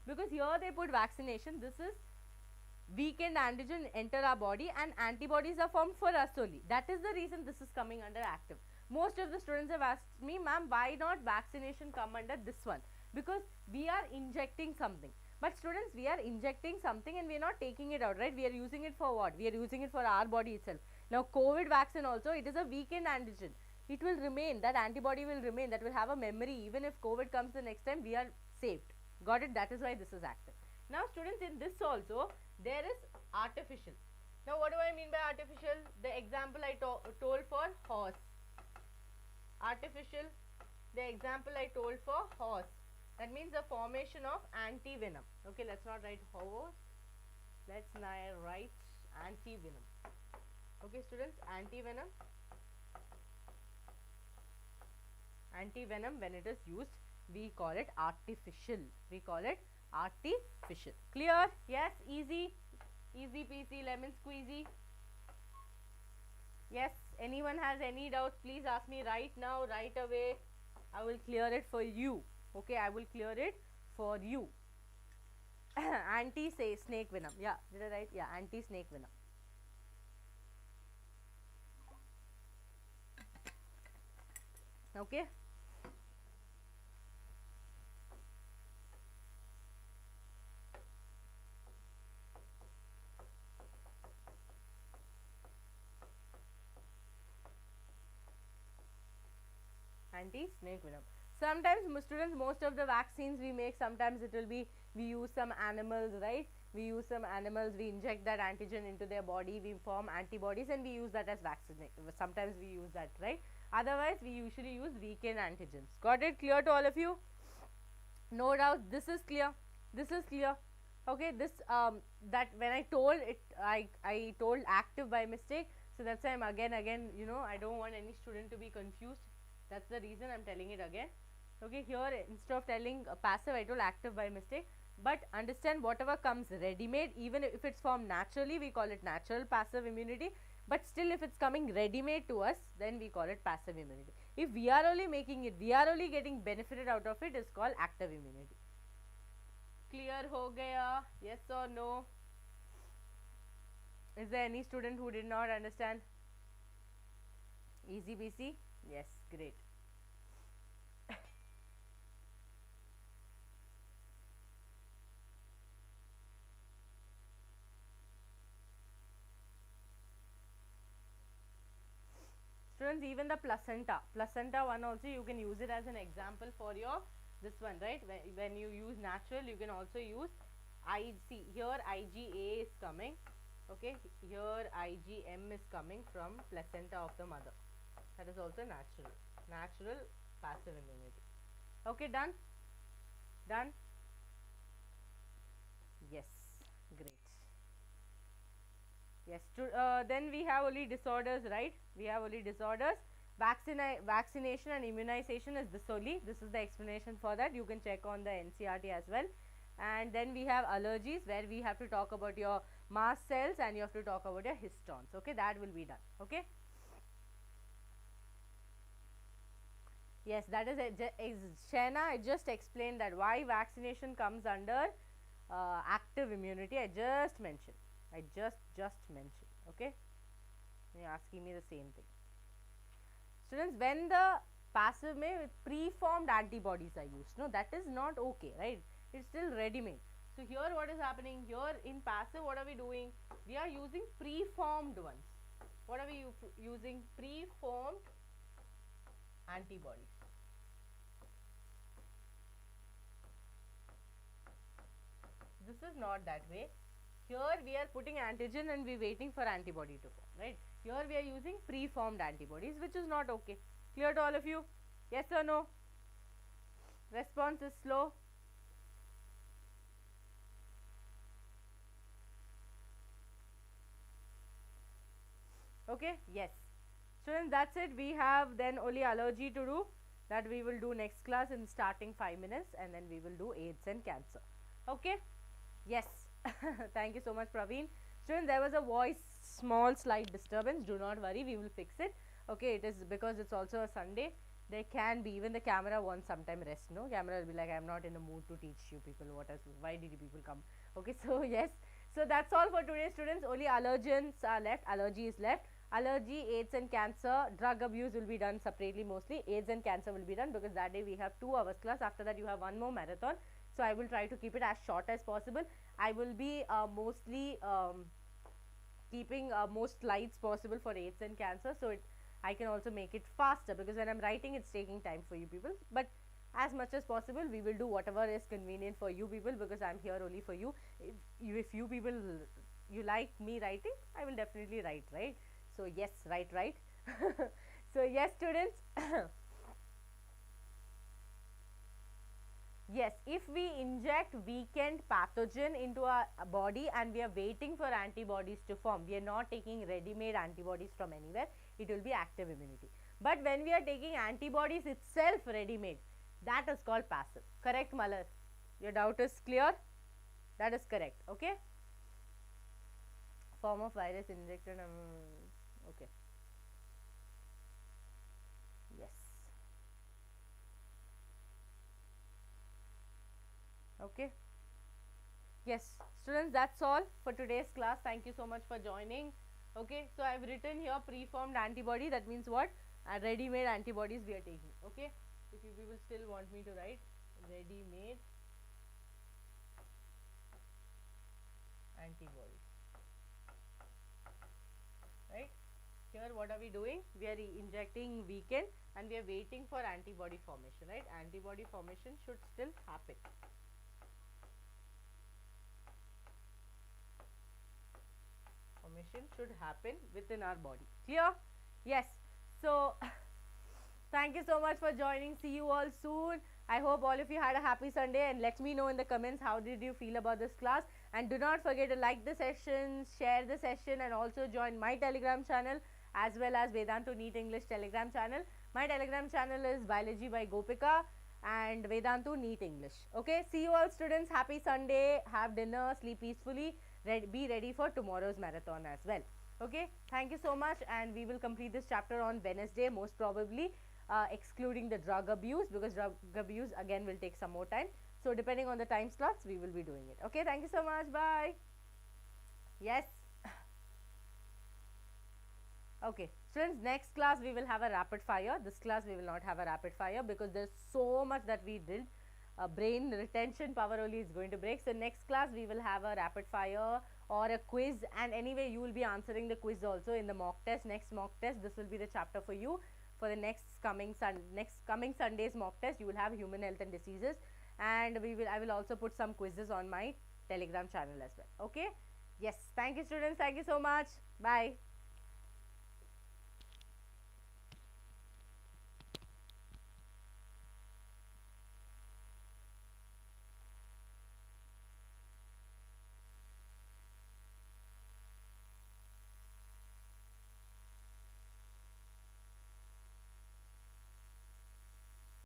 because here they put vaccination. This is weakened antigen enter our body and antibodies are formed for us only. That is the reason this is coming under active. Most of the students have asked me, ma'am, why not vaccination come under this one? Because we are injecting something. But students, we are injecting something and we are not taking it out, right? We are using it for what? We are using it for our body itself. Now COVID vaccine also, it is a weakened antigen. It will remain, that antibody will remain, that will have a memory. Even if COVID comes the next time, we are saved. Got it? That is why this is active. Now students, in this also, there is artificial. Now what do I mean by artificial? The example I told for horse. Artificial, the example I told for horse. That means the formation of anti-venom. Okay, let's not write horse. Let's now write anti-venom. Okay, students, anti-venom. Anti-venom, when it is used, we call it artificial. We call it artificial. Clear? Yes, easy. Easy peasy, lemon squeezy. Yes, anyone has any doubts, please ask me right now, right away. I will clear it for you. Okay, I will clear it for you. Anti-snake venom. Yeah, did I write? Yeah, anti-snake venom. Okay. Anti-snake venom. Sometimes students, most of the vaccines we make, sometimes it will be, we use some animals, right? We use some animals, we inject that antigen into their body, we form antibodies and we use that as vaccine. Sometimes we use that, right? Otherwise, we usually use weakened antigens. Got it? Clear to all of you? No doubt, this is clear. This is clear. Okay, this that when I told it, I told active by mistake. So that's why I'm again, I don't want any student to be confused. That's the reason I'm telling it again. Okay, here instead of telling passive, I told active by mistake. But understand, whatever comes ready made, even if it's formed naturally, we call it natural passive immunity. But still, if it's coming ready made to us, then we call it passive immunity. If we are only making it, we are only getting benefited out of it, is called active immunity. Clear ho gaya? Yes or no? Is there any student who did not understand? Easy peasy? Yes, great. Students, even the placenta one also, you can use it as an example for your this one, right? When you use natural, you can also use here IgA is coming. Okay, here IgM is coming from placenta of the mother. That is also natural passive immunity. Okay, done? Done? Yes, great. Yes, then we have only disorders, right? We have only disorders. Vaccination and immunization is this only. This is the explanation for that. You can check on the NCERT as well. And then we have allergies, where we have to talk about your mast cells and you have to talk about your histones. Okay, that will be done. Okay. Yes, that is Shena, I just explained that why vaccination comes under active immunity. I just mentioned. Okay, you're asking me the same thing. Students, when the passive with preformed antibodies are used, no, that is not okay, right? It's still ready made. So here what is happening? Here in passive, what are we doing? We are using preformed ones. What are we using? Preformed antibodies. This is not that way. Here we are putting antigen and we are waiting for antibody to form, right? Here we are using pre-formed antibodies, which is not okay. Clear to all of you? Yes or no? Response is slow. Okay, yes. Students, that's it. We have then only allergy to do, that we will do next class in starting 5 minutes, and then we will do AIDS and cancer. Okay? Yes. Thank you so much, Praveen. Students, there was a voice small slight disturbance. Do not worry, we will fix it. Okay, it is because it's also a Sunday. There can be, even the camera wants sometime rest, no? Camera will be like, I'm not in the mood to teach you people what else, why did you people come? Okay, so yes. So that's all for today, students. Only allergens are left, allergy is left. Allergy, AIDS and cancer, drug abuse will be done separately mostly. AIDS and cancer will be done because that day we have 2 hours class. After that you have one more marathon. So I will try to keep it as short as possible. I will be mostly keeping most slides possible for AIDS and cancer. So I can also make it faster because when I'm writing it's taking time for you people. But as much as possible we will do whatever is convenient for you people because I'm here only for you. If you people you like me writing, I will definitely write, right? So yes, right. So yes, students. Yes, if we inject weakened pathogen into our body and we are waiting for antibodies to form, we are not taking ready-made antibodies from anywhere, it will be active immunity. But when we are taking antibodies itself ready-made, that is called passive. Correct, Malar? Your doubt is clear? That is correct, okay? Form of virus injected, okay. Yes. Okay. Yes, students, that's all for today's class. Thank you so much for joining. Okay, so I have written here preformed antibody. That means what? Ready-made antibodies we are taking. Okay, if you people still want me to write ready-made antibodies, right? Here what are we doing? We are injecting weakened and we are waiting for antibody formation, right? Antibody formation should still happen. Formation should happen within our body. Clear? Yes. So thank you so much for joining. See you all soon. I hope all of you had a happy Sunday and let me know in the comments how did you feel about this class. And do not forget to like the session, share the session, and also join my Telegram channel as well as Vedantu NEET English Telegram channel. My Telegram channel is Biology by Gopika and Vedantu NEET English. Okay, see you all students. Happy Sunday. Have dinner, sleep peacefully. Be ready for tomorrow's marathon as well. Okay, thank you so much, and we will complete this chapter on Wednesday most probably, excluding the drug abuse, because drug abuse again will take some more time. So depending on the time slots we will be doing it. Okay, thank you so much. Bye. Yes. Okay, students, next class we will have a rapid fire. This class we will not have a rapid fire because there's so much that we did. Brain retention power only is going to break. So next class we will have a rapid fire or a quiz, and anyway you will be answering the quiz also in the mock test. Next mock test, this will be the chapter for you for the next coming Sunday's mock test. You will have human health and diseases, and I will also put some quizzes on my Telegram channel as well. Okay, yes, thank you students, thank you so much. Bye.